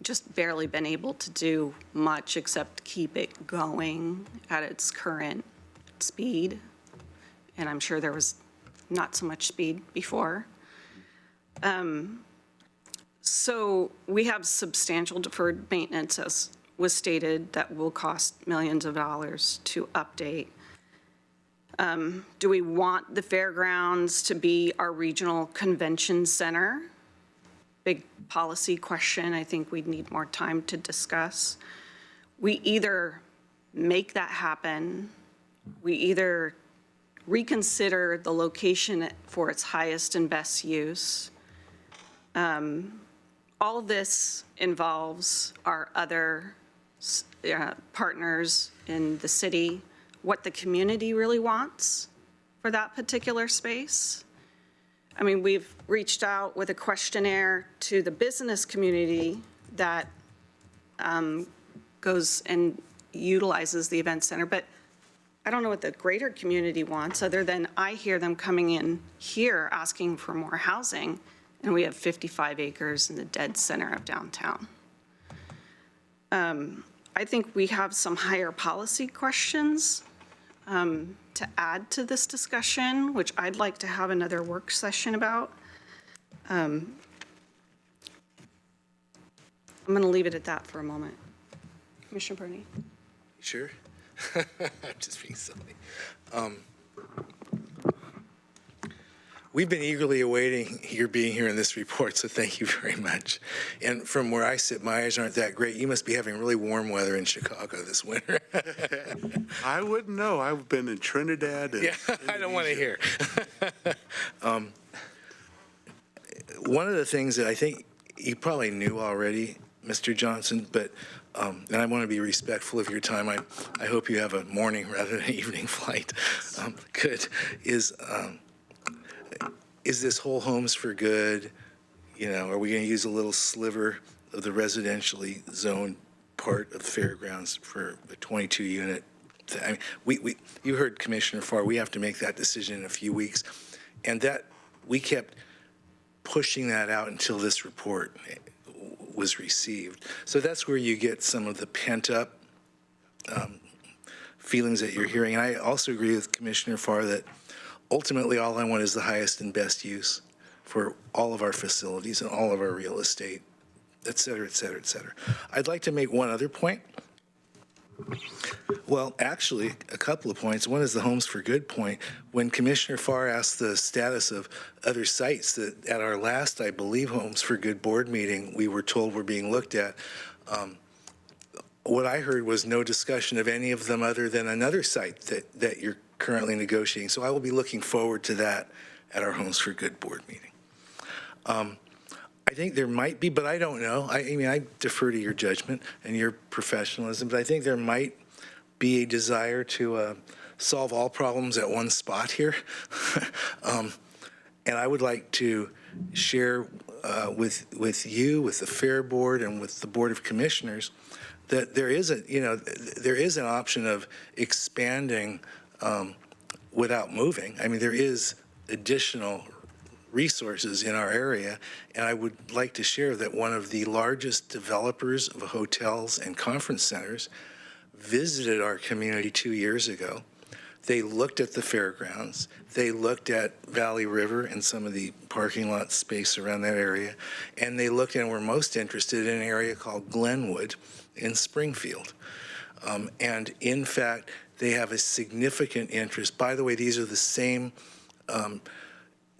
Just barely been able to do much except keep it going at its current speed. And I'm sure there was not so much speed before. So we have substantial deferred maintenance, as was stated, that will cost millions of dollars to update. Do we want the fairgrounds to be our regional convention center? Big policy question I think we'd need more time to discuss. We either make that happen, we either reconsider the location for its highest and best use. All this involves our other partners in the city, what the community really wants for that particular space. I mean, we've reached out with a questionnaire to the business community that goes and utilizes the event center, but I don't know what the greater community wants, other than I hear them coming in here asking for more housing, and we have 55 acres in the dead center of downtown. I think we have some higher policy questions to add to this discussion, which I'd like to have another work session about. I'm going to leave it at that for a moment. Commissioner Berney. Sure. I'm just being silly. We've been eagerly awaiting your being here in this report, so thank you very much. And from where I sit, my eyes aren't that great. You must be having really warm weather in Chicago this winter. I wouldn't know. I've been in Trinidad and Yeah, I don't want to hear. One of the things that I think you probably knew already, Mr. Johnson, but and I want to be respectful of your time. I hope you have a morning rather than an evening flight. Good. Is this whole Homes for Good, are we going to use a little sliver of the residentially zoned part of the fairgrounds for the 22-unit? I mean, you heard Commissioner Farr, we have to make that decision in a few weeks. And that, we kept pushing that out until this report was received. So that's where you get some of the pent-up feelings that you're hearing. And I also agree with Commissioner Farr that ultimately all I want is the highest and best use for all of our facilities and all of our real estate, et cetera, et cetera, et cetera. I'd like to make one other point. Well, actually, a couple of points. One is the Homes for Good point. When Commissioner Farr asked the status of other sites that at our last, I believe, Homes for Good board meeting, we were told were being looked at, what I heard was no discussion of any of them other than another site that you're currently negotiating. So I will be looking forward to that at our Homes for Good board meeting. I think there might be, but I don't know. I mean, I defer to your judgment and your professionalism, but I think there might be a desire to solve all problems at one spot here. And I would like to share with you, with the Fair Board, and with the Board of Commissioners that there is an option of expanding without moving. I mean, there is additional resources in our area, and I would like to share that one of the largest developers of hotels and conference centers visited our community 2 years ago. They looked at the fairgrounds, they looked at Valley River and some of the parking lot space around that area, and they looked and were most interested in an area called Glenwood in Springfield. And in fact, they have a significant interest. By the way, these are the same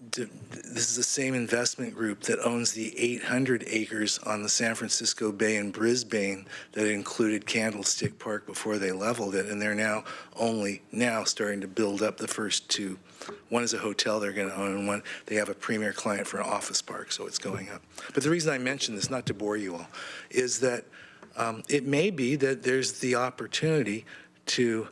this is the same investment group that owns the 800 acres on the San Francisco Bay in Brisbane that included Candlestick Park before they leveled it, and they're now only now starting to build up the first two. One is a hotel they're going to own, and one they have a premier client for an office park, so it's going up. But the reason I mention this, not to bore you all, is that it may be that there's the opportunity to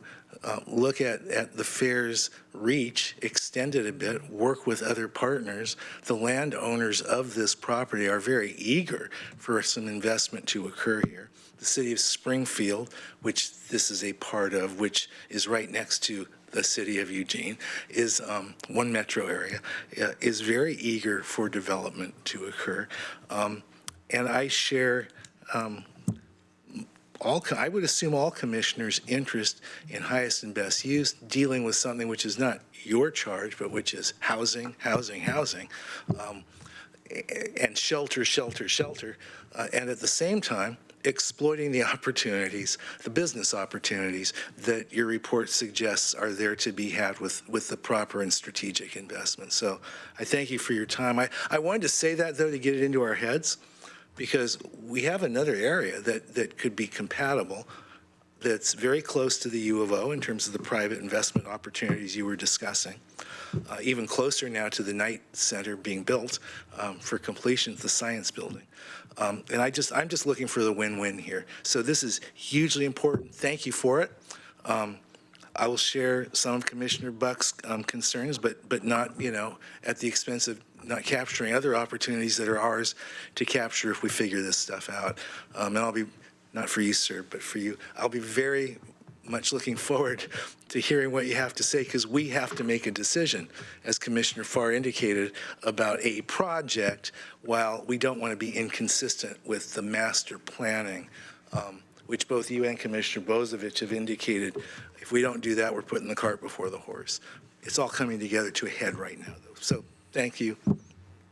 look at the fair's reach, extend it a bit, work with other partners. The landowners of this property are very eager for some investment to occur here. The city of Springfield, which this is a part of, which is right next to the city of Eugene, is one metro area, is very eager for development to occur. And I share I would assume all commissioners' interest in highest and best use, dealing with something which is not your charge, but which is housing, and shelter, and at the same time, exploiting the opportunities, the business opportunities that your report suggests are there to be had with the proper and strategic investment. So I thank you for your time. I wanted to say that, though, to get it into our heads, because we have another area that could be compatible that's very close to the U of O in terms of the private investment opportunities you were discussing, even closer now to the Knight Center being built for completion of the science building. And I'm just looking for the win-win here. So this is hugely important. Thank you for it. I will share some of Commissioner Buck's concerns, but not, at the expense of not capturing other opportunities that are ours to capture if we figure this stuff out. And I'll be, not for you, sir, but for you, I'll be very much looking forward to hearing what you have to say, because we have to make a decision, as Commissioner Farr indicated, about a project, while we don't want to be inconsistent with the master planning, which both you and Commissioner Bozovich have indicated. If we don't do that, we're putting the cart before the horse. It's all coming together to a head right now, though. So thank you.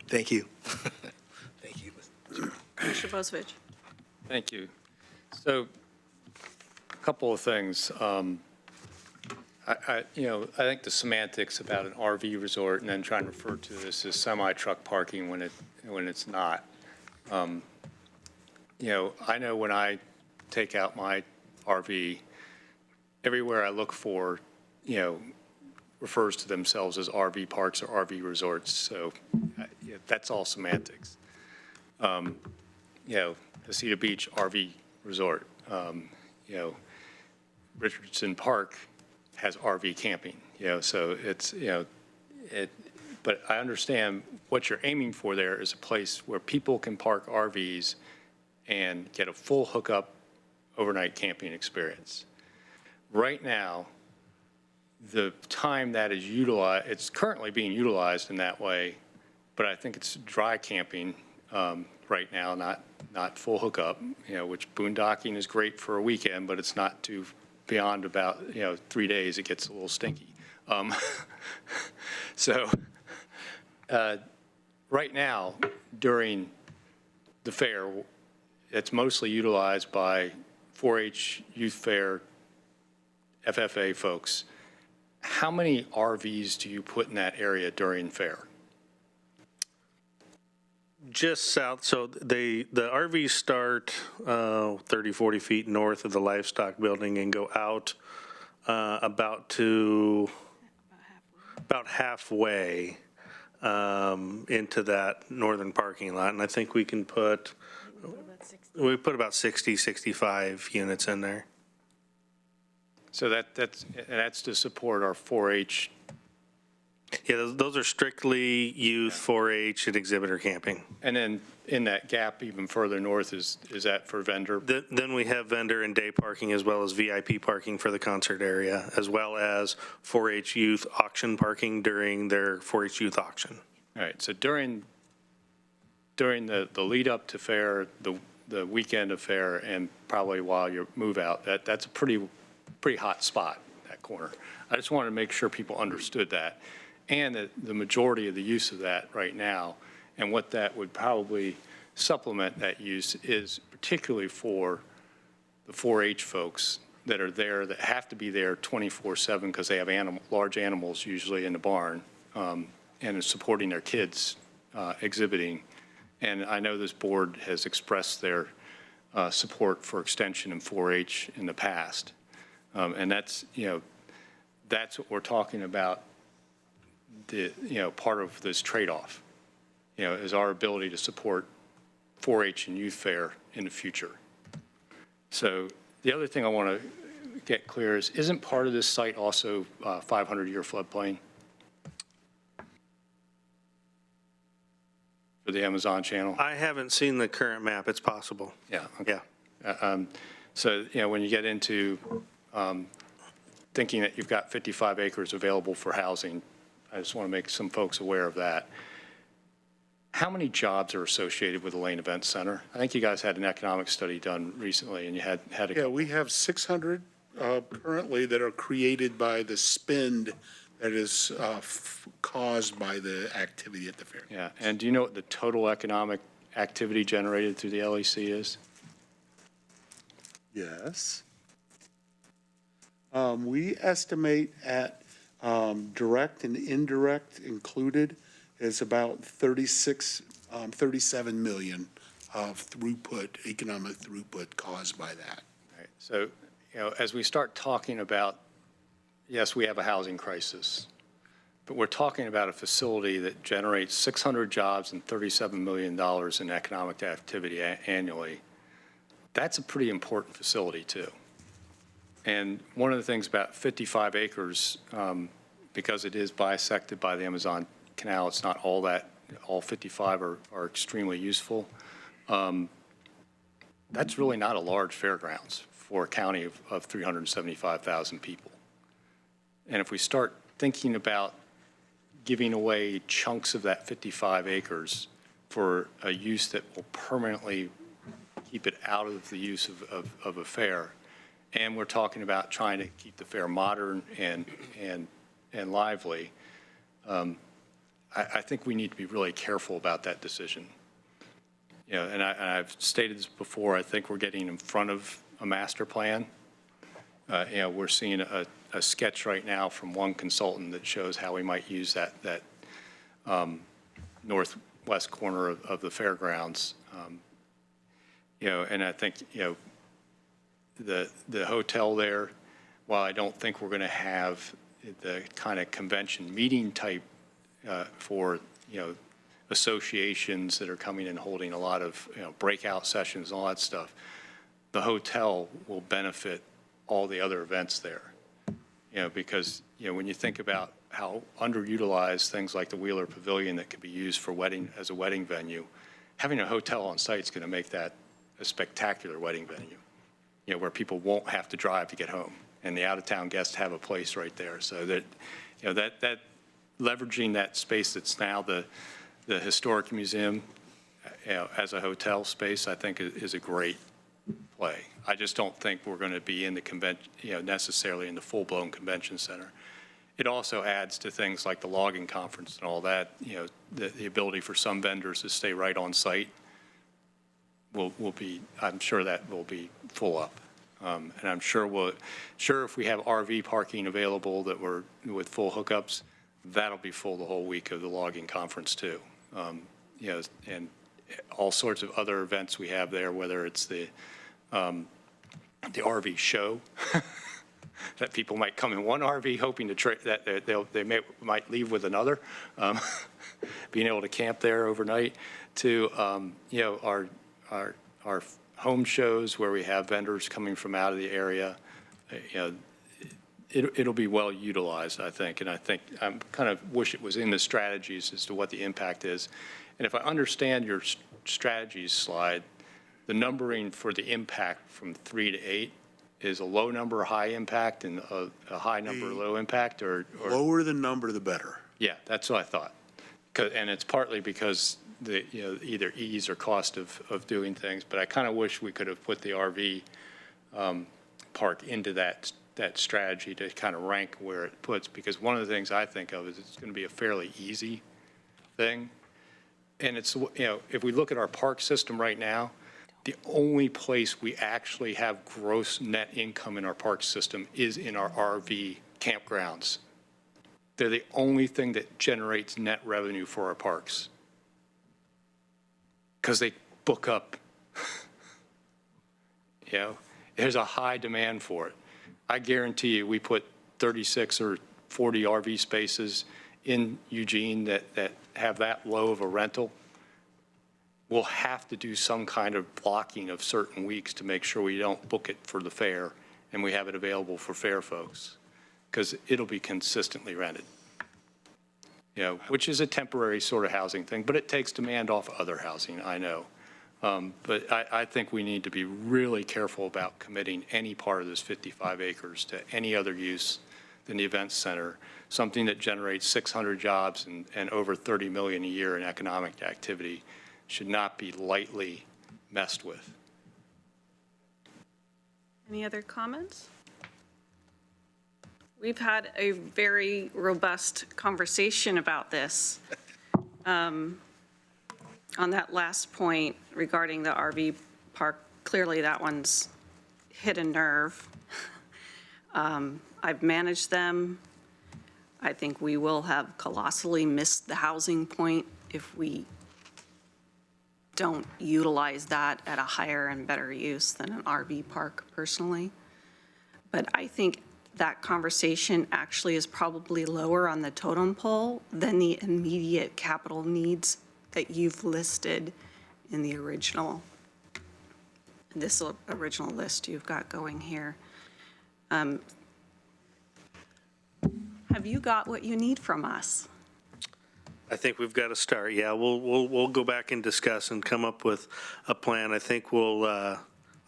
Thank you. Thank you. Commissioner Bozovich. Thank you. So a couple of things. I think the semantics about an RV resort and then trying to refer to this as semi-truck parking when it's not. I know when I take out my RV, everywhere I look for, refers to themselves as RV parks or RV resorts. So that's all semantics. Casita Beach RV resort. Richardson Park has RV camping. So it's but I understand what you're aiming for there is a place where people can park RVs and get a full hookup overnight camping experience. Right now, the time that is utilized, it's currently being utilized in that way, but I think it's dry camping right now, not full hookup, which boondocking is great for a weekend, but it's not too beyond about, 3 days, it gets a little stinky. So right now, during the fair, it's mostly utilized by 4-H Youth Fair, FFA folks. How many RVs do you put in that area during fair? Just south, so the RVs start 30, 40 feet north of the livestock building and go out about halfway into that northern parking lot. And I think we put about 60, 65 units in there. So that's to support our 4-H. Yeah, those are strictly youth, 4-H, and exhibitor camping. And then in that gap even further north, is that for vendor? Then we have vendor and day parking, as well as VIP parking for the concert area, as well as 4-H youth auction parking during their 4-H youth auction. All right, so during the lead up to fair, the weekend of fair, and probably while you move out, that's a pretty hot spot, that corner. I just wanted to make sure people understood that. And that the majority of the use of that right now, and what that would probably supplement that use, is particularly for the 4-H folks that are there, that have to be there 24/7 because they have large animals usually in the barn. and supporting their kids exhibiting. And I know this board has expressed their support for extension in 4-H in the past. And that's, that's what we're talking about, part of this trade-off, is our ability to support 4-H and youth fair in the future. So the other thing I want to get clear is, isn't part of this site also 500-year floodplain for the Amazon channel? I haven't seen the current map. It's possible. Yeah. Okay. Yeah. So, when you get into thinking that you've got 55 acres available for housing, I just want to make some folks aware of that. How many jobs are associated with the Lane Event Center? I think you guys had an economic study done recently, and you had a. Yeah, we have 600 currently that are created by the spend that is caused by the activity at the fair. Yeah, and do you know what the total economic activity generated through the LEC is? Yes. We estimate at direct and indirect included is about 37 million of throughput, economic throughput caused by that. Right. So, as we start talking about, yes, we have a housing crisis, but we're talking about a facility that generates 600 jobs and $37 million in economic activity annually. That's a pretty important facility, too. And one of the things about 55 acres, because it is bisected by the Amazon Canal, it's not all 55 are extremely useful. That's really not a large fairgrounds for a county of 375,000 people. And if we start thinking about giving away chunks of that 55 acres for a use that will permanently keep it out of the use of a fair, and we're talking about trying to keep the fair modern and lively, I think we need to be really careful about that decision. And I've stated this before, I think we're getting in front of a master plan. We're seeing a sketch right now from one consultant that shows how we might use that northwest corner of the fairgrounds. And I think, the hotel there, while I don't think we're going to have the kind of convention meeting type for, associations that are coming and holding a lot of, breakout sessions and all that stuff, the hotel will benefit all the other events there. Because, when you think about how underutilized things like the Wheeler Pavilion that could be used for as a wedding venue, having a hotel on site is going to make that a spectacular wedding venue, where people won't have to drive to get home, and the out-of-town guests have a place right there. So that, that leveraging that space that's now the historic museum, as a hotel space, I think is a great play. I just don't think we're going to be in the convention, necessarily in the full-blown convention center. It also adds to things like the logging conference and all that, the ability for some vendors to stay right on site will be, I'm sure that will be full up. And I'm sure if we have RV parking available that we're with full hookups, that'll be full the whole week of the logging conference too. And all sorts of other events we have there, whether it's the RV show that people might come in one RV hoping to trade that they might leave with another, being able to camp there overnight, to our home shows where we have vendors coming from out of the area. It'll be well utilized, I think, and I think I kind of wish it was in the strategies as to what the impact is. And if I understand your strategies slide, the numbering for the impact from 3 to 8 is a low number, high impact, and a high number, low impact, or lower the number, the better. Yeah, that's what I thought. And it's partly because the either ease or cost of doing things, but I kind of wish we could have put the RV park into that strategy to kind of rank where it puts, because one of the things I think of is it's going to be a fairly easy thing. And it's, if we look at our park system right now, the only place we actually have gross net income in our park system is in our RV campgrounds. They're the only thing that generates net revenue for our parks. Because they book up. You know, there's a high demand for it. I guarantee you, we put 36 or 40 RV spaces in Eugene that have that low of a rental. We'll have to do some kind of blocking of certain weeks to make sure we don't book it for the fair and we have it available for fair folks, because it'll be consistently rented. You know, which is a temporary sort of housing thing, but it takes demand off other housing, I know. But I think we need to be really careful about committing any part of this 55 acres to any other use than the event center, something that generates 600 jobs and over 30 million a year in economic activity should not be lightly messed with. Any other comments? We've had a very robust conversation about this. On that last point regarding the RV park, clearly that one's hit a nerve. I've managed them. I think we will have colossally missed the housing point if we don't utilize that at a higher and better use than an RV park personally. But I think that conversation actually is probably lower on the totem pole than the immediate capital needs that you've listed in the original list you've got going here. Have you got what you need from us? I think we've got to start. Yeah, we'll go back and discuss and come up with a plan. I think we'll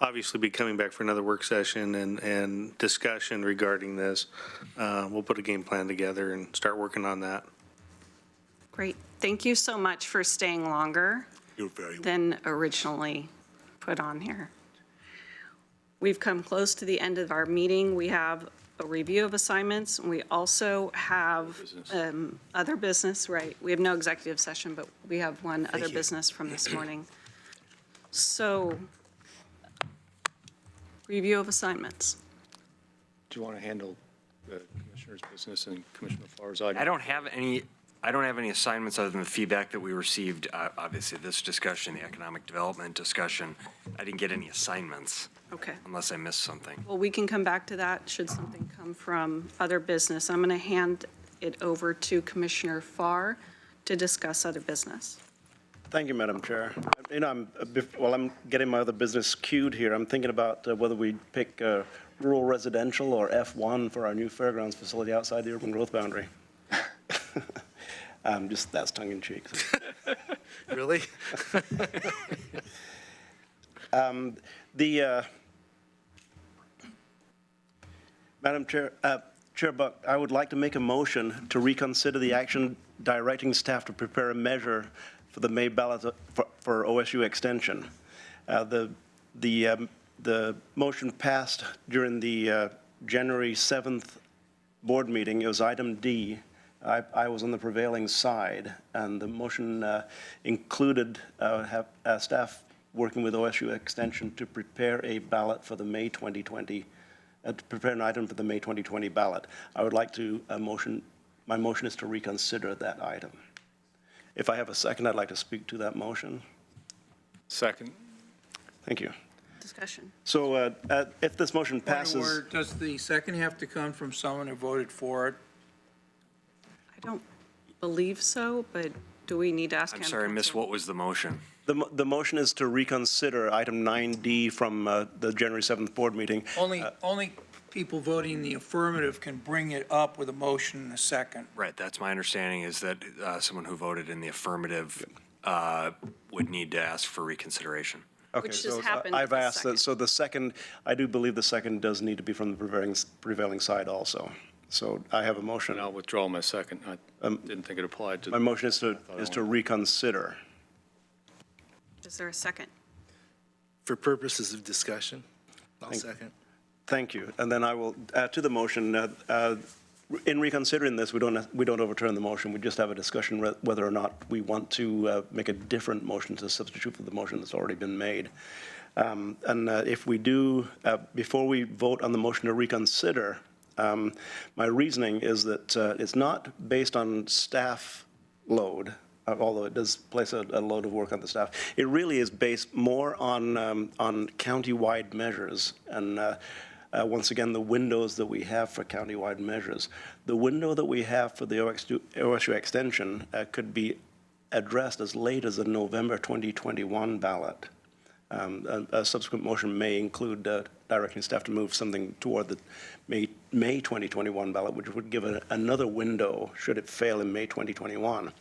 obviously be coming back for another work session and discussion regarding this. We'll put a game plan together and start working on that. Great. Thank you so much for staying longer than originally put on here. We've come close to the end of our meeting. We have a review of assignments, and we also have other business, right? We have no executive session, but we have one other business from this morning. So, review of assignments. Do you want to handle the commissioner's business and Commissioner Farr's item? I don't have any assignments other than the feedback that we received. Obviously, this discussion, the economic development discussion, I didn't get any assignments. Okay. Unless I missed something. Well, we can come back to that should something come from other business. I'm going to hand it over to Commissioner Farr to discuss other business. Thank you, Madam Chair. You know, while I'm getting my other business queued here, I'm thinking about whether we pick rural residential or F1 for our new fairgrounds facility outside the urban growth boundary. Just that's tongue in cheek. Really? Madam Chair, Chair Buck, I would like to make a motion to reconsider the action directing staff to prepare a measure for the May ballot for OSU extension. The motion passed during the January 7th board meeting. It was item D. I was on the prevailing side, and the motion included staff working with OSU Extension to prepare a ballot for the May 2020, to prepare an item for the May 2020 ballot. I would like to my motion is to reconsider that item. If I have a second, I'd like to speak to that motion. Second. Thank you. Discussion. So if this motion passes. Does the second have to come from someone who voted for it? I don't believe so, but do we need to ask him? I'm sorry, I missed what was the motion. The motion is to reconsider item 9D from the January 7th board meeting. Only people voting in the affirmative can bring it up with a motion and a second. Right, that's my understanding, is that someone who voted in the affirmative would need to ask for reconsideration. Okay, Which has so happened I've with the asked that, so the second, I do believe the second does need to be from the prevailing side also. So I have a motion. And I'll withdraw my second. I didn't think it applied to. My motion is to reconsider. Is there a second? For purposes of discussion, I'll second. Thank you. And then I will add to the motion, in reconsidering this, we don't overturn the motion. We just have a discussion whether or not we want to make a different motion to substitute for the motion that's already been made. And if we do, before we vote on the motion to reconsider, My reasoning is that it's not based on staff load, although it does place a load of work on the staff. It really is based more on county-wide measures and once again, the windows that we have for county-wide measures. The window that we have for the OSU extension could be addressed as late as the November 2021 ballot. A subsequent motion may include directing staff to move something toward the May 2021 ballot, which would give another window should it fail in May 2021.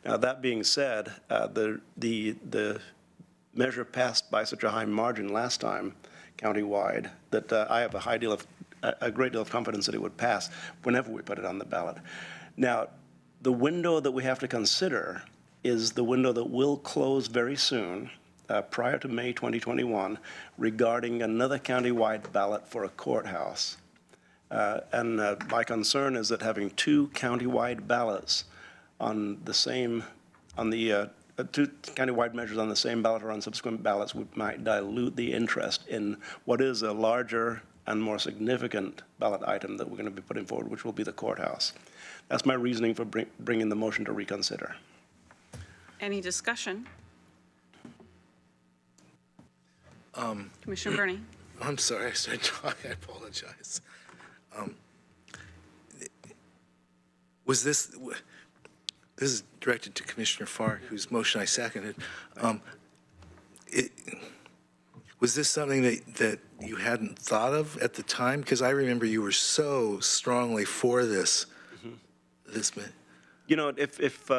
Now, that being said, the measure passed by such a high margin last time, countywide, that I have a great deal of confidence that it would pass whenever we put it on the ballot. Now, the window that we have to consider is the window that will close very soon, prior to May 2021, regarding another countywide ballot for a courthouse. And my concern is that having two countywide ballots on the same, two countywide measures on the same ballot or on subsequent ballots might dilute the interest in what is a larger and more significant ballot item that we're going to be putting forward, which will be the courthouse. That's my reasoning for bringing the motion to reconsider. Any discussion? Commissioner Berney. I'm sorry, I started talking, I apologize. Was this is directed to Commissioner Farr, whose motion I seconded. Was this something that you hadn't thought of at the time? Because I remember you were so strongly for this. You know, if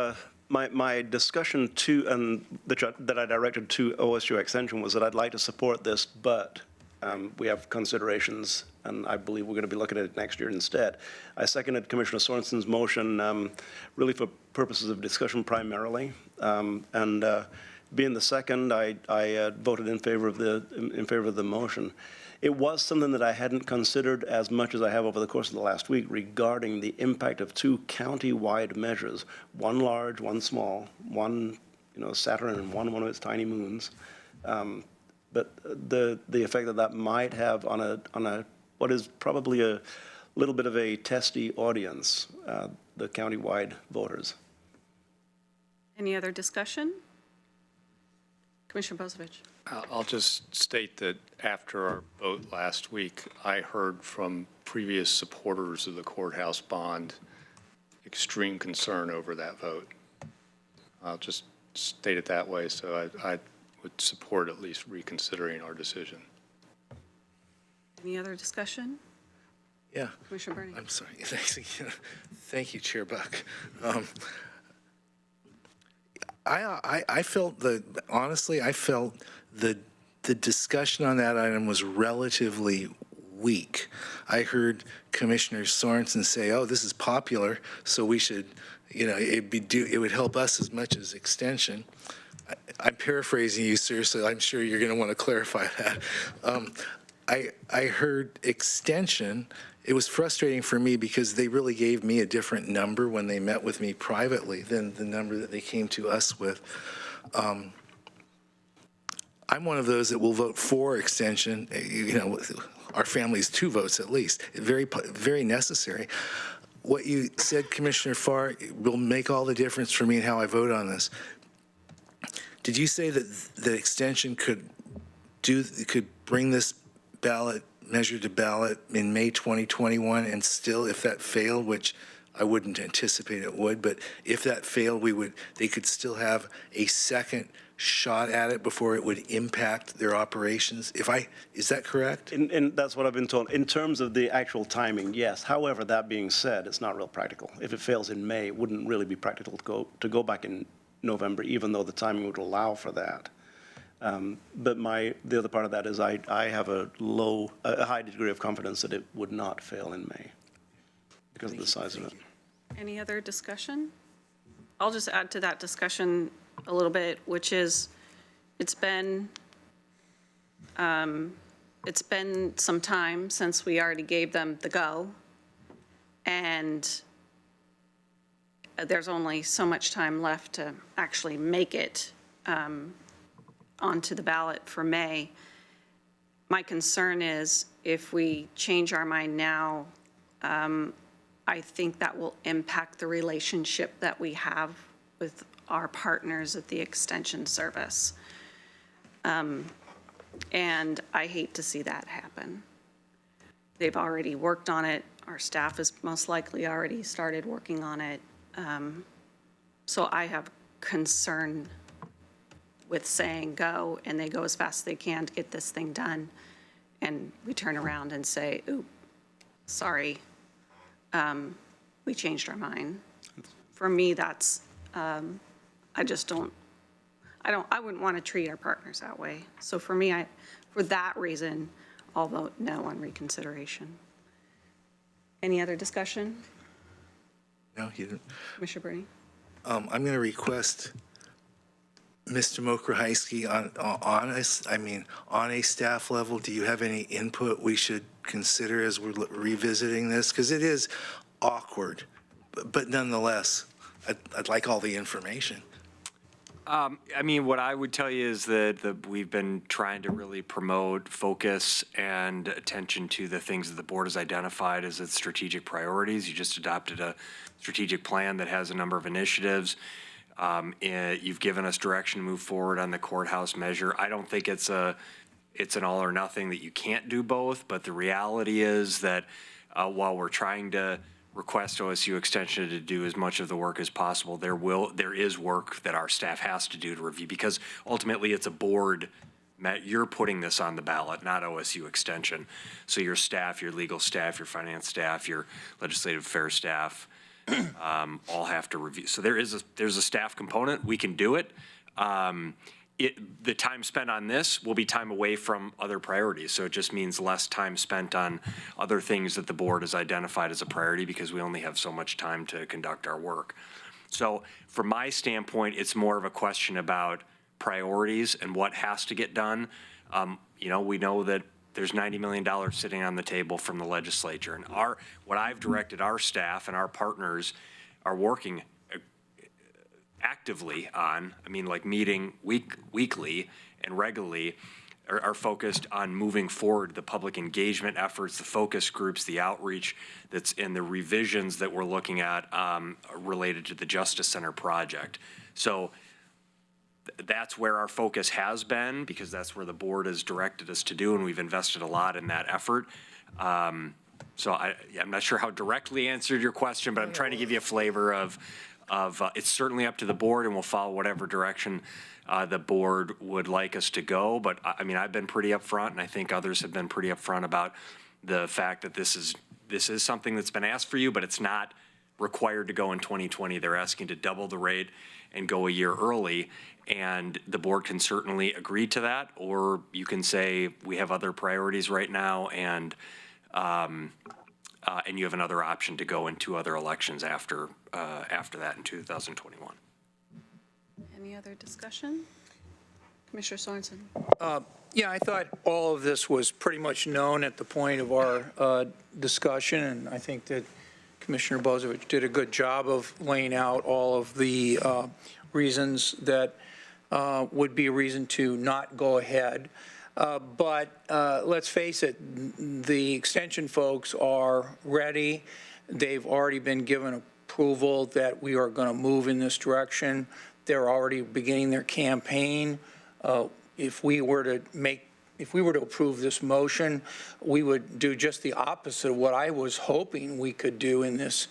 my discussion that I directed to OSU Extension was that I'd like to support this, but we have considerations, and I believe we're going to be looking at it next year instead. I seconded Commissioner Sorensen's motion really for purposes of discussion primarily, and being the second, I voted in favor of the motion. It was something that I hadn't considered as much as I have over the course of the last week regarding the impact of two county-wide measures, one large, one small, one Saturn and one of its tiny moons. But the effect that might have on a what is probably a little bit of a testy audience, the county-wide voters. Any other discussion? Commissioner Bozievich. I'll just state that after our vote last week, I heard from previous supporters of the courthouse bond extreme concern over that vote. I'll just state it that way, so I would support at least reconsidering our decision. Any other discussion? Yeah. Commissioner Berney. I'm sorry. Thank you, Chair Buck. I felt honestly, I felt the discussion on that item was relatively weak. I heard Commissioner Sorensen say, "Oh, this is popular, so we should, it would help us as much as extension." I'm paraphrasing you, seriously. I'm sure you're going to want to clarify that. I heard extension. It was frustrating for me because they really gave me a different number when they met with me privately than the number that they came to us with. I'm one of those that will vote for extension. Our family's 2 votes at least. Very, very necessary. What you said, Commissioner Farr, will make all the difference for me in how I vote on this. Did you say that the extension could bring this measure to ballot in May 2021, and still, if that failed, which I wouldn't anticipate it would, but if that failed, they could still have a second shot at it before it would impact their operations? Is that correct? And that's what I've been told. In terms of the actual timing, yes. However, that being said, it's not real practical. If it fails in May, it wouldn't really be practical to go back in November, even though the timing would allow for that. But the other part of that is I have a high degree of confidence that it would not fail in May because of the size of it. Any other discussion? I'll just add to that discussion a little bit, which is it's been some time since we already gave them the go, and there's only so much time left to actually make it onto the ballot for May. My concern is if we change our mind now I think that will impact the relationship that we have with our partners at the Extension Service. And I hate to see that happen. They've already worked on it. Our staff has most likely already started working on it. So I have concern with saying go, and they go as fast as they can to get this thing done. And we turn around and say, ooh, sorry, we changed our mind. For me, that's, I wouldn't want to treat our partners that way. So for me, for that reason, I'll vote no on reconsideration. Any other discussion? No, you didn't. Commissioner Bernie? I'm going to request Mr. Mokrahysky on a staff level, do you have any input we should consider as we're revisiting this? Because it is awkward, but nonetheless, I'd like all the information. I mean, what I would tell you is that we've been trying to really promote focus and attention to the things that the board has identified as its strategic priorities. You just adopted a strategic plan that has a number of initiatives. You've given us direction to move forward on the courthouse measure. I don't think it's an all or nothing that you can't do both, but the reality is that while we're trying to request OSU Extension to do as much of the work as possible, there is work that our staff has to do to review, because ultimately it's a board. You're putting this on the ballot, not OSU Extension. So your staff, your legal staff, your finance staff, your legislative affairs staff, all have to review. So there's a staff component. We can do it. The time spent on this will be time away from other priorities. So it just means less time spent on other things that the board has identified as a priority, because we only have so much time to conduct our work. So from my standpoint, it's more of a question about priorities and what has to get done. We know that there's $90 million sitting on the table from the legislature. And what I've directed our staff and our partners are working actively on, meeting weekly and regularly, are focused on moving forward the public engagement efforts, the focus groups, the outreach that's in the revisions that we're looking at related to the Justice Center project. So that's where our focus has been, because that's where the board has directed us to do, and we've invested a lot in that effort. So I'm not sure how directly answered your question, but I'm trying to give you a flavor of it's certainly up to the board, and we'll follow whatever direction the board would like us to go. But I've been pretty upfront, and I think others have been pretty upfront about the fact that this is something that's been asked for you, but it's not required to go in 2020. They're asking to double the rate and go a year early, and the board can certainly agree to that, or you can say we have other priorities right now, and you have another option to go in 2 other elections after that in 2021. Any other discussion? Commissioner Sorensen? Yeah, I thought all of this was pretty much known at the point of our discussion, and I think that Commissioner Bozovich did a good job of laying out all of the reasons that would be a reason to not go ahead. But let's face it, the extension folks are ready. They've already been given approval that we are going to move in this direction. They're already beginning their campaign. If we were to approve this motion, we would do just the opposite of what I was hoping we could do in this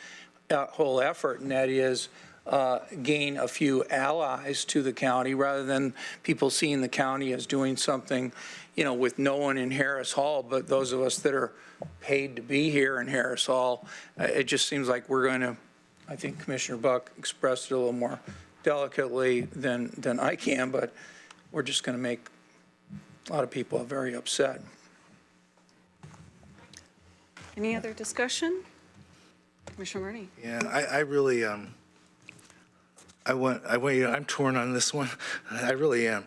whole effort, and that is gain a few allies to the county, rather than people seeing the county as doing something, with no one in Harris Hall but those of us that are paid to be here in Harris Hall. It just seems like we're going to, I think Commissioner Buck expressed it a little more delicately than I can, but we're just going to make a lot of people very upset. Any other discussion? Commissioner Murney? Yeah, I really, I'm torn on this one. I really am.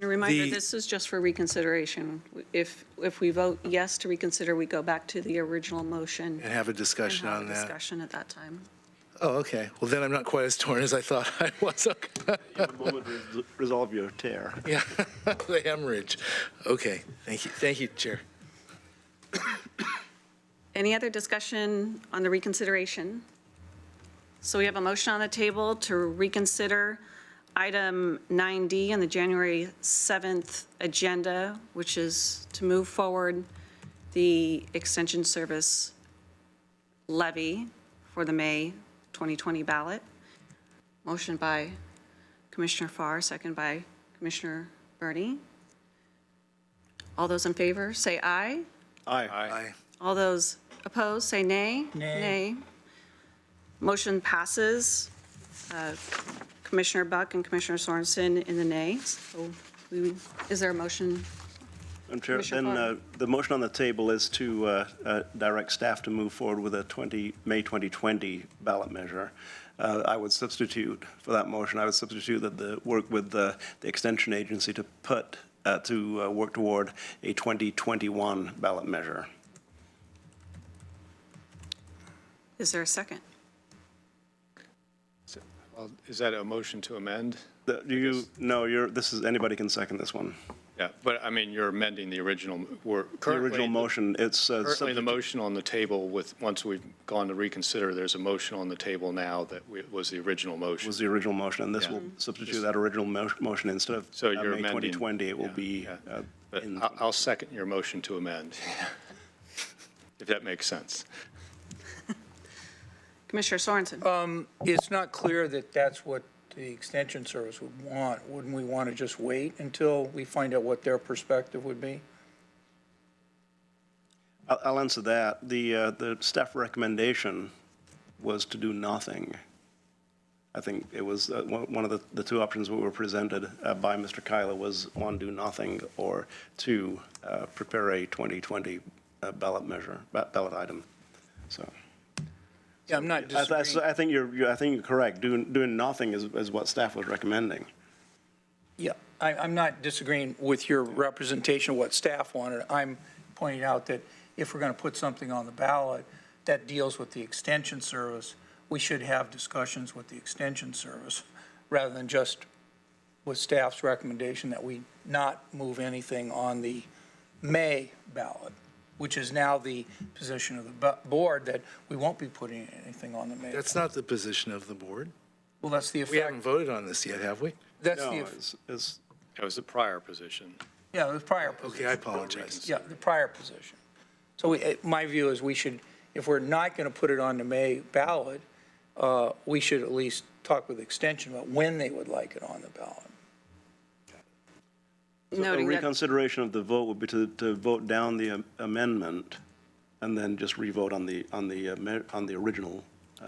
A reminder, this is just for reconsideration. If we vote yes to reconsider, we go back to the original motion. And have a discussion on And have a that. discussion at that time. Oh, okay. Well, then I'm not quite as torn as I thought I was. Okay. The moment resolve your tear. Yeah, the hemorrhage. Okay, thank you. Thank you, Chair. Any other discussion on the reconsideration? So we have a motion on the table to reconsider item 9D on the January 7th agenda, which is to move forward the extension service levy for the May 2020 ballot. Motion by Commissioner Farr, second by Commissioner Burney. All those in favor, say aye. Aye. Aye. All those opposed, say nay. Nay. Motion passes. Commissioner Buck and Commissioner Sorensen in the nay. So is there a motion? Madam Chair, Commissioner then the motion on the table is to direct staff to move forward with a May 2020 ballot measure. I would substitute for that motion, I would substitute that the work with the extension agency to work toward a 2021 ballot measure. Is there a second? Well, is that a motion to amend? Anybody can second this one. Yeah, but I mean, you're amending the original, The original motion, it's currently the motion on the table once we've gone to reconsider, there's a motion on the table now that was the original motion. was the original motion, and this will substitute that original motion instead of So you're May amending. 2020, it will be. But I'll second your motion to amend, if that makes sense. Commissioner Sorensen? It's not clear that that's what the extension service would want. Wouldn't we want to just wait until we find out what their perspective would be? I'll answer that. The staff recommendation was to do nothing. I think it was one of the two options that were presented by Mr. Kyla was one, do nothing, or two, prepare a 2020 ballot item. So. Yeah, I'm not disagreeing. I think you're correct. Doing nothing is what staff was recommending. Yeah, I'm not disagreeing with your representation of what staff wanted. I'm pointing out that if we're going to put something on the ballot that deals with the extension service, we should have discussions with the extension service rather than just with staff's recommendation that we not move anything on the May ballot, which is now the position of the board, that we won't be putting anything on the May. That's not the position of the board. Well, that's the We haven't effect. voted on this yet, have we? That's No, the, That was the prior position. yeah, the prior position. Okay, I apologize. Yeah, the prior position. So my view is we should, if we're not going to put it on the May ballot, we should at least talk with Extension about when they would like it on the ballot. So a Noting that- reconsideration of the vote would be to vote down the amendment and then just re-vote on the original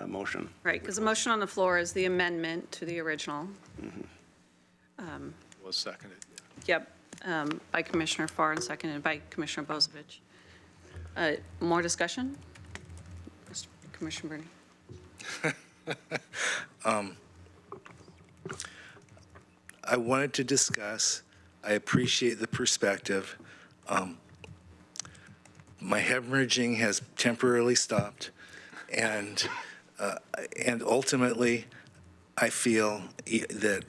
motion. Right, because the motion on the floor is the amendment to the original. Was seconded. Yep, by Commissioner Farr and seconded by Commissioner Bozievich. More discussion? Commissioner Burney? I wanted to discuss, I appreciate the perspective. My hemorrhaging has temporarily stopped, and ultimately, I feel that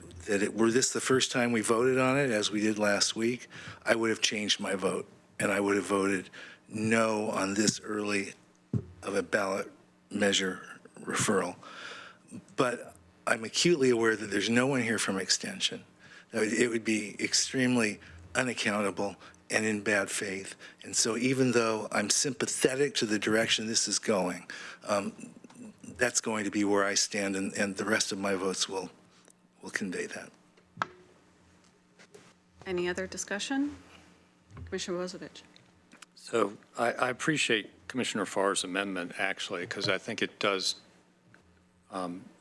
were this the first time we voted on it, as we did last week, I would have changed my vote, and I would have voted no on this early of a ballot measure referral. But I'm acutely aware that there's no one here from Extension. It would be extremely unaccountable and in bad faith. And so even though I'm sympathetic to the direction this is going, that's going to be where I stand, and the rest of my votes will convey that. Any other discussion? Commissioner Bozievich? So I appreciate Commissioner Farr's amendment, actually, because I think it does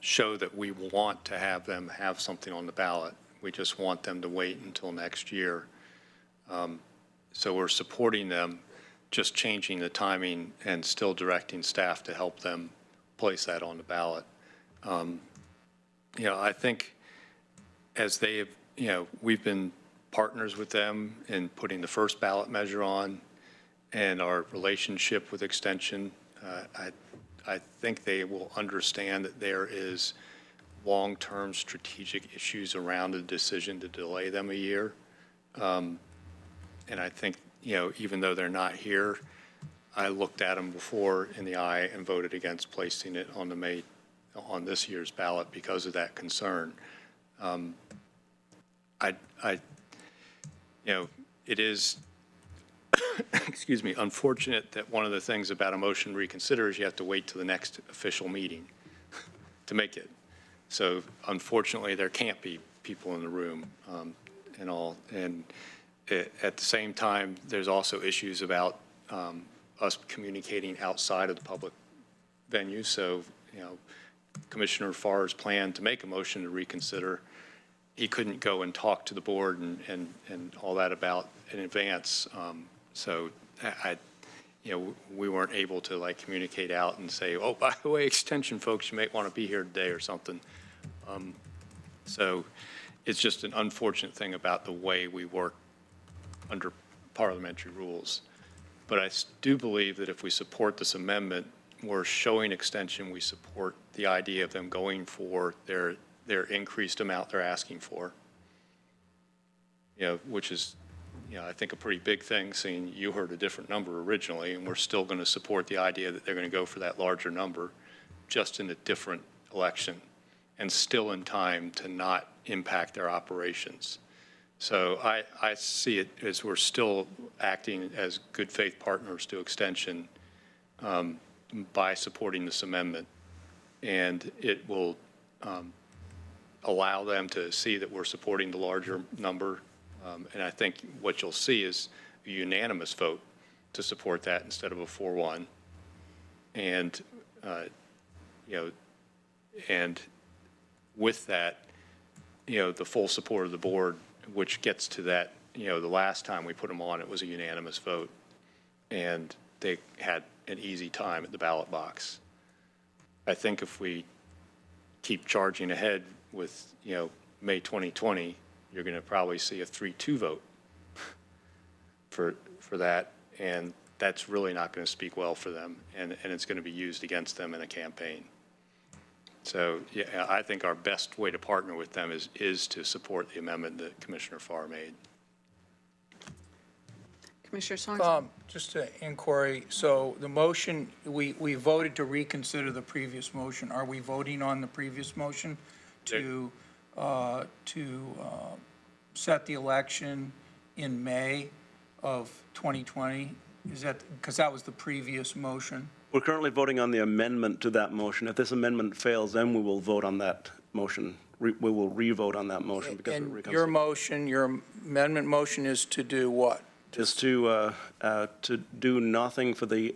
show that we want to have them have something on the ballot. We just want them to wait until next year. So we're supporting them, just changing the timing and still directing staff to help them place that on the ballot. I think as they have, we've been partners with them in putting the first ballot measure on, and our relationship with Extension, I think they will understand that there is long-term strategic issues around the decision to delay them a year. And I think, even though they're not here, I looked at them before in the eye and voted against placing it on this year's ballot because of that concern. It is, excuse me, unfortunate that one of the things about a motion to reconsider is you have to wait till the next official meeting to make it. So unfortunately, there can't be people in the room and all. And at the same time, there's also issues about us communicating outside of the public venue. So, Commissioner Farr's plan to make a motion to reconsider, he couldn't go and talk to the board and all that about in advance. So we weren't able to communicate out and say, oh, by the way, extension folks, you might want to be here today or something. So it's just an unfortunate thing about the way we work under parliamentary rules. But I do believe that if we support this amendment, we're showing extension, we support the idea of them going for their increased amount they're asking for, which is, I think a pretty big thing, seeing you heard a different number originally, and we're still going to support the idea that they're going to go for that larger number, just in a different election, and still in time to not impact their operations. So I see it as we're still acting as good faith partners to extension by supporting this amendment. And it will allow them to see that we're supporting the larger number. And I think what you'll see is a unanimous vote to support that instead of a 4-1. And, and with that, the full support of the board, which gets to that, the last time we put them on, it was a unanimous vote. And they had an easy time at the ballot box. I think if we keep charging ahead with, May 2020, you're going to probably see a 3-2 vote for that. And that's really not going to speak well for them. And it's going to be used against them in a campaign. So, yeah, I think our best way to partner with them is to support the amendment that Commissioner Farr made. Commissioner Sorensen? Just an inquiry. So the motion, we voted to reconsider the previous motion. Are we voting on the previous motion to set the election in May of 2020? Is that, because that was the previous motion? We're currently voting on the amendment to that motion. If this amendment fails, then we will vote on that motion. We will re-vote on that motion because And your motion, your amendment motion is to do what? Is to do nothing for the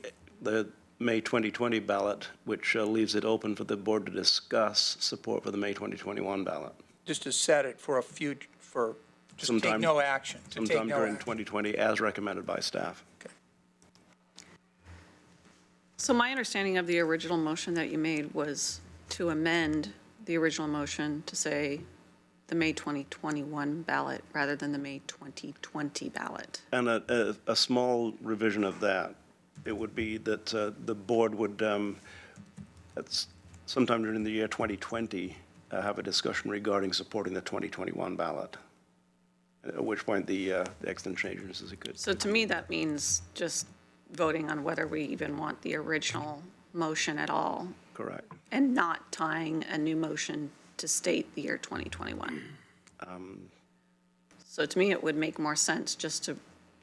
May 2020 ballot, which leaves it open for the board to discuss support for the May 2021 ballot. Just to set it for a future, take no action. Sometime during 2020, as recommended by staff. Okay. So my understanding of the original motion that you made was to amend the original motion to say the May 2021 ballot rather than the May 2020 ballot. And a small revision of that, it would be that the board would, sometime during the year 2020, have a discussion regarding supporting the 2021 ballot, at which point the extension agency is good. So to me, that means just voting on whether we even want the original motion at all. Correct. And not tying a new motion to state the year 2021. So to me, it would make more sense just to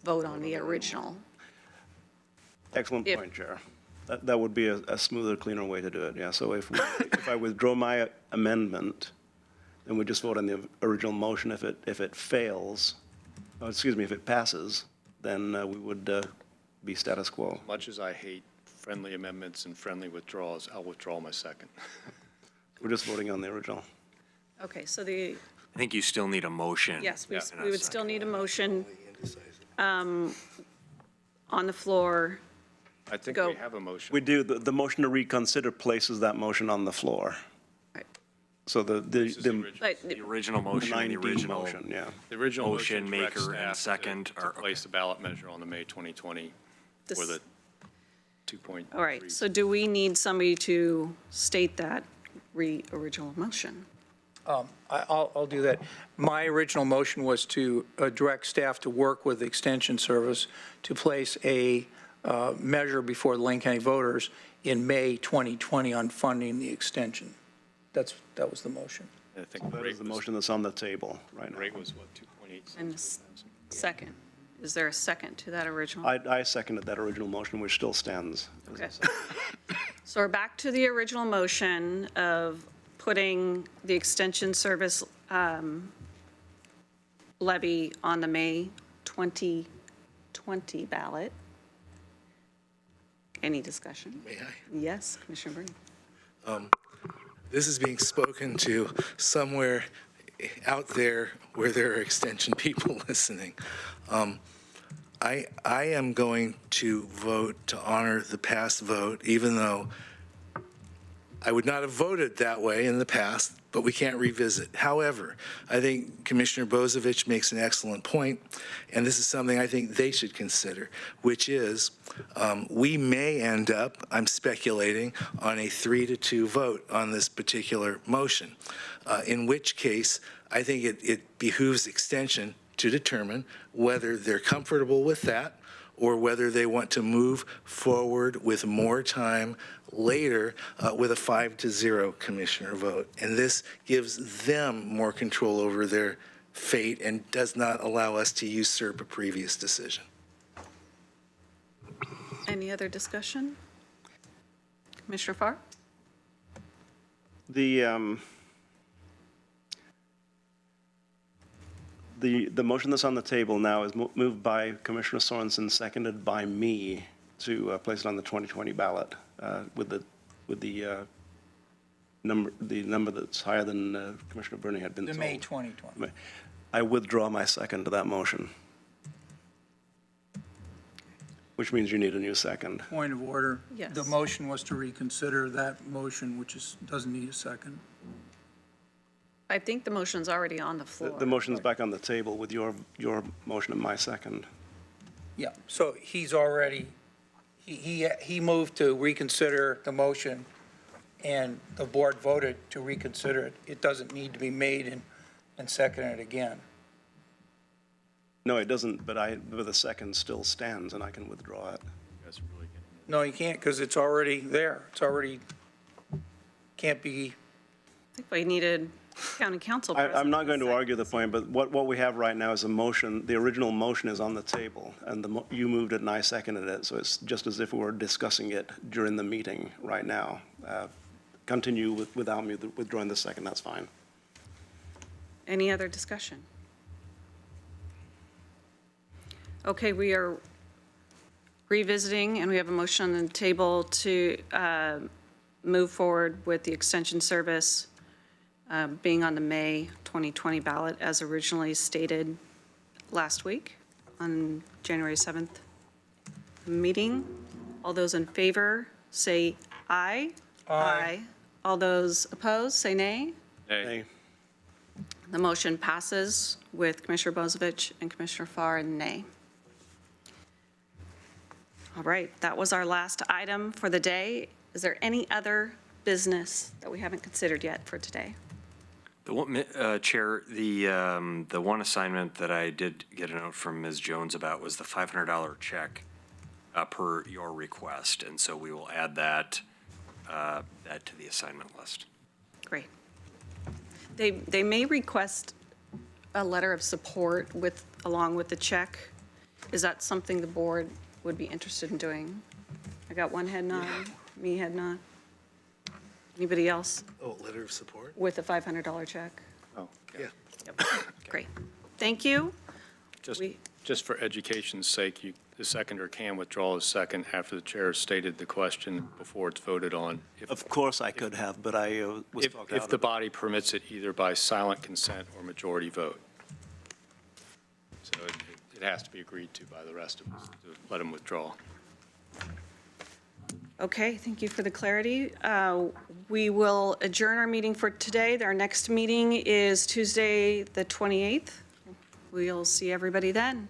vote on the original. Excellent point, Chair. That would be a smoother, cleaner way to do it, yeah. So if I withdraw my amendment, then we just vote on the original motion. If it fails, if it passes, then we would be status quo. Much as I hate friendly amendments and friendly withdrawals, I'll withdraw my second. We're just voting on the original. Okay, so I think you still need a motion. yes, we would still need a motion on the floor. I think Go. we have a motion. We do. The motion to reconsider places that motion on the floor. Right. So the The original motion and the 9D original motion, yeah. The original motion directs maker and staff second to are, place the ballot measure on the May 2020 This- for the 2.3. All right, so do we need somebody to state that original motion? I'll do that. My original motion was to direct staff to work with the Extension Service to place a measure before the Lane County voters in May 2020 on funding the extension. That was the motion. I think That is the motion that's on the table right now. rate was what, 2.8? And second, is there a second to that original? I seconded that original motion, which still stands. as I Okay. said. So we're back to the original motion of putting the Extension Service levy on the May 2020 ballot. Any discussion? May I? Yes, Commissioner Bernie. This is being spoken to somewhere out there where there are extension people listening. I am going to vote to honor the past vote, even though I would not have voted that way in the past, but we can't revisit. However, I think Commissioner Bozovich makes an excellent point, and this is something I think they should consider, which is we may end up, I'm speculating, on a 3-2 vote on this particular motion, in which case I think it behooves Extension to determine whether they're comfortable with that or whether they want to move forward with more time later with a 5-0 commissioner vote. And this gives them more control over their fate and does not allow us to usurp a previous decision. Any other discussion? Commissioner Farr? The motion that's on the table now is moved by Commissioner Sorensen, seconded by me to place it on the 2020 ballot with the number that's higher than Commissioner Bernie had been The told. May 2020. I withdraw my second to that motion, which means you need a new second. Point of order. Yes. The motion was to reconsider that motion, which doesn't need a second. I think the motion's already on the floor. The motion's back on the table with your motion and my second. Yeah, so he's already, he moved to reconsider the motion, and the board voted to reconsider it. It doesn't need to be made and seconded again. No, it doesn't, but the second still stands, and I can withdraw it. No, you can't, because it's already there. It's already, can't be, I think we needed county council. I'm not going to argue the point, but what we have right now is a motion. The original motion is on the table, and you moved it and I seconded it, so it's just as if we were discussing it during the meeting right now. Continue without me withdrawing the second, that's fine. Any other discussion? Okay, we are revisiting, and we have a motion on the table to move forward with the Extension Service being on the May 2020 ballot as originally stated last week on January 7th meeting. All those in favor, say aye. Aye. All those opposed, say nay. Nay. The motion passes with Commissioner Bozovich and Commissioner Farr and nay. All right, that was our last item for the day. Is there any other business that we haven't considered yet for today? The one, Chair, the one assignment that I did get a note from Ms. Jones about was the $500 check per your request, and so we will add that to the assignment list. Great. They may request a letter of support along with the check. Is that something the board would be interested in doing? I got one head nod, me head nod. Anybody else Oh, letter of support? with a $500 check? Oh, Yeah. Yep. Great. Thank you. Just for education's sake, the seconder can withdraw his second after the chair stated the question before it's voted on. Of course I could have, but I was talked out If of the it. body permits it either by silent consent or majority vote. So it has to be agreed to by the rest of us to let him withdraw. Okay, thank you for the clarity. We will adjourn our meeting for today. Our next meeting is Tuesday, the 28th. We'll see everybody then.